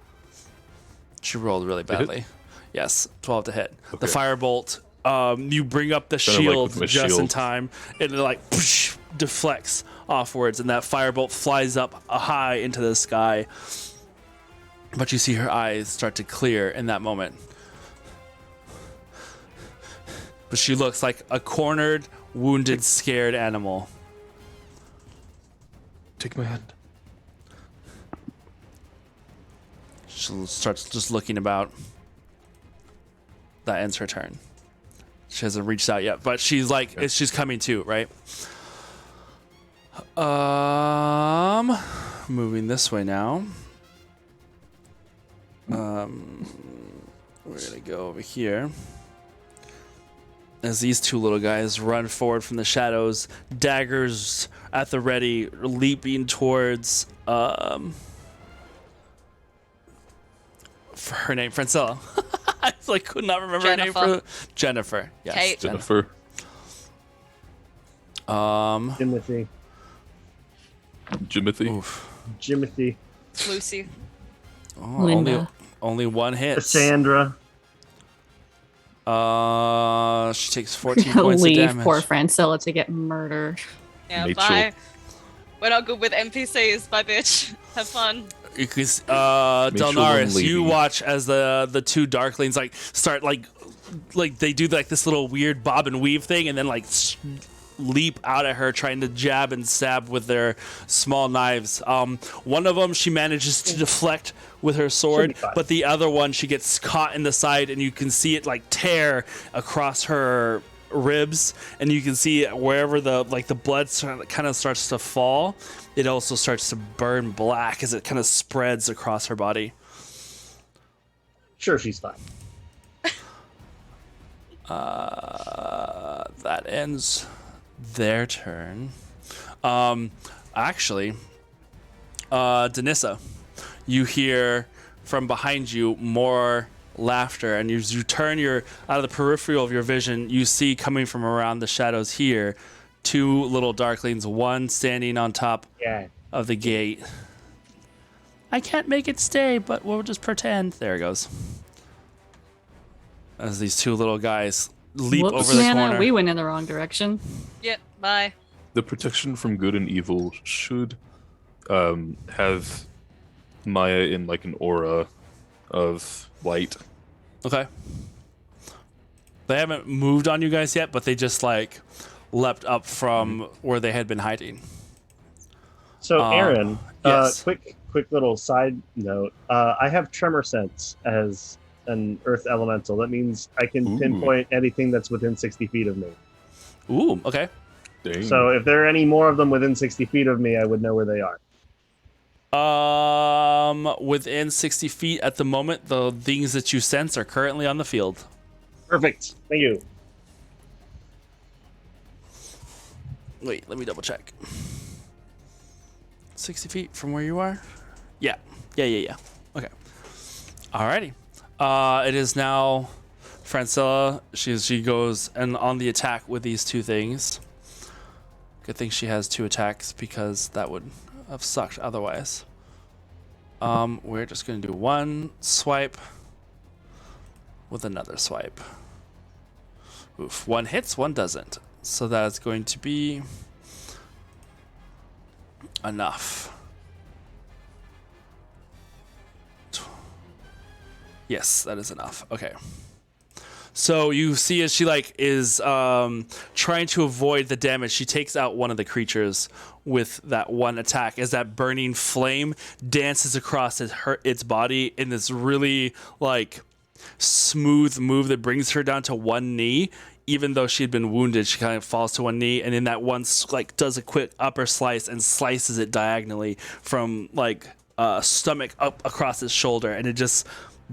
She rolled really badly. Yes, 12 to hit. The Okay. firebolt, you bring up the Kinda shield with my just in shield. time. It deflects offwards, and that firebolt flies up high into the sky. But you see her eyes start to clear in that moment. But she looks like a cornered, wounded, scared animal. Take my hand. She starts just looking about. That ends her turn. She hasn't reached out yet, but she's she's coming too, right? Moving this way now. We're gonna go over here. As these two little guys run forward from the shadows, daggers at the ready, leaping towards for her name, Francella. I could not remember her name for Jennifer. Yes, Kate. Jennifer. Timothy. Jimothy. Oof. Jimothy. Lucy. Oh, Linda. only one hit. Cassandra. She takes 14 points of Leave damage. poor Francilla to get murdered. Yeah, Rachel. bye. We're not good with NPCs. Bye, bitch. Have fun. You can, Rachel Delnaris, and Lady. you watch as the two darklings start they do this little weird bob and weave thing, and then leap out at her, trying to jab and stab with their small knives. One of them she manages to deflect with her sword, Should be fine. but the other one she gets caught in the side, and you can see it tear across her ribs, and you can see wherever the blood kind of starts to fall, it also starts to burn black as it kind of spreads across her body. sure she's fine. That ends their turn. Actually, Danissa, you hear from behind you more laughter, and as you turn out of the peripheral of your vision, you see coming from around the shadows here 2 little darklings, one standing on top of the gate. I can't make it stay, but we'll just pretend. There it goes. As these 2 little guys leap Whoops, over the Nana, corner. we went in the wrong direction. Yep, bye. The protection from good and evil should have Maya in like an aura of light. Okay. They haven't moved on you guys yet, but they just like leapt up from where they had been hiding. So, Aaron, yes. quick little side note. I have tremor sense as an earth elemental. That means I can pinpoint anything that's within 60 feet of me. Ooh, okay. Dang. So if there are any more of them within 60 feet of me, I would know where they are. Within 60 feet at the moment, the things that you sense are currently on the field. Perfect. Thank you. Wait, let me double check. 60 feet from where you are? Yeah. Okay. Alrighty. It is now Francilla. She goes and on the attack with these 2 things. Good thing she has 2 attacks because that would have sucked otherwise. We're just gonna do 1 swipe with another swipe. Oof. 1 hits, 1 doesn't. So that's going to be enough. Yes, that is enough. Okay. So you see as she is trying to avoid the damage, she takes out one of the creatures with that 1 attack as that burning flame dances across its body in this really smooth move that brings her down to 1 knee. Even though she had been wounded, she kind of falls to 1 knee, and in that one does a quick upper slice and slices it diagonally from stomach up across his shoulder, and it just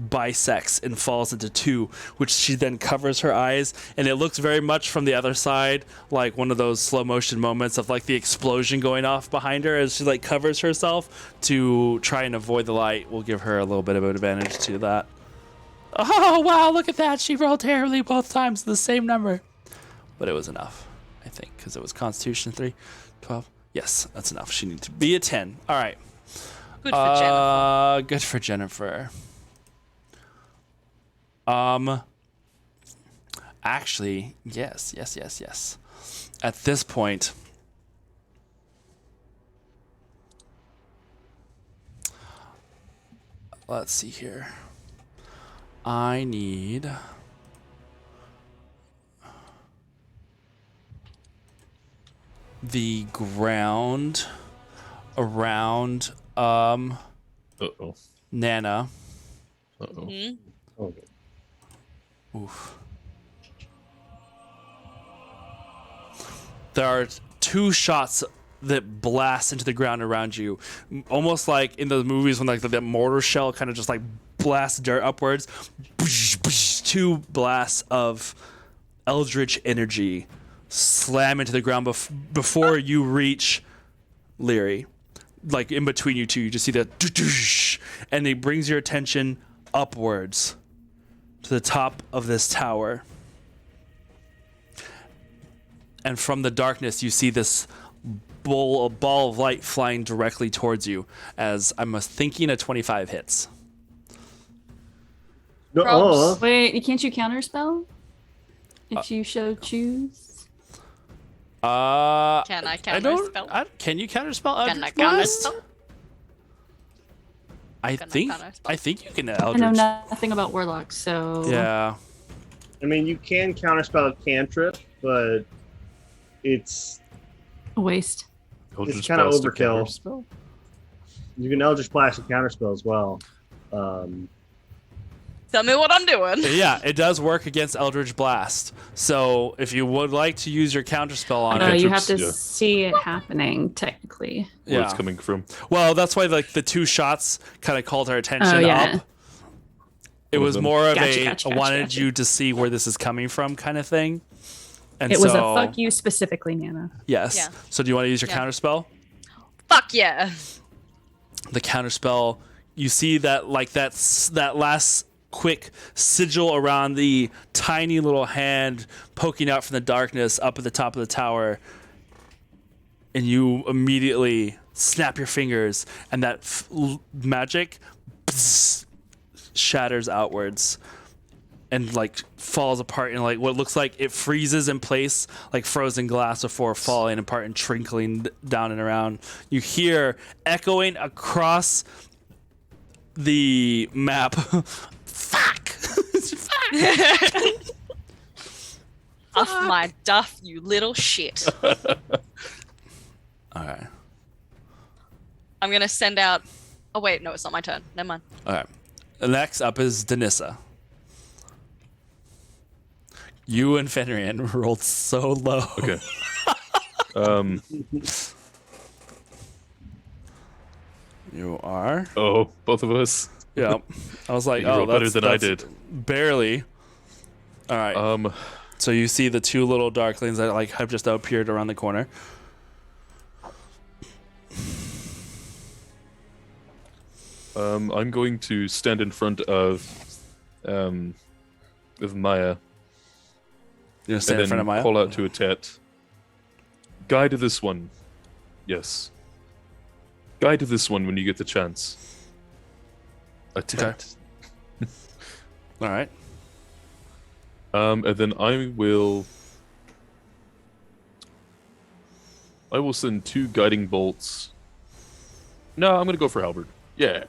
bisects and falls into 2, which she then covers her eyes, and it looks very much from the other side like one of those slow motion moments of the explosion going off behind her as she covers herself to try and avoid the light. We'll give her a little bit of advantage to that. Oh wow, look at that, she rolled terribly both times, the same number, but it was enough, I think, because it was Constitution 3 12. Yes, that's enough. She needs to be a 10. All right, Good for Jennifer. Good for Jennifer. Actually, yes. At this point, let's see here. I need the ground around Uh-oh. Nana. Uh-oh. Mm-hmm. Okay. Oof. There are 2 shots that blast into the ground around you, almost like in those movies when the mortar shell kind of just blasts dirt upwards. 2 blasts of eldritch energy slam into the ground before you reach Leary. In between you 2, you just see that, and it brings your attention upwards to the top of this tower. And from the darkness, you see this ball of light flying directly towards you, as I'm thinking a 25 hits. No, Wait, can't you counterspell? If you choose? Can I counterspell? Can you counterspell Can I Eldritch Blast? counterspell? I Can I think counterspell? you can I know Eldritch. nothing about warlocks, so Yeah. I mean, you can counterspell a cantrip, but it's a waste. Eldritch kinda Blast a overkill. counterspell? you can Eldritch Blast a counterspell as well. Tell me what I'm doing. Yeah, it does work against Eldritch Blast. So if you would like to use your counterspell on No, it, You have to yeah. see it happening, technically. Where yeah. it's coming from. Well, that's why the 2 shots kind of called her attention Oh, yeah. up. It One of was them? more of Gotcha. I wanted you to see where this is coming from kind of thing. And It was so, a fuck you specifically, Nana. Yes. Yeah. So do you want to use your Yeah. counter spell? Fuck yeah. The counter spell, you see that that last quick sigil around the tiny little hand poking out from the darkness up at the top of the tower, and you immediately snap your fingers, and that magic shatters outwards and like falls apart in like what looks like it freezes in place like frozen glass before falling apart and trickling down and around. You hear echoing across the map. Fuck! Off my duff, you little shit. All right. I'm gonna send out. Oh wait, no, it's not my turn. Never mind. All right. Next up is Denissa. You and Fenrian rolled so low. Okay. You are. Oh, both of us. Yeah. I was like, You oh, rolled better that's, than I that's did. Barely. All right. So you see the two little darklings that like have just appeared around the corner. I'm going to stand in front of Maya. You're gonna stand in and front of then Maya. call out to a Tet. Guide to this one. Yes. Guide to this one when you get the chance. A Tet. All right. And then I will send 2 guiding bolts. No, I'm gonna go for halberd. Yeah.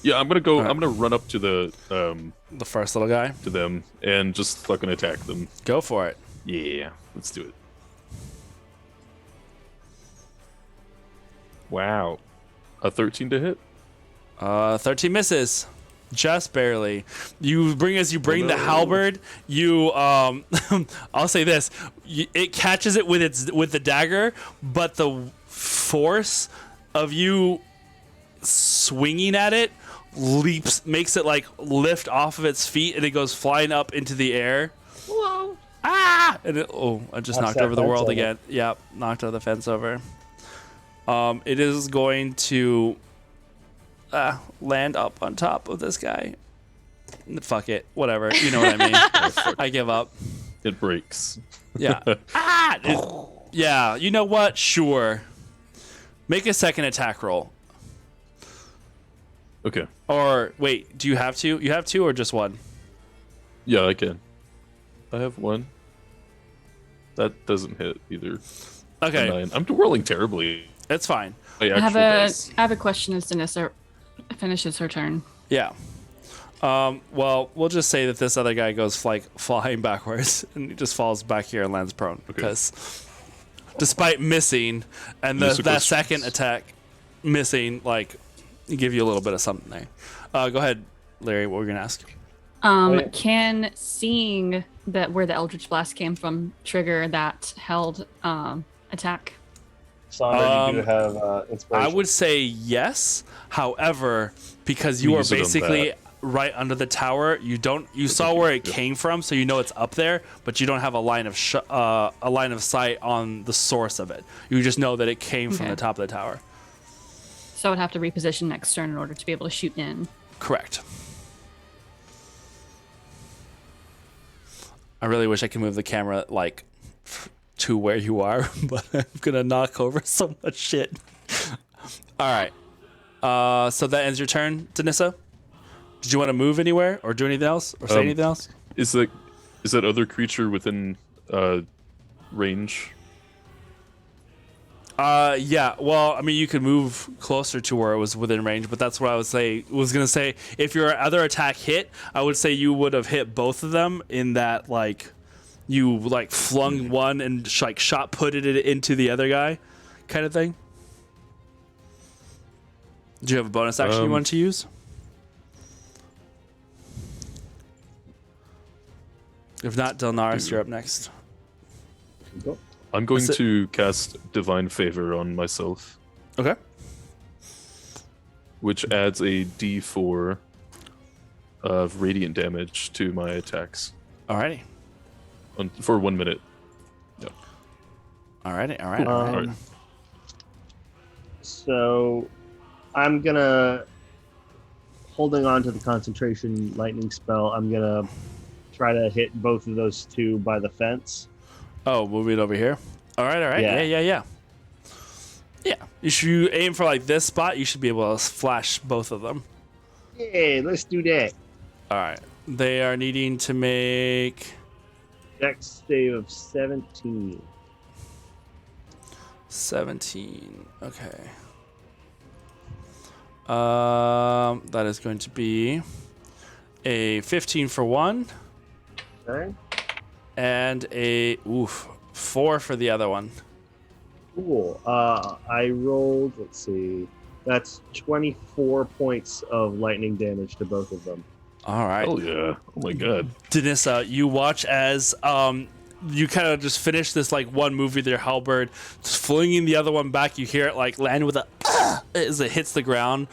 Yeah, I'm gonna go. Alright. I'm gonna run up to the The first little guy. to them and just fucking attack them. Go for it. Yeah, let's do it. Wow, a 13 to hit. 13 misses. Just barely. You bring no. the halberd. You I'll say this. It catches it with the dagger, but the force of you swinging at it makes it like lift off of its feet, and it goes flying up into the air. Whoa. Ah! And I just Knocks knocked that over the fence world over. again. Yep, knocked the fence over. It is going to land up on top of this guy. Fuck it. Whatever. You know what I mean. I give up. It breaks. Yeah. Yeah. You know what? Sure. Make a second attack roll. Okay. Or wait, do you have 2? You have 2 or just 1? Yeah, I can. I have 1. That doesn't hit either. Okay. 9. I'm rolling terribly. It's fine. My I have actual a question as Denissa finishes her turn. Yeah. Well, we'll just say that this other guy goes flying backwards and he just falls back here and lands prone because despite missing and that second attack missing, like, give you a little bit of something there. Go ahead, Larry. What were you gonna ask? Can seeing that where the Eldritch Blast came from trigger that held attack? Sandra, you do have inspiration. I would say yes. However, because you are Use it on basically that. right under the tower, you saw where it came from, so you know it's up there, but you don't have a line of sight on the source of it. You just know that it came from Okay. the top of the tower. So I would have to reposition next turn in order to be able to shoot in. Correct. I really wish I could move the camera like to where you are, but I'm gonna knock over so much shit. All right. So that ends your turn, Denissa. Did you want to move anywhere or do anything else or say anything else? Is that other creature within range? Yeah. Well, I mean, you could move closer to where it was within range, but that's what I was gonna say. If your other attack hit, I would say you would have hit both of them in that like you like flung one and like shot putted it into the other guy, kind of thing. Do you have a bonus action you wanted to use? If not, Delnaris, you're up next. I'm going That's it. to cast Divine Favor on myself, Okay. which adds a D4 of radiant damage to my attacks Alrighty. for 1 minute. Alrighty. All right. Um, So I'm gonna, holding on to the concentration lightning spell, I'm gonna try to hit both of those two by the fence. Oh, move it over here. All right. Yeah. Yeah. If you aim for like this spot, you should be able to flash both of them. Yeah, let's do that. All right. They are needing to make Dex save of 17. 17. Okay. That is going to be a 15 for one, Okay. and a 4 for the other one. Cool. I rolled, let's see, that's 24 points of lightning damage to both of them. All right. Oh yeah! Oh my god! Danissa, you watch as you kind of just finish this like one move with your halberd, just flinging the other one back. You hear it like land with a as it hits the ground,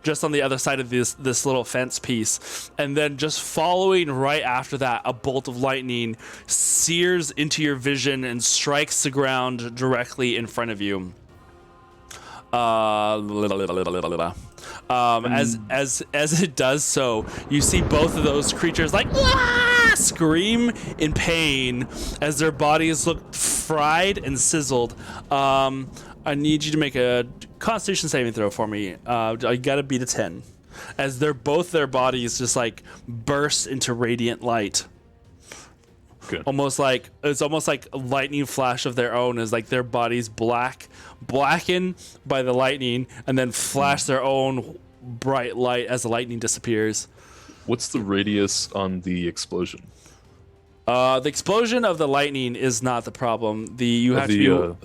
just on the other side of this little fence piece, and then just following right after that, a bolt of lightning sears into your vision and strikes the ground directly in front of you. As it does so, you see both of those creatures like scream in pain as their bodies look fried and sizzled. I need you to make a Constitution saving throw for me. I gotta beat a 10, as their bodies just like burst into radiant light. Good. Almost like a lightning flash of their own, as like their bodies blacken by the lightning, and then flash their own bright light as the lightning disappears. What's the radius on the explosion? The explosion of the lightning is not the problem. You have to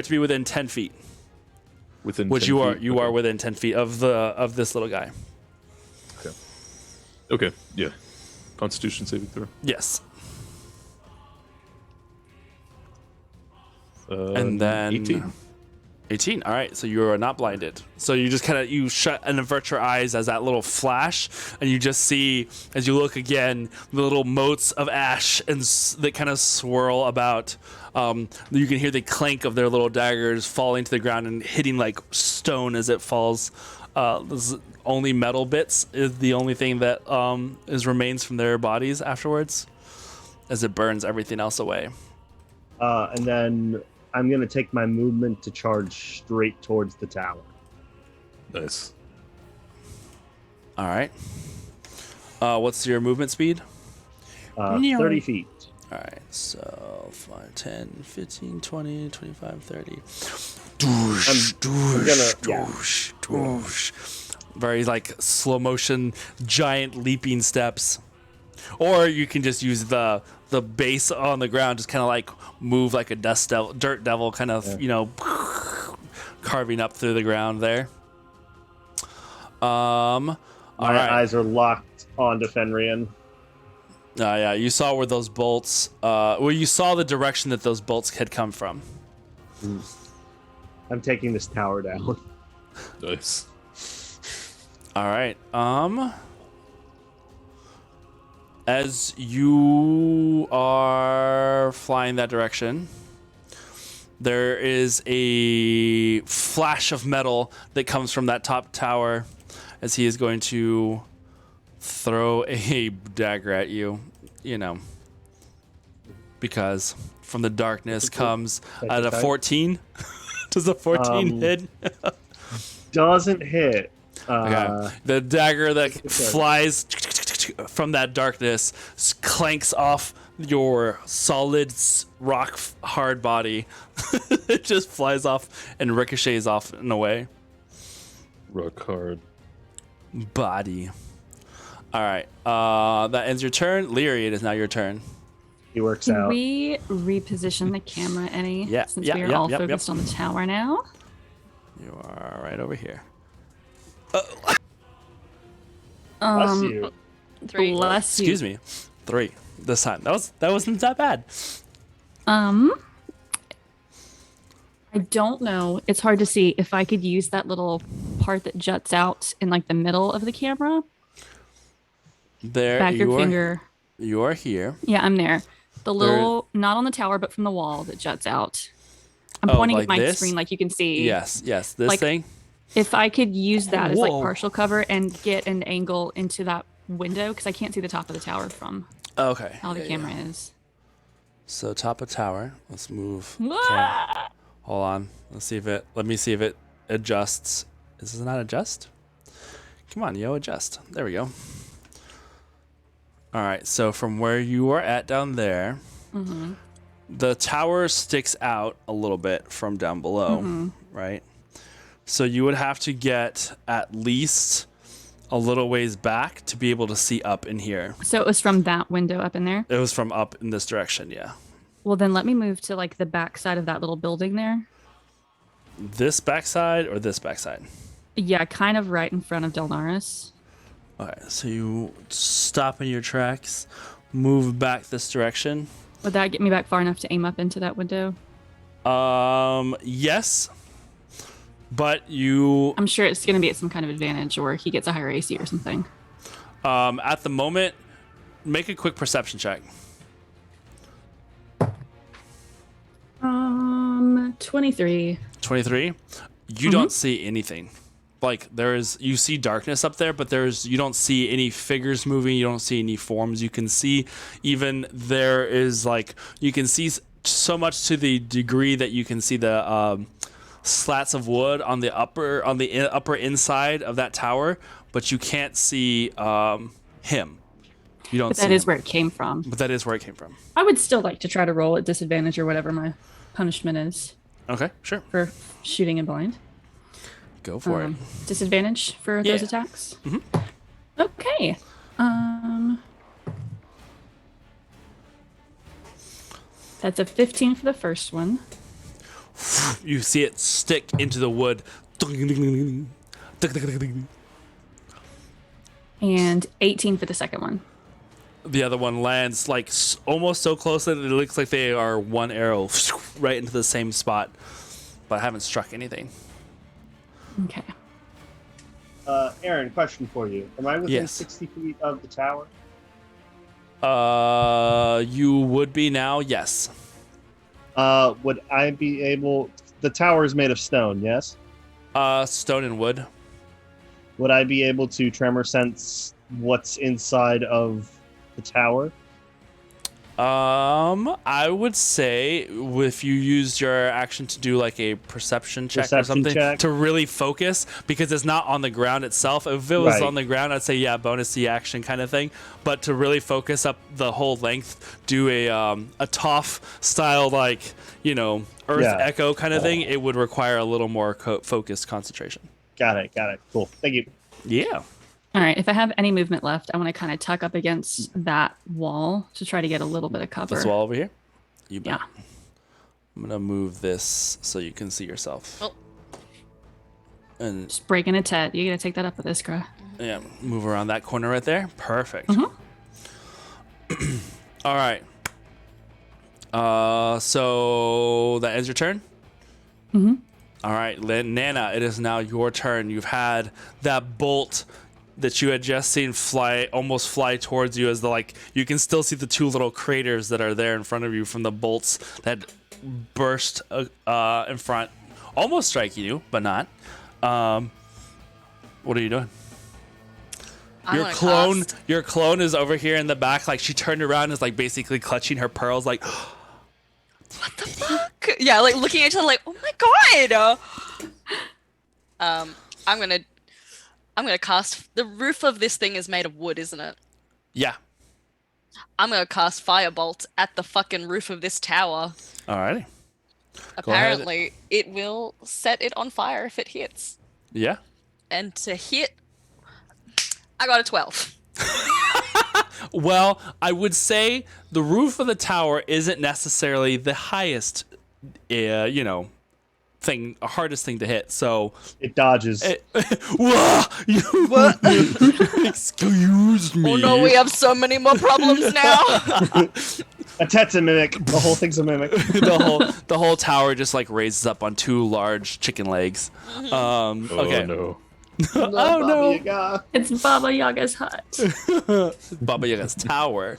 be within 10 feet, Within which 10 you are. feet? You Okay. are within 10 feet of this little guy. Okay. Yeah. Constitution saving throw. Yes. And then 18. All right, so you are not blinded. So you just kind of you shut and avert your eyes as that little flash, and you just see as you look again the little motes of ash and that kind of swirl about. You can hear the clank of their little daggers falling to the ground and hitting like stone as it falls. Only metal bits is the only thing that remains from their bodies afterwards, as it burns everything else away. And then I'm going to take my movement to charge straight towards the tower. Nice. All right. What's your movement speed? 30 feet. All right, so 5, 10, 15, 20, 25, 30. Doosh, doosh, doosh. Very like slow motion, giant leaping steps. Or you can just use the base on the ground, just kind of like move like a dirt devil, kind of, carving up through the ground there. My eyes are locked onto Fenrian. Yeah, you saw where those bolts, you saw the direction that those bolts had come from. I'm taking this tower down. Nice. All right. As you are flying that direction, there is a flash of metal that comes from that top tower, as he is going to throw a dagger at you, because from the darkness comes at a 14. Does a 14 hit? Doesn't hit. Okay. The dagger that flies from that darkness clanks off your solid rock hard body. It just flies off and ricochets off and away. Rock hard. Body. All right. That ends your turn. Leary, it is now your turn. He works Can out. we reposition the camera any? Yeah, Since yeah, we are yeah, all yep, focused on the tower now. You are right over here. Bless you. 3. Bless you. Excuse me. 3 this time. That wasn't that bad. I don't know. It's hard to see if I could use that little part that juts out in like the middle of the camera. There Back your you are. finger. You are here. Yeah, I'm there. The little, not on the tower, but from the wall that juts out. I'm Oh, pointing like at my this? screen like you can see. Yes. This Like, thing. If I could use that as like Whoa. partial cover and get an angle into that window, because I can't see the top of the tower from Okay. how the camera is. So top of tower. Let's move. Ah! Hold on. Let me see if it adjusts. Does this not adjust? Come on, yo, adjust. There we go. All right. So from where you are at down there, the tower sticks out a little bit from down below, right? So you would have to get at least a little ways back to be able to see up in here. So it was from that window up in there? It was from up in this direction, yeah. Well, then let me move to like the back side of that little building there. This backside or this backside? Yeah, kind of right in front of Delnaris. Okay, so you stop in your tracks, move back this direction. Would that get me back far enough to aim up into that window? Yes. But you... I'm sure it's going to be at some kind of advantage, or he gets a higher AC or something. At the moment, make a quick perception check. 23. 23. You don't see anything. Like you see darkness up there, but you don't see any figures moving. You don't see any forms. You can see even there is like, you can see so much to the degree that you can see the slats of wood on the upper inside of that tower, but you can't see him. You don't. But that is where it came from. But that is where it came from. I would still like to try to roll at disadvantage or whatever my punishment is Okay, sure. for shooting in blind. Go for it. Disadvantage for those attacks. Okay. That's a 15 for the first one. You see it stick into the wood. And 18 for the second one. The other one lands like almost so close that it looks like they are one arrow right into the same spot, but haven't struck anything. Okay. Aaron, question for you. Am I within Yes. 60 feet of the tower? You would be now, yes. Would I be able... The tower is made of stone, yes? Stone and wood. Would I be able to tremor sense what's inside of the tower? I would say if you used your action to do like a perception check or something to really focus, because it's not on the ground itself. If it was on the ground, I'd say yeah, bonus the action kind of thing. But to really focus up the whole length, do a Toph style like Earth Echo kind of thing. It would require a little more focused concentration. Got it. Cool. Thank you. Yeah. All right. If I have any movement left, I want to kind of tuck up against that wall to try to get a little bit of cover. This wall over here? You bet. Yeah. I'm going to move this so you can see yourself. Oh. And Just breaking a tet. You got to take that up with Iskra. yeah, move around that corner right there. Perfect. All right. So that ends your turn? All right, Nana, it is now your turn. You've had that bolt that you had just seen almost fly towards you as you can still see the two little craters that are there in front of you from the bolts that burst in front, almost striking you, but not. What are you doing? Your clone is over here in the back. Like she turned around and is basically clutching her pearls like, What the fuck? Yeah, looking at each other like, oh my god! I'm gonna cast... The roof of this thing is made of wood, isn't it? yeah. I'm gonna cast Firebolt at the fucking roof of this tower. Alrighty. Apparently, it will set it on fire if it hits. Yeah. And to hit, I got a 12. Well, I would say the roof of the tower isn't necessarily the highest, hardest thing to hit. So It dodges. What? Excuse me. Oh no, we have so many more problems now. A tet's a mimic. The whole thing's a mimic. the whole tower just raises up on two large chicken legs. Okay. Oh no. Oh Baba no! Yaga. It's Baba Yaga's hut. Baba Yaga's tower,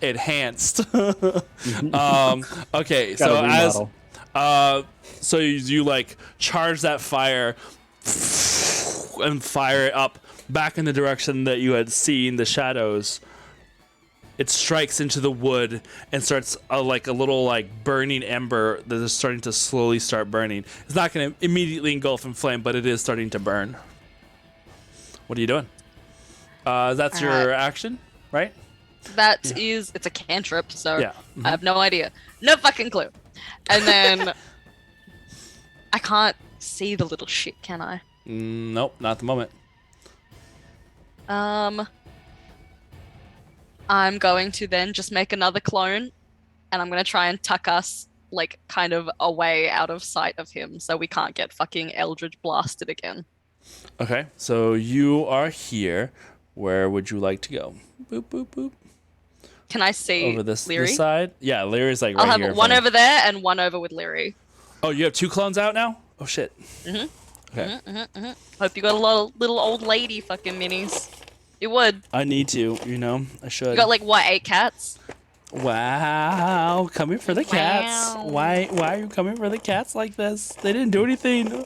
enhanced. Okay, Got so a remodel. so you like charge that fire and fire it up back in the direction that you had seen the shadows. It strikes into the wood and starts like a little like burning ember that is starting to slowly start burning. It's not going to immediately engulf in flame, but it is starting to burn. What are you doing? That's your action, right? That is, it's a cantrip, so Yeah. I have no idea. No fucking clue. And then I can't see the little shit, can I? Nope, not at the moment. I'm going to then just make another clone, and I'm going to try and tuck us like kind of away out of sight of him so we can't get fucking Eldritch blasted again. Okay, so you are here. Where would you like to go? Boop, boop, boop. Can I see Over this Leary? side? Yeah, Leary's like right I'll have here. one over there and one over with Leary. Oh, you have 2 clones out now? Oh, shit. Okay. Hope you got a lot of little old lady fucking minis. You would. I need to, I should. You got like what, 8 cats? Wow, coming for the cats. Wow. Why are you coming for the cats like this? They didn't do anything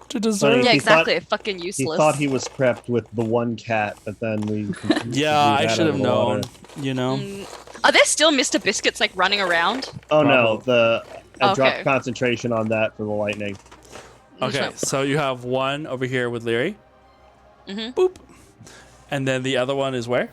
to deserve. Yeah, He exactly. thought- Fucking He useless. thought he was prepped with the one cat, but then we. Yeah, I that should out have of the water. known, Are there still Mr. Biscuits like running around? Oh no! I Okay. dropped concentration on that for the lightning. Okay, so you have one over here with Leary. Boop. And then the other one is where?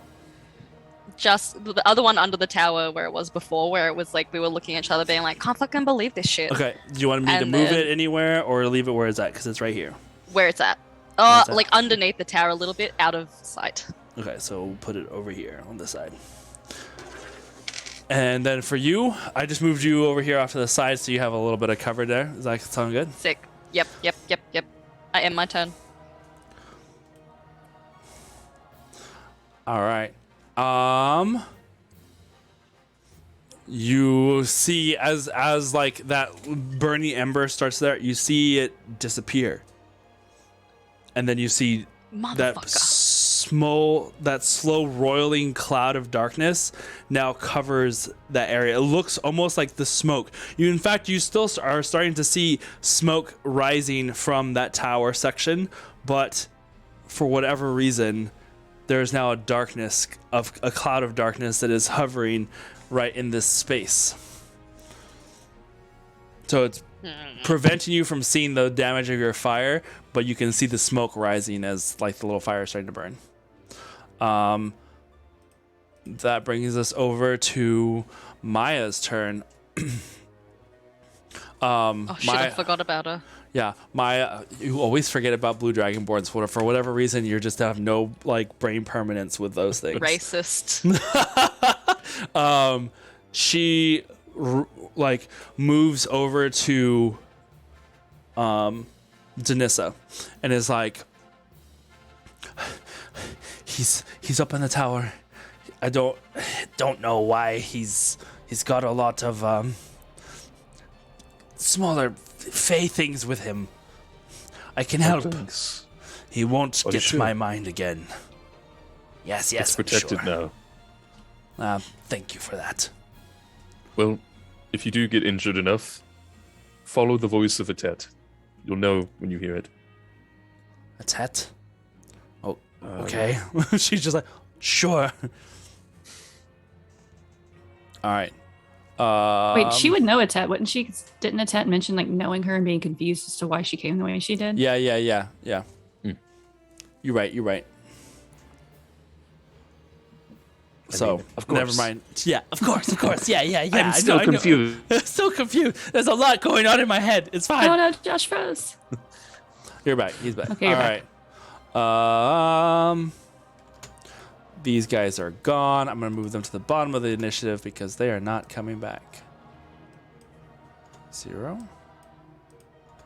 Just the other one under the tower where it was before, where it was like we were looking at each other being like, can't fucking believe this shit. Okay, do you want me to And move then- it anywhere or leave it where it's at? Because it's right here. Where it's at. Where's that? Like underneath the tower a little bit, out of sight. Okay, so we'll put it over here on this side. And then for you, I just moved you over here off to the side so you have a little bit of cover there. Does that sound good? Sick. Yep. I end my turn. All right. You see as like that burning ember starts there, you see it disappear. And then you see that slow roiling cloud of darkness now covers that area. It looks almost like the smoke. You still are starting to see smoke rising from that tower section, but for whatever reason, there's now a cloud of darkness that is hovering right in this space. So it's preventing you from seeing the damage of your fire, but you can see the smoke rising as like the little fire is starting to burn. That brings us over to Maya's turn. Oh shit, I forgot about her. Yeah, Maya, you always forget about blue dragonborns. For whatever reason, you just have no like brain permanence with those things. Racist. She like moves over to Danissa and is like, he's up in the tower. I don't know why he's got a lot of smaller fey things with him. I can help. Thanks. He won't Oh, get sure. my mind again. Yes, It's I'm protected sure. now. Thank you for that. Well, if you do get injured enough, follow the voice of Atet. You'll know when you hear it. A tet? Oh, okay. She's just like, sure. All right. Wait, she would know Atet, wouldn't she? 'Cause didn't Atet mention like knowing her and being confused as to why she came the way she did? Yeah. Mm. You're right. So, of course. never mind. Yeah, of course. Yeah. I'm still confused. Still confused. There's a lot going on in my head. It's fine. Oh no, Josh froze. You're back. He's back. Okay, you're All back. right. These guys are gone. I'm going to move them to the bottom of the initiative because they are not coming back. 0,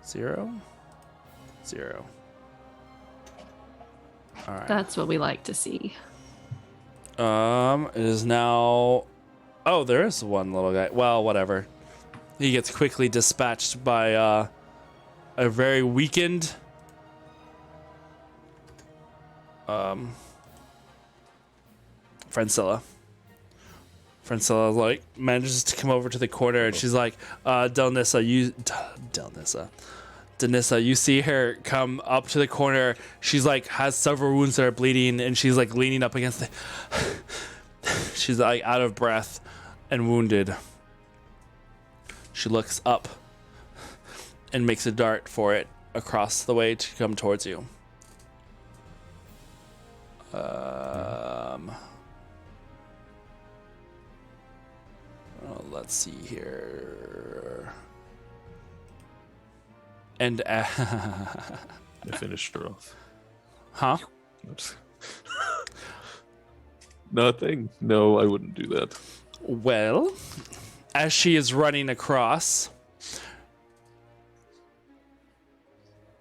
0, 0. All right. That's what we like to see. It is now. Oh, there is one little guy. Well, whatever. He gets quickly dispatched by a very weakened Francilla. Francilla like manages to come over to the corner and she's like, Delnissa, you see her come up to the corner. She's like has several wounds that are bleeding and she's like leaning up against the she's like out of breath and wounded. She looks up and makes a dart for it across the way to come towards you. Let's see here. And I finished her off. huh? Oops. Nothing. No, I wouldn't do that. Well, as she is running across,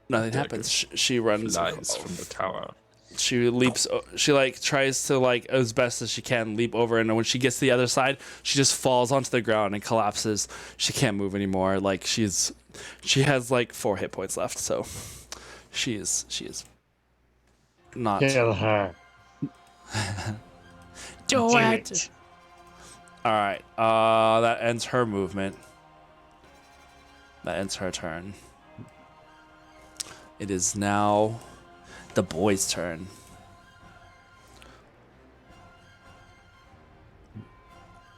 nothing happens. She runs Flies from the tower. She leaps. She like tries to like as best as she can leap over, and when she gets to the other side, she just falls onto the ground and collapses. She can't move anymore. Like she has like 4 hit points left, so she is not. Kill her. Do it. All right. That ends her movement. That ends her turn. It is now the boy's turn.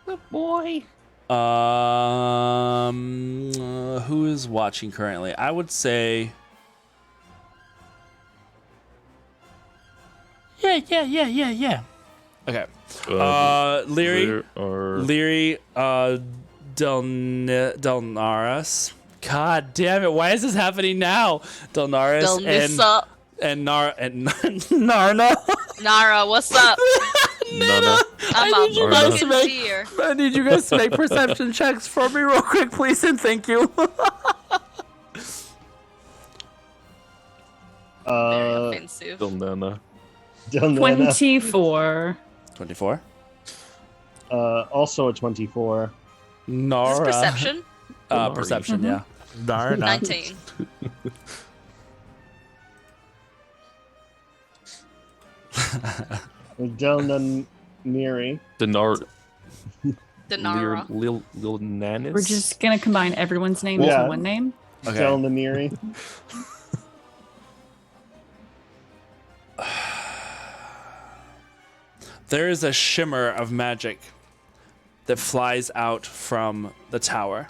The boy. Who is watching currently? I would say. Yeah. Okay. Leary, Delnaris. God damn it! Why is this happening now? Delnaris Delnissa. and Narna. Nara, what's up? Nana. I'm I need you up. guys to Welcome make. here. I need you guys to make perception checks for me real quick, please, and thank you. Very offensive. Nana. Delnana. 24. 24. Also a 24. Is this Nara. perception? Perception, yeah. Narna. 19. Delnan Neri. Dinar. Denara. Lil Nanis. We're just going to combine everyone's name Yeah. into one name. Okay. Delnan Neri. There is a shimmer of magic that flies out from the tower.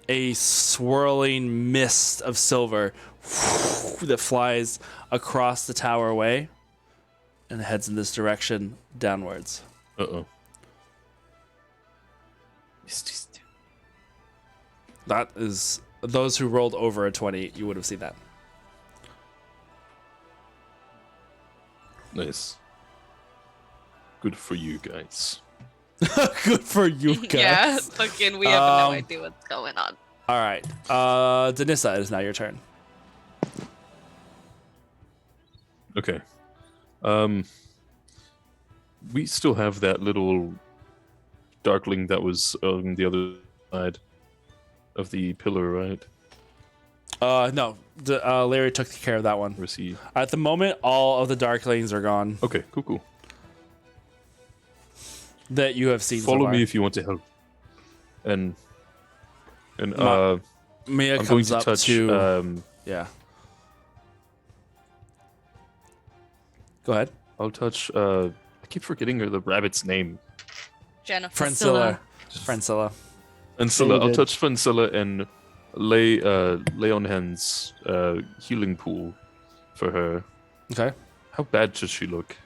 A swirling mist of silver that flies across the tower away and heads in this direction downwards. Uh-oh. That is those who rolled over a 20, you would have seen that. Nice. Good for you guys. Good for you guys. Yeah, fucking, we have no idea what's going on. All right. Denissa, it is now your turn. Okay. We still have that little darkling that was on the other side of the pillar, right? No. Larry took care of that one. Or is he? At the moment, all of the darklings are gone Okay, cool. that you have seen. so Follow far. me if you want to help. And Mia I'm going comes to up touch. to. Yeah. Go ahead. I'll touch. I keep forgetting the rabbit's name. Jennifer. Francilla. Francilla. Francilla. I'll David. touch Francilla and lay on hands healing pool for her. Okay. How bad does she look?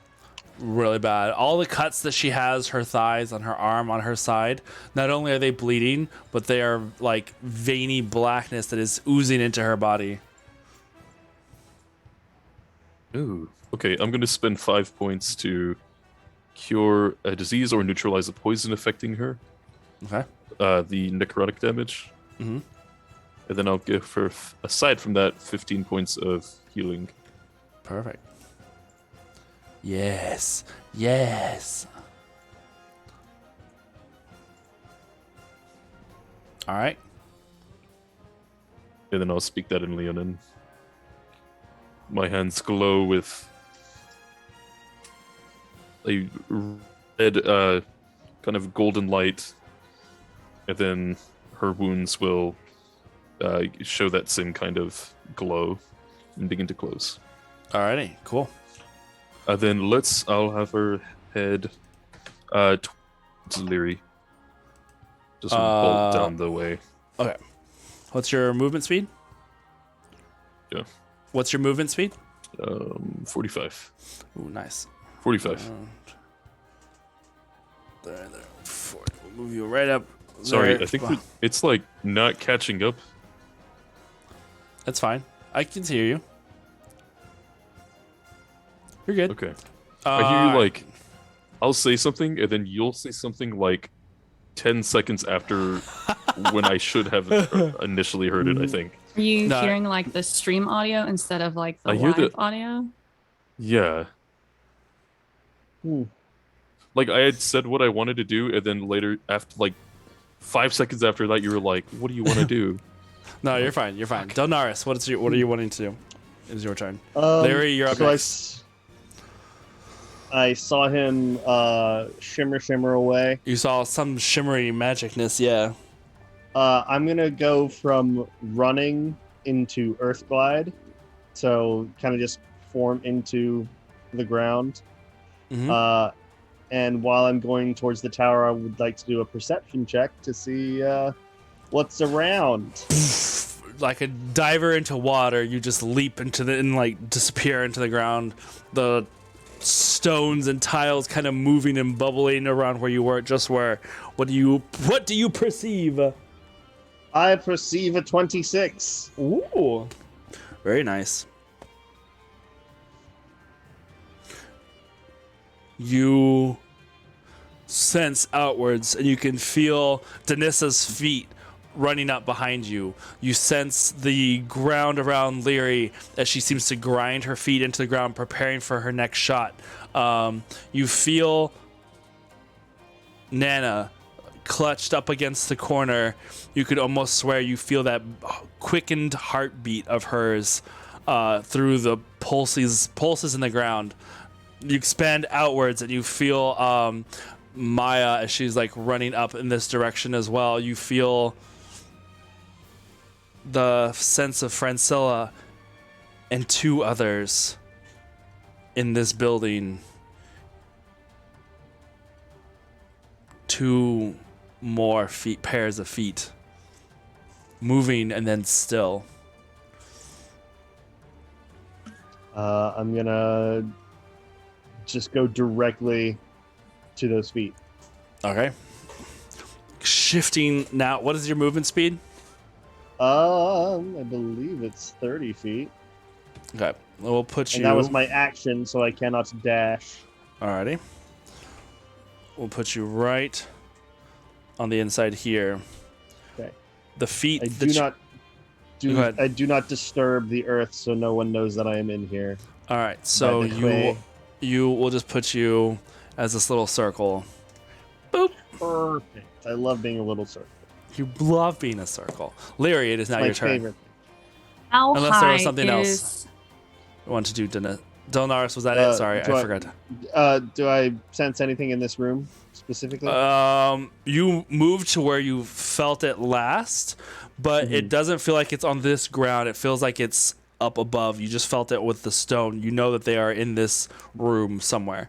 Really bad. All the cuts that she has, her thighs, on her arm, on her side, not only are they bleeding, but they are like veiny blackness that is oozing into her body. Ooh. Okay, I'm going to spend 5 points to cure a disease or neutralize a poison affecting her. Okay. The necrotic damage. Mhm. And then I'll give her, aside from that, 15 points of healing. Perfect. Yes. Yes. All right. And then I'll speak that in Leonin. My hands glow with a red, kind of golden light, and then her wounds will show that same kind of glow and begin to close. Alrighty, cool. Then I'll have her head towards Leary. Just bolt down the way. Okay. What's your movement speed? Yeah. What's your movement speed? 45. Ooh, nice. 45. There. 40. We'll move you right up. Sorry, there. I think it's like not catching up. That's fine. I can hear you. You're good. Okay. I hear you like, I'll say something and then you'll say something like 10 seconds after when I should have initially heard it, I think. Are you No. hearing like the stream audio instead of like the I hear live the- audio? Yeah. Hmm. Like I had said what I wanted to do, and then later, after like 5 seconds after that, you were like, "What do you want to do?" No, you're fine. You're fine. Delnaris, what are you wanting to do? It is your turn. Um, Larry, you're up so next. I saw him shimmer away. You saw some shimmery magicness, yeah. I'm gonna go from running into Earth Glide, so kind of just form into the ground. Mhm. And while I'm going towards the tower, I would like to do a perception check to see what's around. Like a diver into water, you just leap into and like disappear into the ground. The stones and tiles kind of moving and bubbling around where you were. Just where? What do you perceive? I perceive a 26. Ooh, very nice. You sense outwards, and you can feel Denissa's feet running up behind you. You sense the ground around Leary as she seems to grind her feet into the ground, preparing for her next shot. You feel Nana clutched up against the corner. You could almost swear you feel that quickened heartbeat of hers through the pulses in the ground. You expand outwards and you feel Maya as she's like running up in this direction as well. You feel the sense of Francilla and two others in this building. Two more pairs of feet moving and then still. I'm gonna just go directly to those feet. Okay. Shifting now. What is your movement speed? I believe it's 30 feet. Okay. We'll put you. And that was my action, so I cannot dash. Alrighty. We'll put you right on the inside here. Okay. The feet. I Go ahead. I do not disturb the earth, so no one knows that I am in here. All right. So By the way. you will just put you as this little circle. Boop. Perfect. I love being a little circle. You love being a circle. Leary, it is now My your turn. favorite. How Unless high there was something is... else. I want to do Delnaris, was that it? Sorry, I forgot. Do I sense anything in this room specifically? You moved to where you felt it last, but it doesn't feel like it's on this ground. It feels like it's up above. You just felt it with the stone. You know that they are in this room somewhere.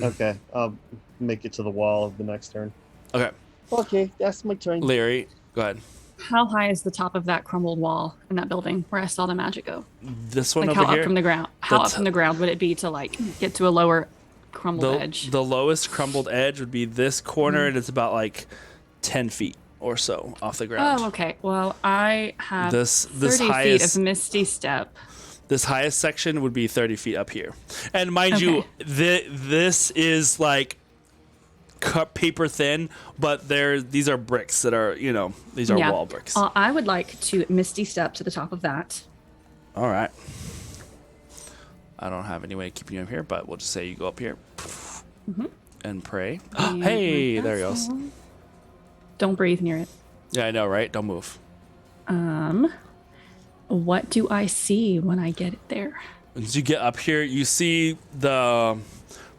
Okay, I'll make it to the wall of the next turn. Okay, Okay, that's my turn. Leary, go ahead. How high is the top of that crumbled wall in that building where I saw the magic go? This one Like over how here. up from the ground? How The up from the ground would it be to like get to a lower crumbled edge? The lowest crumbled edge would be this corner, and it's about like 10 feet or so off the ground. Oh, okay. Well, I have This 30 feet highest- of Misty Step. This highest section would be 30 feet up here. And mind you, this is like cut paper thin, but these are bricks that are, these are wall bricks. I would like to Misty Step to the top of that. All right. I don't have any way of keeping you up here, but we'll just say you go up here and pray. And Hey, like there he that, goes. so- Don't breathe near it. Yeah, I know, right? Don't move. What do I see when I get there? As you get up here, you see the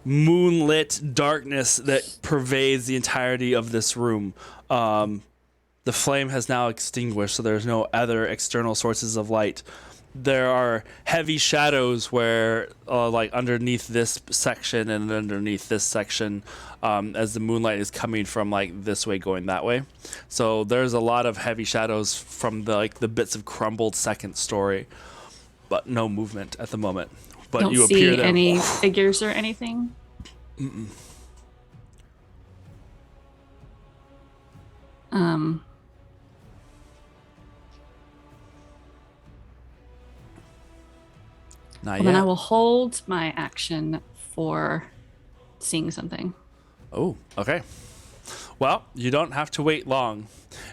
moonlit darkness that pervades the entirety of this room. The flame has now extinguished, so there's no other external sources of light. There are heavy shadows where, like underneath this section and underneath this section, as the moonlight is coming from like this way going that way. So there's a lot of heavy shadows from the bits of crumbled second story, but no movement at the moment. But Don't you see appear there. any figures or anything. Mm-mm. Not Well, then I yet. will hold my action for seeing something. Oh, okay. Well, you don't have to wait long,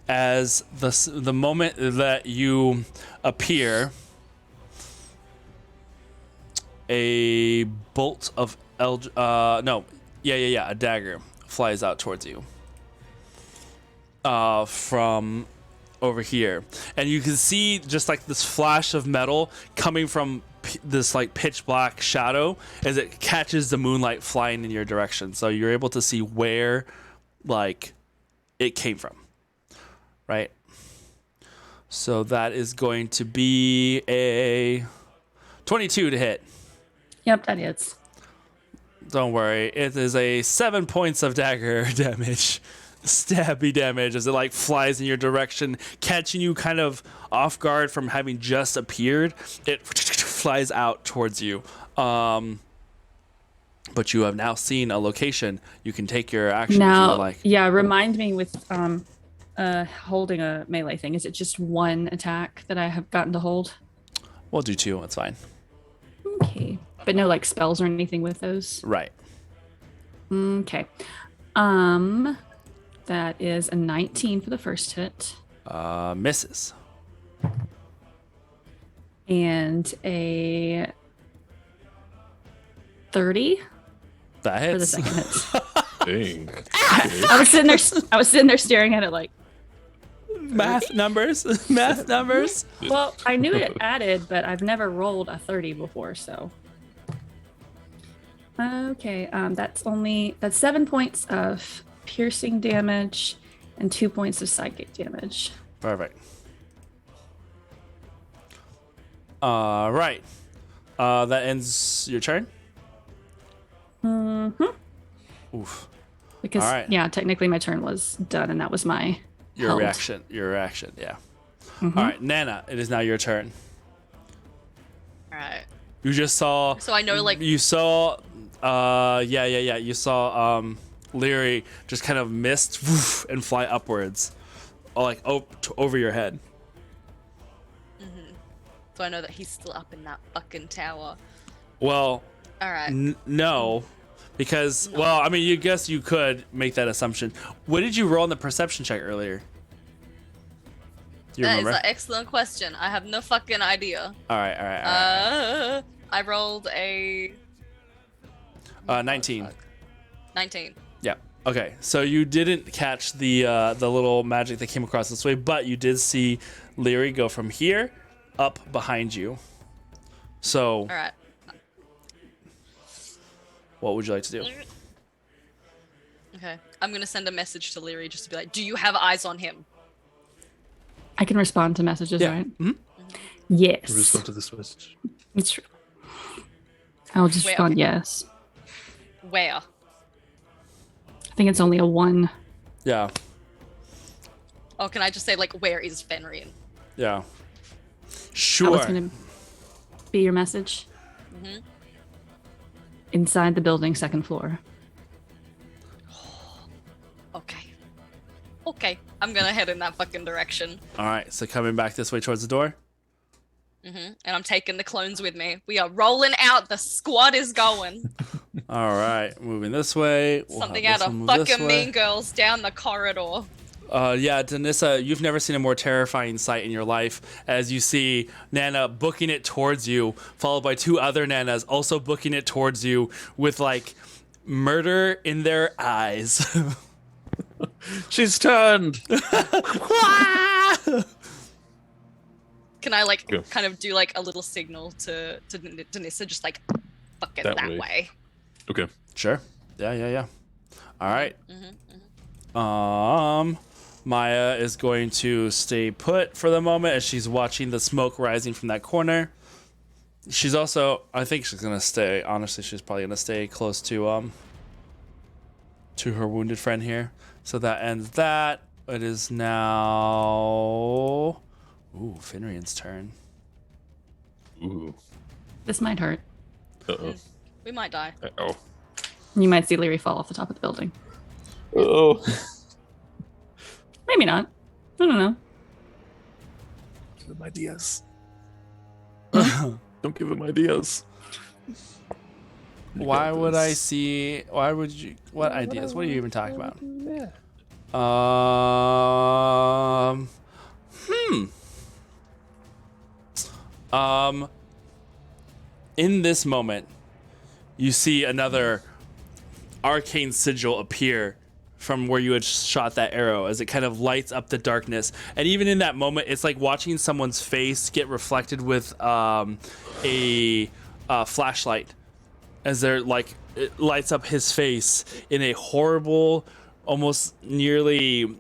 as the moment that you appear, a bolt of a dagger flies out towards you from over here, and you can see just like this flash of metal coming from this like pitch black shadow as it catches the moonlight flying in your direction. So you're able to see where like it came from, right? So that is going to be a 22 to hit. Yep, that is. Don't worry, it is a 7 points of dagger damage, stabby damage, as it like flies in your direction, catching you kind of off guard from having just appeared. It flies out towards you. But you have now seen a location. You can take your action if you Now, would like. yeah, remind me with holding a melee thing. Is it just one attack that I have gotten to hold? We'll do 2. It's fine. Okay, but no like spells or anything with those. Right. Okay. That is a 19 for the first hit. Misses. And a 30 That for the hits. second hit. Dang. I was sitting there staring at it like, Math numbers. Math numbers. well, I knew it added, but I've never rolled a 30 before, so. Okay, that's 7 points of piercing damage and 2 points of psychic damage. Perfect. Right. That ends your turn. Oof. Because, All right. yeah, technically my turn was done, and that was my Your held. reaction. Your reaction. Yeah. All right, Nana. It is now your turn. All right. You just saw. So I know, like, You saw. You saw Leary just kind of mist woof, and fly upwards, like over your head. so I know that he's still up in that fucking tower. Well, All right. no, because well, I mean, you guess you could make that assumption. What did you roll on the perception check earlier? Do you That is remember? an excellent question. I have no fucking idea. All right. I rolled a 19. 19. Yeah. Okay. So you didn't catch the little magic that came across this way, but you did see Leary go from here up behind you. So All right. what would you like to do? Okay. I'm gonna send a message to Leary just to be like, "Do you have eyes on him?" I can respond to messages, Yeah. right? Mhm. Yes. Respond to this message. It's true. I'll just Wait, respond okay. yes. Where? I think it's only a 1. Yeah. Or can I just say like, "Where is Fenrir?" Yeah. That Sure. was going to be your message. Inside the building, 2nd floor. Okay. Okay. I'm gonna head in that fucking direction. All right. So coming back this way towards the door. And I'm taking the clones with me. We are rolling out. The squad is going. All right. Moving this way. We'll Something have out this of one move this fucking way. Mean Girls down the corridor. Yeah, Danissa, you've never seen a more terrifying sight in your life as you see Nana booking it towards you, followed by 2 other Nanas also booking it towards you with like murder in their eyes. She's turned. Can I like Yeah. kind of do like a little signal to Danissa, just like fuck it That that way. way? Okay. Sure. Yeah. All right. Mm-hmm. Maya is going to stay put for the moment as she's watching the smoke rising from that corner. She's also, I think she's gonna stay. Honestly, she's probably gonna stay close to her wounded friend here. So that ends that. It is now, Finrian's turn. Ooh. This might hurt. Uh-oh. We might die. Uh-oh. You might see Leary fall off the top of the building. Oh. Maybe not. I don't know. Give him ideas. Don't give him ideas. You Why got would this. I see? Why would you? What ideas? What are you even talking about? In this moment, you see another arcane sigil appear from where you had shot that arrow as it kind of lights up the darkness. And even in that moment, it's like watching someone's face get reflected with a flashlight as they're like, it lights up his face in a horrible, almost nearly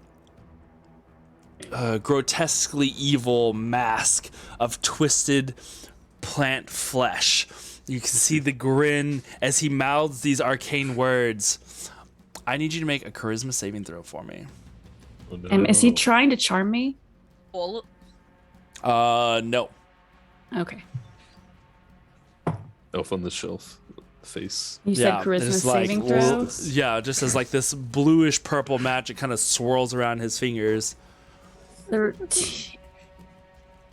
grotesquely evil mask of twisted plant flesh. You can see the grin as he mouths these arcane words. I need you to make a charisma saving throw for me. Oh, no. Is he trying to charm me? All No. Okay. Elf on the shelf face. You said charisma there's like saving throws? Yeah, just as like this bluish purple magic kind of swirls around his fingers. 13.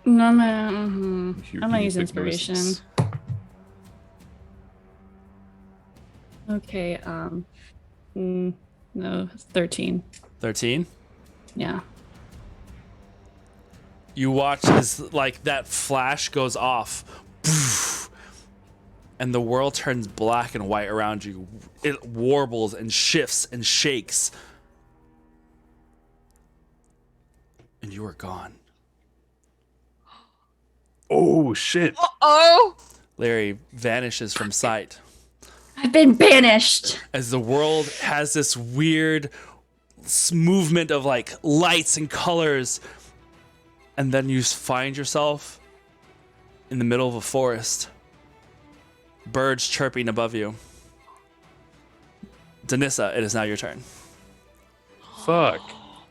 No, I'm Here gonna be use big inspiration. noises. Okay, no, 13. 13. Yeah. You watch as like that flash goes off, poof, and the world turns black and white around you. It warbles and shifts and shakes, and you are gone. Oh shit! Oh! Larry vanishes from sight I've been banished. as the world has this weird movement of like lights and colors, and then you find yourself in the middle of a forest. Birds chirping above you. Danissa, it is now your turn. Fuck.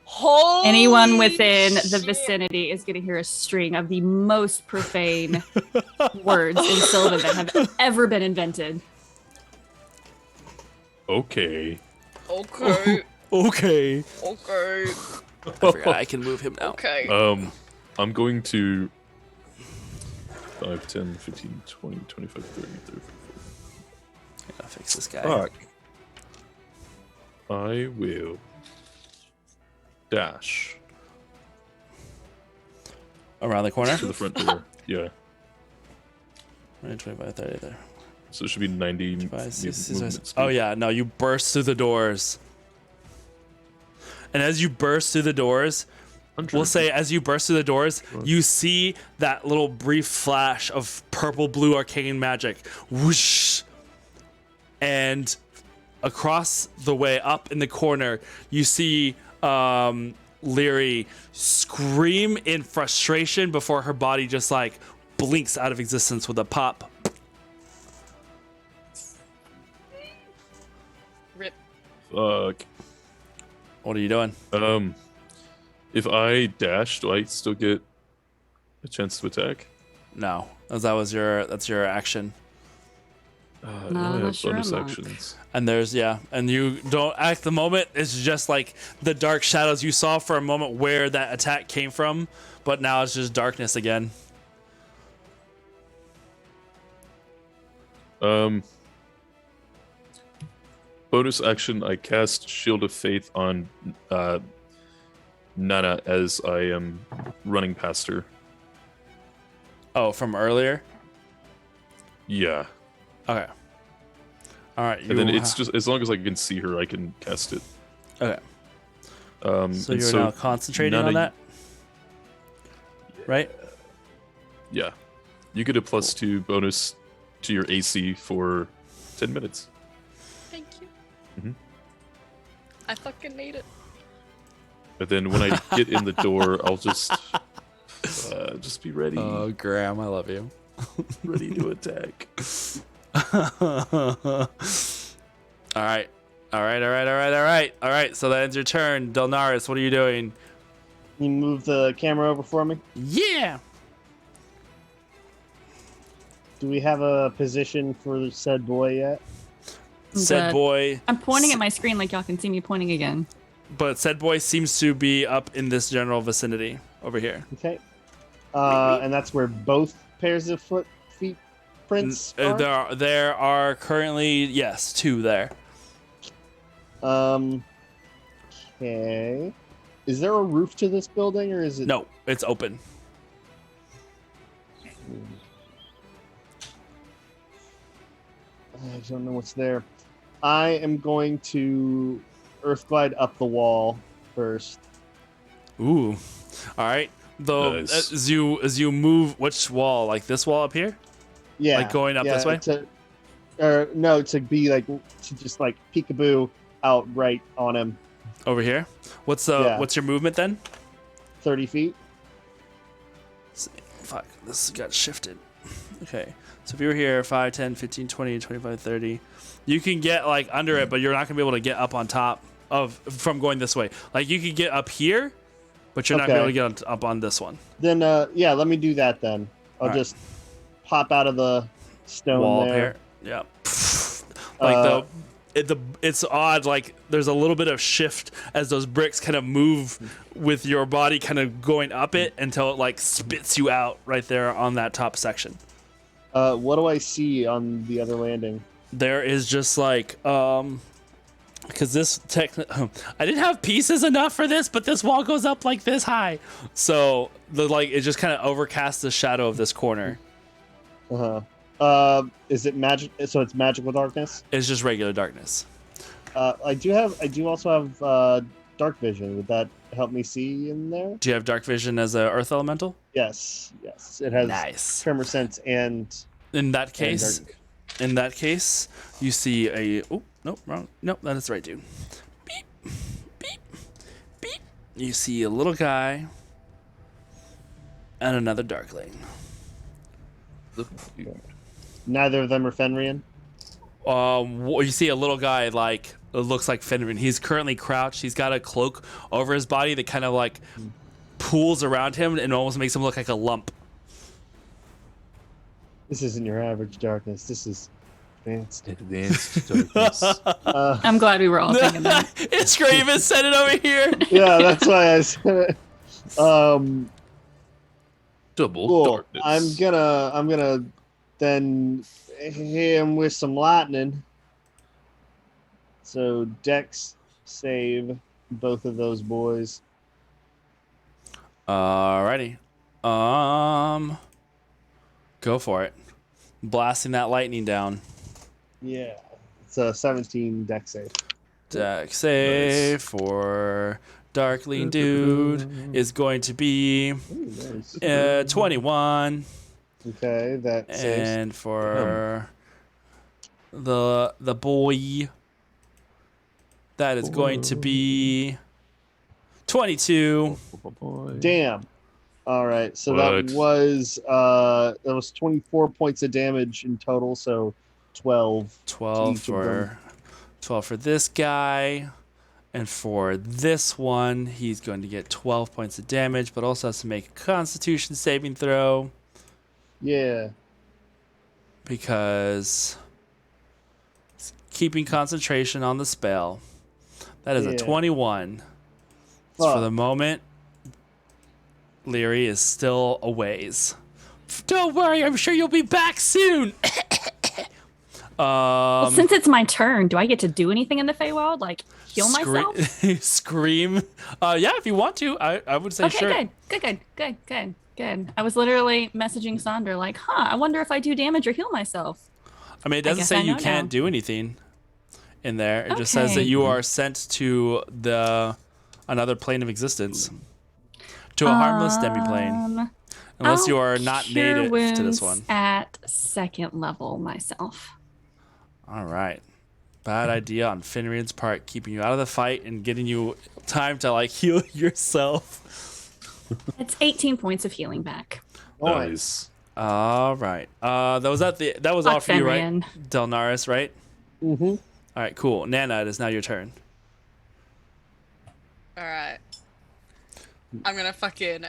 Holy Anyone within the shit. vicinity is going to hear a string of the most profane words in Sylvan that have ever been invented. Okay. Okay. Okay. Okay. I forgot I can move him now. Okay. I'm going to 5, 10, 15, 20, 25, 30, 34. I gotta fix this guy. Fuck. I will dash Around the corner. to the front door. Yeah. 25, 30 there. So it should be 90 Five, movement speed. Oh yeah, no, you burst through the doors. And as you burst through the doors, 100. we'll say as you burst through the doors, you see that little brief flash of purple blue arcane magic. Whoosh! And across the way up in the corner, you see Leary scream in frustration before her body just like blinks out of existence with a pop. Rip. Fuck. What are you doing? If I dash, do I still get a chance to attack? No, as that's your action. I Not only have unless you're bonus unlocked. actions. And and you don't at the moment. It's just like the dark shadows you saw for a moment where that attack came from, but now it's just darkness again. Bonus action, I cast Shield of Faith on Nana as I am running past her. Oh, from earlier. Yeah. Okay. All right. And then it's just, as long as I can see her, I can cast it. okay. And So you're now concentrating Nana, on that, right? Yeah. You get a +2 bonus to your AC for 10 minutes. Thank you. Mhm. I fucking need it. And then when I get in the door, I'll just be ready, Oh, Graham, I love you. ready to attack. All right. All right. So that ends your turn. Delnaris, what are you doing? You move the camera over for me. Yeah. Do we have a position for said boy yet? Said Good. boy. I'm pointing at my screen like y'all can see me pointing again. But said boy seems to be up in this general vicinity over here. Okay. And that's where both pairs of feet prints are? There are currently, yes, 2 there. Okay. Is there a roof to this building, or is it? No, it's open. I don't know what's there. I am going to earth glide up the wall first. Ooh. All right. Though Nice. as you move, which wall? Like this wall up here? Yeah. Like going up this way? No, to be like to just like peekaboo out right on him. Over here? What's your movement then? 30 feet. Fuck, this got shifted. Okay. So if you were here 5, 10, 15, 20, 25, 30, you can get like under it, but you're not going to be able to get up on top from going this way. Like you could get up here, but you're not going to be able to get up on this one. Then yeah, let me do that then. I'll just pop out of the stone Wall there. here. Yeah. Like it's odd, like there's a little bit of shift as those bricks kind of move with your body kind of going up it until it like spits you out right there on that top section. What do I see on the other landing? There is just like because this I didn't have pieces enough for this, but this wall goes up like this high, so it just kind of overcasts the shadow of this corner. Is it magic? So it's magical darkness. It's just regular darkness. I do also have dark vision. Would that help me see in there? Do you have dark vision as a earth elemental? Yes. It has Nice. tremor sense and. In that case, you see a. Oh nope, wrong. Nope, that is right, dude. Beep, beep, beep. You see a little guy and another darkling. Neither of them are Fenrian. You see a little guy like it looks like Fenrir. He's currently crouched. He's got a cloak over his body that kind of like pools around him and almost makes him look like a lump. This isn't your average darkness. This is advanced. Advanced darkness. I'm glad we were all thinking that. It's Graven said it over here. Yeah, that's why I said it. Double Cool. darkness. I'm gonna then hit him with some lightning. So Dex save both of those boys. Alrighty. Go for it. Blasting that lightning down. Yeah, it's a 17 Dex save. Deck save Nice. for Darkling Dude is going to be Ooh, nice. 21. Okay, that saves. And for the boy, that is going to be 22. Damn. All right, so What? that was 24 points of damage in total. So 12. 12 each of them. for 12 for this guy. And for this one, he's going to get 12 points of damage, but also has to make a Constitution saving throw Yeah. because it's keeping concentration on the spell. That is a Yeah. 21. So for Fuck. the moment, Leary is still a ways. Don't worry, I'm sure you'll be back soon. Well, since it's my turn, do I get to do anything in the Feywild? Like heal myself? Scream. Yeah, if you want to. I would say Okay, sure. good. I was literally messaging Sandra like, I wonder if I do damage or heal myself. I mean, it doesn't guess say I you know can't now. do anything in there. It just says Okay. that you are sent to another plane of existence. To a harmless demiplane. Unless I'll you are not cure native to this wounds one. at 2nd level myself. All right. Bad idea on Finrian's part, keeping you out of the fight and getting you time to like heal yourself. It's 18 points of healing back. Nice. All right. That was all Fuck for you, right? Fenrian. Delnaris, right? Mm-hmm. All right, cool. Nana, it is now your turn. All right. I'm gonna fucking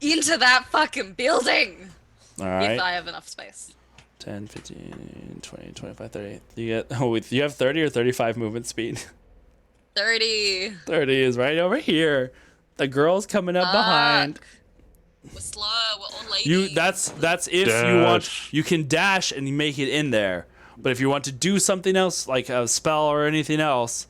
into that fucking building All if right. I have enough space. 10, 15, 20, 25, 30. You have 30 or 35 movement speed? 30. 30 is right over here. The girl's coming up behind. We're slow. We're all ladies. That's if you want. Dash. You can dash and you make it in there. But if you want to do something else, like a spell or anything else,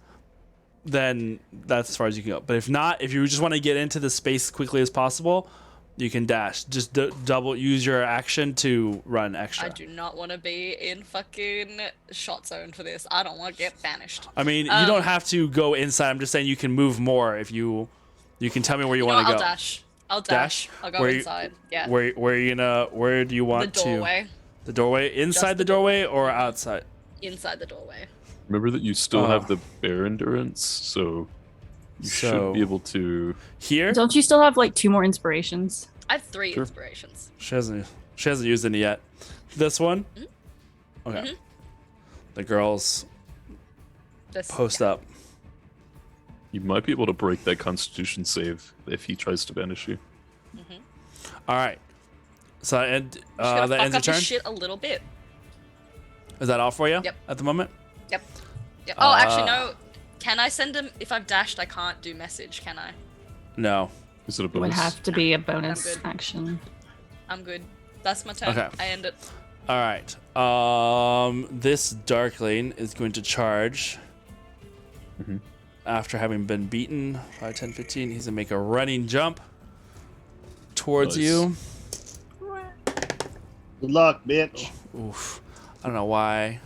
then that's as far as you can go. But if not, if you just want to get into the space as quickly as possible, you can dash. Just double use your action to run extra. I do not want to be in fucking shot zone for this. I don't want to get banished. I mean, you don't have to go inside. I'm just saying you can move more if you can tell me where you want to I'll go. dash. I'll Dash? dash. I'll go Where you- inside. Yeah. Where are you gonna? Where do you The want doorway. to? The doorway. Inside Just the the doorway or outside? Inside the doorway. Remember that you still have the bear endurance, so you So- should be able to. Here. Don't you still have like 2 more inspirations? I have 3 Sure. inspirations. She hasn't used any yet. This one. Okay. The girls This, post up. You might be able to break that Constitution save if he tries to banish you. All right. So that Just gotta that fuck ends your up his turn. shit a little bit. Is that all for you? Yep. At the moment. Yep. Oh, actually, no. Can I send him? If I've dashed, I can't do message, can I? No. Is it a It would bonus? have to be a bonus good. action. I'm good. That's my turn. Okay. I end it. All right. This Darkling is going to charge. After having been beaten 5, 10, 15, he's gonna make a running jump towards Nice. you. Good luck, bitch. Oof. I don't know why.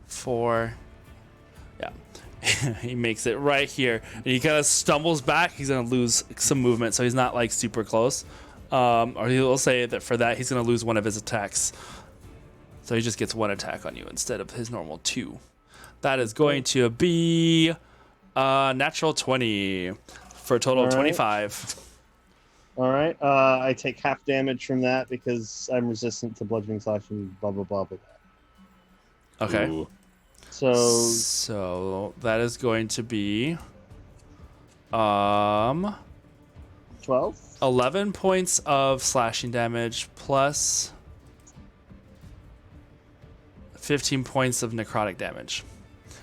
4. Yeah. He makes it right here. And he kind of stumbles back. He's going to lose some movement, so he's not like super close. Or he'll say that for that, he's going to lose one of his attacks. So he just gets 1 attack on you instead of his normal 2. That is going to be natural 20 for a total of All right. 25. All right. I take half damage from that because I'm resistant to bludgeoning slashing. Blah blah blah blah. Okay. Ooh. So that is going to be 12. 11 points of slashing damage plus 15 points of necrotic damage.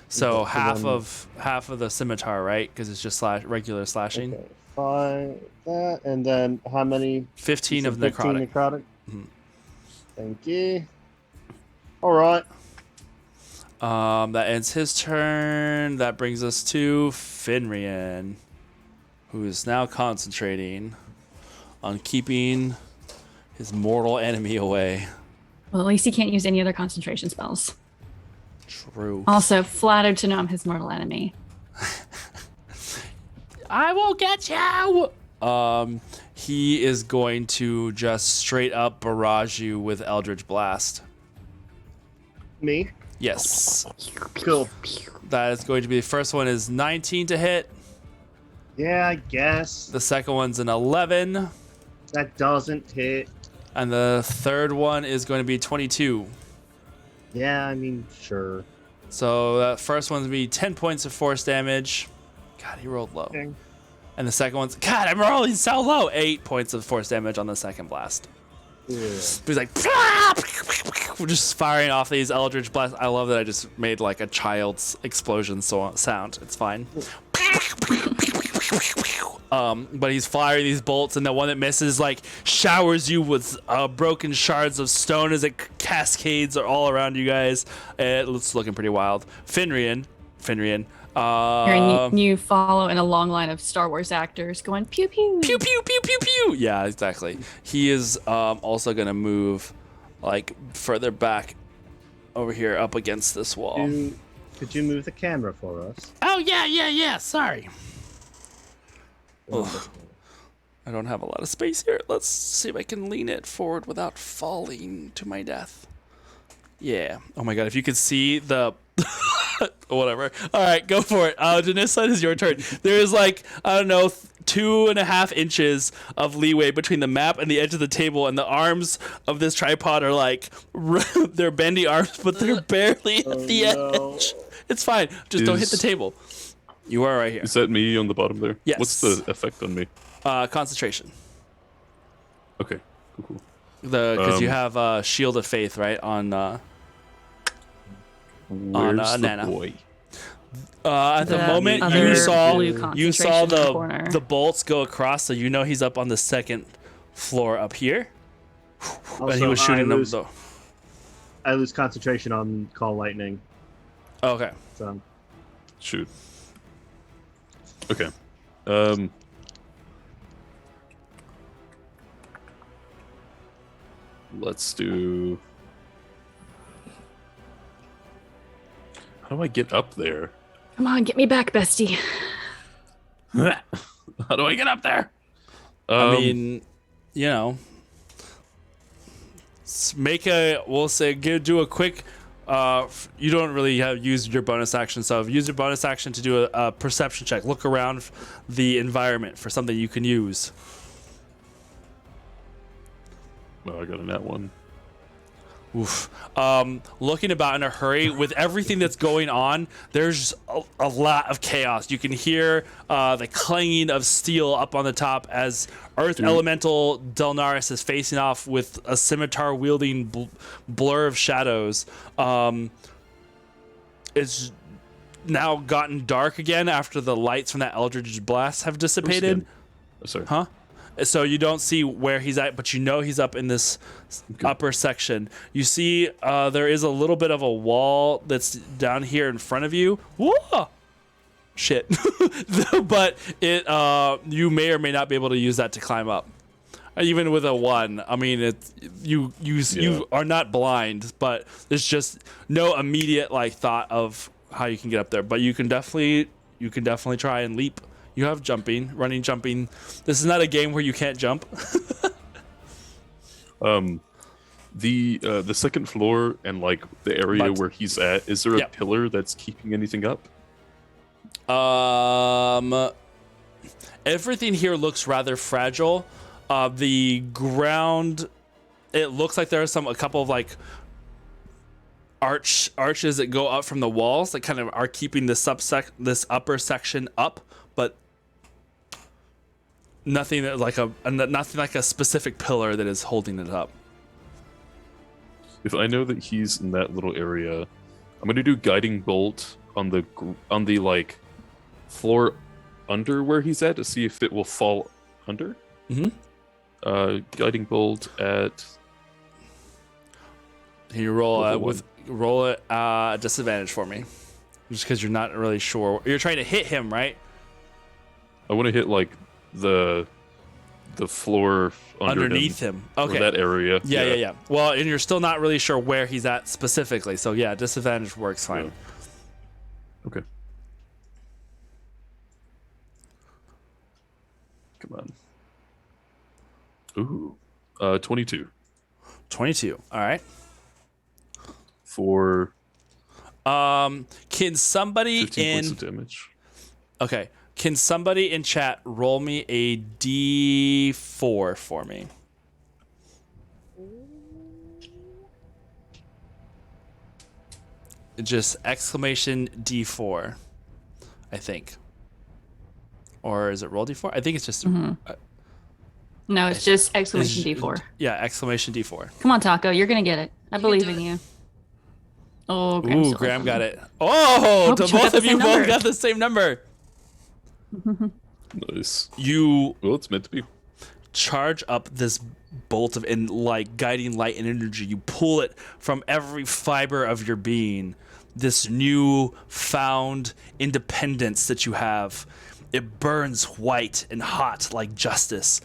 So Okay, so half of the scimitar, right? Because it's just regular slashing. Okay. 5 that, and then how many? 15 You of said 15 necrotic. necrotic. Mhm. Thank you. All right. That ends his turn. That brings us to Finrian, who is now concentrating on keeping his mortal enemy away. Well, at least he can't use any other concentration spells. True. Also, flattered to know I'm his mortal enemy. I will get you. He is going to just straight up barrage you with Eldritch Blast. Me. Yes. Cool. That is going to be the first one is 19 to hit. Yeah, I guess The second one's an 11. that doesn't hit. And the third one is going to be 22. Yeah, I mean, sure. So that first one's going to be 10 points of force damage. God, he rolled low. Okay. And the second one's, God, I'm rolling so low. 8 points of force damage on the second blast. Yeah. But he's like, we're just firing off these Eldritch Blasts. I love that I just made like a child's explosion sound. It's fine. But he's firing these bolts, and the one that misses like showers you with broken shards of stone as it cascades all around you guys. It's looking pretty wild. Finrian. And you follow in a long line of Star Wars actors going pew pew. Pew pew pew pew pew. Yeah, exactly. He is also gonna move like further back over here up against this wall. Could you move the camera for us? Oh yeah. Sorry. Ugh. I don't have a lot of space here. Let's see if I can lean it forward without falling to my death. Yeah. Oh my god, if you could see the... Whatever. All right, go for it. Janissa, it is your turn. There is like, I don't know, 2.5 inches of leeway between the map and the edge of the table, and the arms of this tripod are like, they're bendy arms, but they're barely at the edge. It's fine. Just don't hit the table. You are right here. Is that me on the bottom there? Yes. What's the effect on me? Concentration. Okay, cool. Because you have Shield of Faith, right, on Where's the Nana. boy? At the moment, other you saw blue you concentration saw in the corner. the bolts go across, so you know he's up on the second floor up here. But he was shooting them though. I lose concentration on Call Lightning. Okay. So. Shoot. Okay. Let's do... How do I get up there? Come on, get me back, bestie. How do I get up there? I mean, you know, do a quick. You don't really have used your bonus action, so use your bonus action to do a perception check. Look around the environment for something you can use. Oh, I got a nat one. Oof. Looking about in a hurry with everything that's going on, there's a lot of chaos. You can hear the clanging of steel up on the top as Earth Elemental Delnaris is facing off with a scimitar wielding blur of shadows. It's now gotten dark again after the lights from that Eldritch Blast have dissipated. Oh, sorry. Huh? So you don't see where he's at, but you know he's up in this upper section. You see there is a little bit of a wall that's down here in front of you. Whoa! Shit. But you may or may not be able to use that to climb up. Even with a 1, I mean, you are not blind, but there's just no immediate like thought of how you can get up there. But you can definitely try and leap. You have running, jumping. This is not a game where you can't jump. The second floor and like the area where he's at, is there a pillar that's keeping anything up? Everything here looks rather fragile. The ground, it looks like there are a couple of like arches that go up from the walls that kind of are keeping this upper section up, but nothing like a specific pillar that is holding it up. If I know that he's in that little area, I'm gonna do guiding bolt on the like floor under where he's at to see if it will fall under. Guiding bolt at. Can you roll it disadvantage for me? Just because you're not really sure. You're trying to hit him, right? I want to hit like the floor underneath him. Okay. Or that area. Yeah. Well, and you're still not really sure where he's at specifically. So yeah, disadvantage works fine. Yeah. Okay. Come on. Ooh. 22. 22. All right. For can somebody 15 points of damage. Okay. Can somebody in chat roll me a D4 for me? Just exclamation D4, I think. Or is it roll D4? I think it's just... No, it's just exclamation D4. Yeah, exclamation D4. Come on, Taco. You're going to get it. I believe in you. Oh, Graham got it. Oh, both of you both got the same number. Nice. Well, it's meant to be. Charge up this bolt of guiding light and energy. You pull it from every fiber of your being. This new found independence that you have. It burns white and hot like justice.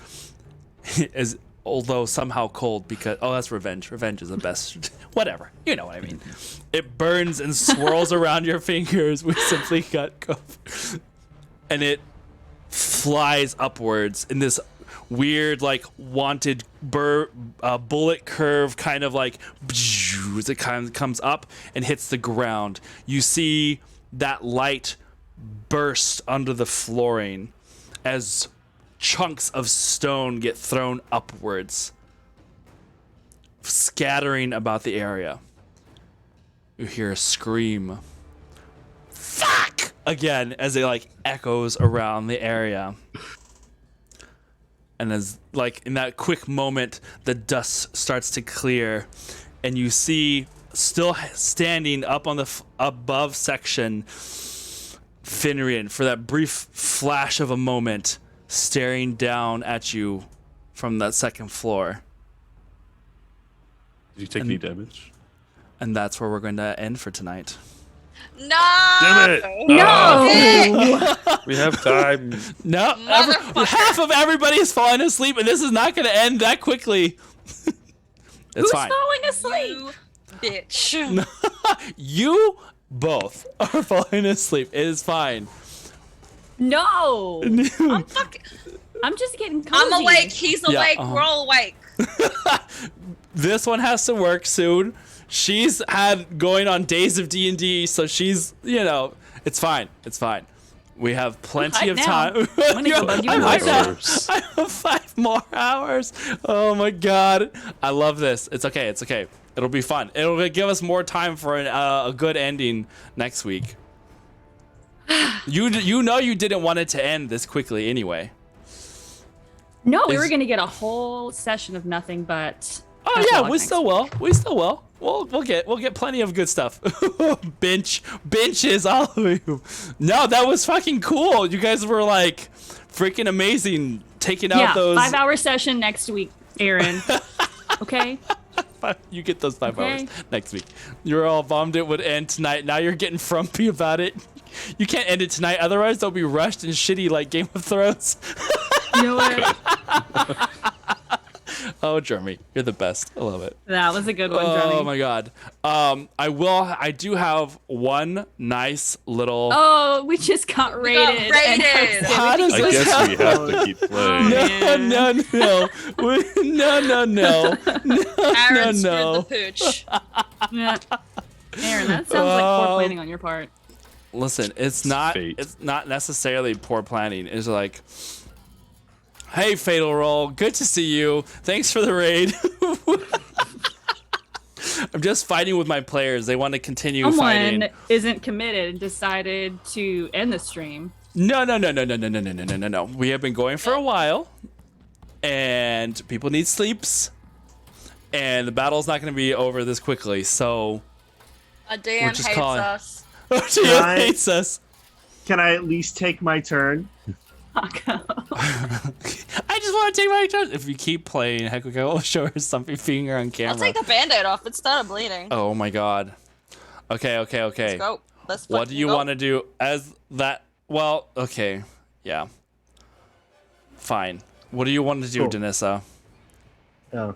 Although somehow cold because that's revenge. Revenge is the best. Whatever. You know what I mean. It burns and swirls around your fingers. We simply got covered. And it flies upwards in this weird like wanted bullet curve kind of like as it kind of comes up and hits the ground. You see that light burst under the flooring as chunks of stone get thrown upwards, scattering about the area. You hear a scream. Fuck! Again, as it like echoes around the area. And as like in that quick moment, the dust starts to clear, and you see still standing up on the above section, Finrian, for that brief flash of a moment, staring down at you from that second floor. Did you take any damage? And that's where we're going to end for tonight. No! Damn it! No! We have time. No, Motherfucker. half of everybody is falling asleep, and this is not going to end that quickly. It's Who's fine. falling asleep? You bitch. You both are falling asleep. It is fine. No! I'm fucking. I'm just getting cozy. I'm awake. He's Yeah, awake. uh-huh. We're all awake. This one has to work soon. She's had going on days of D&D, so she's, it's fine. It's fine. We have plenty of hyped time. now. I'm gonna go bug you I'm out. hyped now. I have 5 more hours. Oh my god. I love this. It's okay. It's okay. It'll be fun. It'll give us more time for a good ending next week. You didn't want it to end this quickly anyway. No, we Is- were gonna get a whole session of nothing but. Oh yeah, epilogue we next still week. will. We still will. We'll get plenty of good stuff. Benches, all of you. No, that was fucking cool. You guys were like freaking amazing taking out Yeah, those. 5-hour session next week, Aaron. Okay. You get those 5 Okay. hours next week. You're all bummed it would end tonight. Now you're getting frumpy about it. You can't end it tonight, otherwise they'll be rushed and shitty like Game of Thrones. You know what? Oh, Jeremy, you're the best. I love it. That was a good one, Oh Jeremy. my god. I do have one nice little. Oh, we just got We got rated. rated. How does I this guess we have to keep playing. No, no. Aaron screwed no. the pooch. Yeah. Aaron, that sounds like poor planning on your part. Listen, it's not fate. it's not necessarily poor planning. It's like, hey, Fatal Roll, good to see you. Thanks for the raid. I'm just fighting with my players. They want to continue Someone fighting. isn't committed and decided to end the stream. No. We have been going for a while, and people need sleeps, and the battle's not going to be over this quickly. So, A DM just hates calling. us. Geo I- hates us. Can I at least take my turn? I just want to take my turn. If you keep playing, heck, I will show her something finger on camera. I'll take the band-aid off. It started bleeding. Oh my god. Okay. Let's go. Let's What do you want to do as that? Well, okay. Yeah. Fine. What do you want to do, Cool. Danissa? Oh.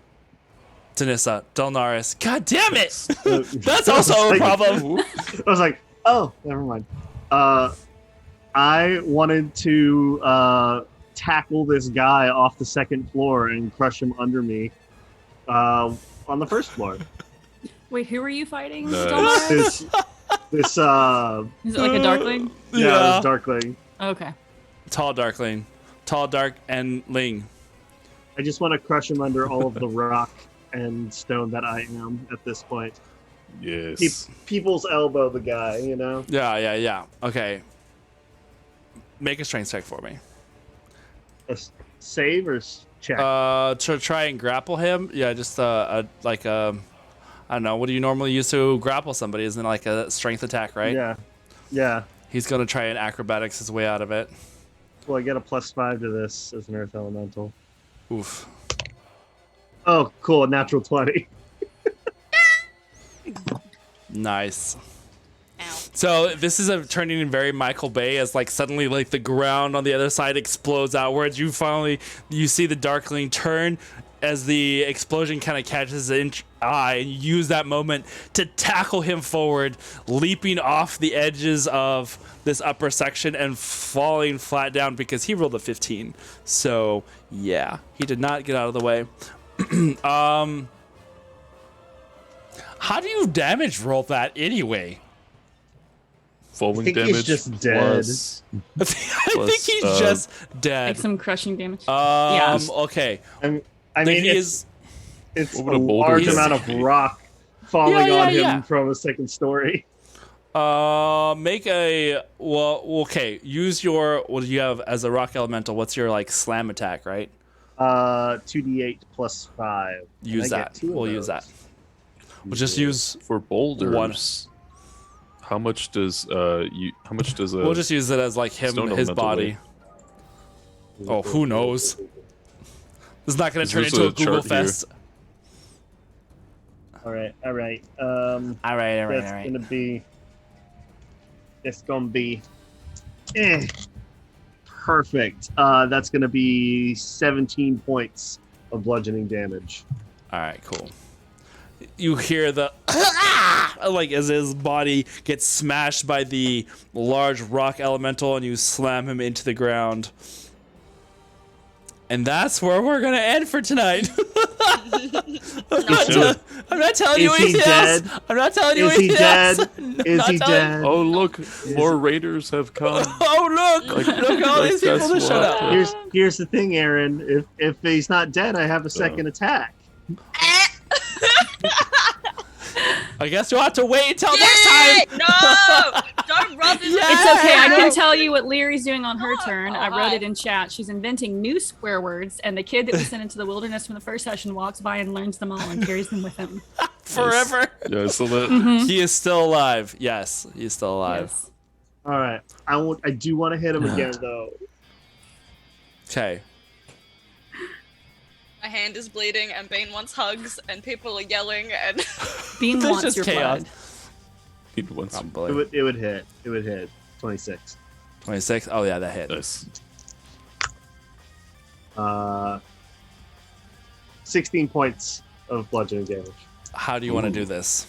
Danissa, Dolnaris. God damn it! That's That's also a problem. I was like, oh, never mind. I wanted to tackle this guy off the second floor and crush him under me on the first floor. Wait, who are you fighting? Nice. Dolores? This Is it like a darkling? yeah, this Darkling. Okay. Tall Darkling. Tall, dark, and Ling. I just want to crush him under all of the rock and stone that I am at this point. Yes. People's elbow the guy, you know? Yeah. Okay. Make a strength check for me. Save or check? To try and grapple him. Yeah, just I don't know. What do you normally use to grapple somebody? Isn't it like a strength attack, right? Yeah. He's gonna try and acrobatics his way out of it. Well, I get a +5 to this as an Earth Elemental. Oof. Oh, cool. Natural 20. Nice. Ow. So this is turning in very Michael Bay as like suddenly like the ground on the other side explodes outwards. You see the Darkling turn as the explosion kind of catches his eye, and you use that moment to tackle him forward, leaping off the edges of this upper section and falling flat down because he rolled a 15. So yeah, he did not get out of the way. How do you damage roll that anyway? Falling I think damage. he's just dead. I think he's just dead. Like some crushing damage. Yeah. Okay. I Then mean, he it's What a would a boulder large do? amount of rock falling Yeah, on him yeah. from a second story. Make a okay. Use your what do you have as a rock elemental? What's your like slam attack, right? 2d8 plus 5. Use And I that. get 2 of We'll use those. that. We'll just use. For boulders. How much does how much does a We'll just use it as like him, stone his elemental body. Oh, who knows? It's not going to turn There's into a a Google chart here. fest. All right. All right. That's gonna be perfect. That's gonna be 17 points of bludgeoning damage. All right, cool. You hear the like as his body gets smashed by the large rock elemental, and you slam him into the ground. And that's where we're gonna end for tonight. I'm not telling you Is he anything dead? else. I'm not telling you Is he anything dead? else. Is Not he telling- dead? Oh look, more raiders have come. Oh look! Like- Look at all like these people to that's shut what- up. Here's the thing, Aaron. If he's not dead, I have a second attack. I guess you'll have to wait until next time. No! Don't rub this. Yeah. It's okay. I can tell you what Leary's doing on her turn. I wrote hi. it in chat. She's inventing new swear words, and the kid that we sent into the wilderness from the first session walks by and learns them all and carries them with him. Forever. Yeah, so that He is still alive. Yes, he's still alive. Yes. All right. I do want to hit him again though. Okay. My hand is bleeding, and Bean wants hugs, and people are yelling, and Bean There's wants just your chaos. blood. people want some. Probably. It would hit. It would hit. 26. 26. Oh yeah, that hit. Nice. 16 points of bludgeoning damage. How do you want to do this?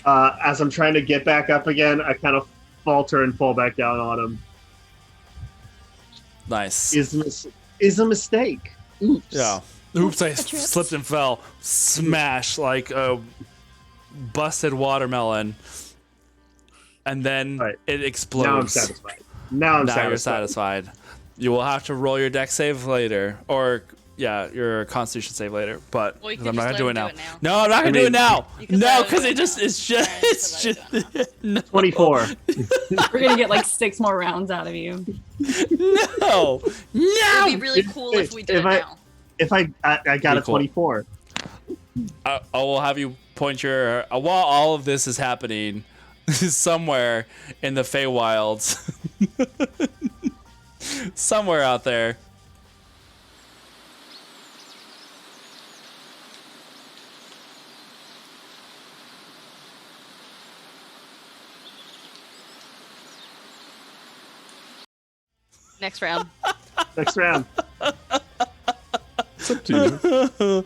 As I'm trying to get back up again, I kind of falter and fall back down on him. Nice. Is a mistake. Oops. Yeah. Oops, I tripped. slipped and fell. Smash like a busted watermelon. And then Right. it explodes. Now I'm satisfied. Now I'm Now you're satisfied. You will have to roll your deck save later. Or, yeah, your constitution save later. But Or you 'cause could I'm not just going to do let it him now. do it now. No, I'm not going to do it now. You could No, let him because do it it just, now. it's just, Alright, it's so just, let no. 24. We're gonna get like 6 more rounds out of you. No. It would No. be really cool if we did If it I- now. If I got a Pretty cool. 24. I will have you point your while all of this is happening somewhere in the Feywilds, somewhere out there. Next round. Next round. It's up to you.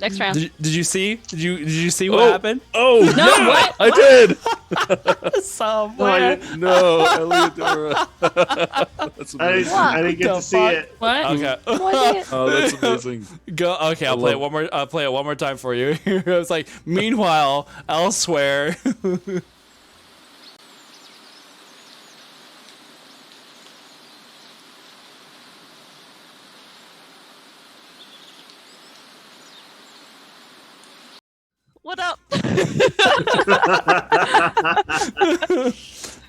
Next round. Did you see? Did you see what happened? Oh No, yeah, what? I did. Somewhere. No, Eliodora. That's I amazing. I didn't get The to see fuck? it. What? Okay. Was it? Oh, that's amazing. Go. Okay, I'll play it one more. I'll play it one more time for you. It's like, meanwhile, elsewhere. What up?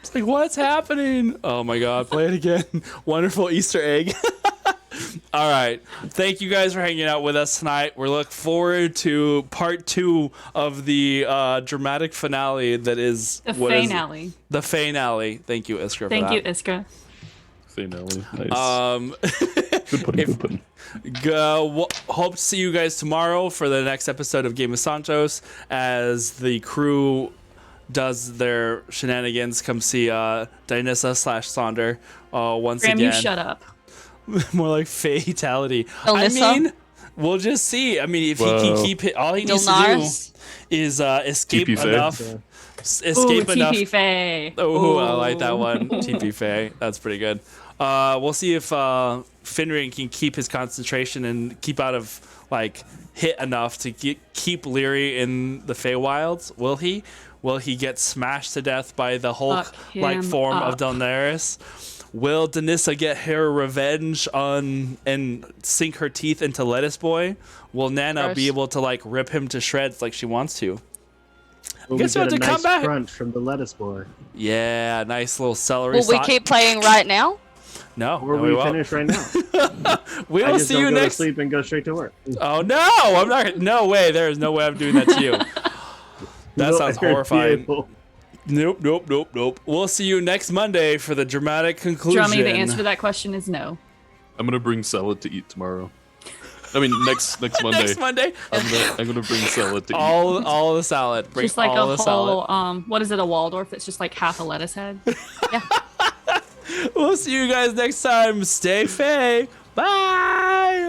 It's like, what's happening? Oh my god, play it again. Wonderful Easter egg. All right. Thank you guys for hanging out with us tonight. We look forward to part 2 of the dramatic finale that is The what is- finale. The finale. Thank you, Iskra, Thank for you, that. Iskra. Finale. Nice. Good pudding. if- Good pudding. Hope to see you guys tomorrow for the next episode of Game of Santos as the crew does their shenanigans. Come see Dionysa/Sonder once Graham, again. you shut up. More like fatality. Elnissa? I mean, We'll just see. I mean, if he can keep it, all he needs to Dilnaris. do is escape TP Fae. enough. Yeah. Escape enough. TP Fae. Oh, I like that one. TP Fae. That's pretty good. We'll see if Finring can keep his concentration and keep out of hit enough to keep Leary in the Feywilds. Will he? Will he get smashed to death by the Hulk-like Fuck form him of up. Daenerys? Will Danissa get her revenge on and sink her teeth into Lettuce Boy? Will Nana Gross. be able to rip him to shreds like she wants to? Will Guess we we'll get have a to come nice back. crunch from the lettuce boy? Yeah, nice little celery. Will we sauce. keep playing right now? No, Or no, we won't. finish right now? We I will just see don't you go next. to sleep and go straight to work. Oh no! I'm not. No way. There is no way I'm doing that to you. That No, sounds I'd be horrifying. able- Nope. We'll see you next Monday for the dramatic conclusion. Drummy, the answer to that question is no. I'm gonna bring salad to eat tomorrow. I mean, next Monday. Next Monday, I'm gonna bring salad to eat. all the salad. Bring Just like all a the salad. whole, what is it, a Waldorf that's just like half a lettuce head? We'll see you guys next time. Stay Fae. Bye.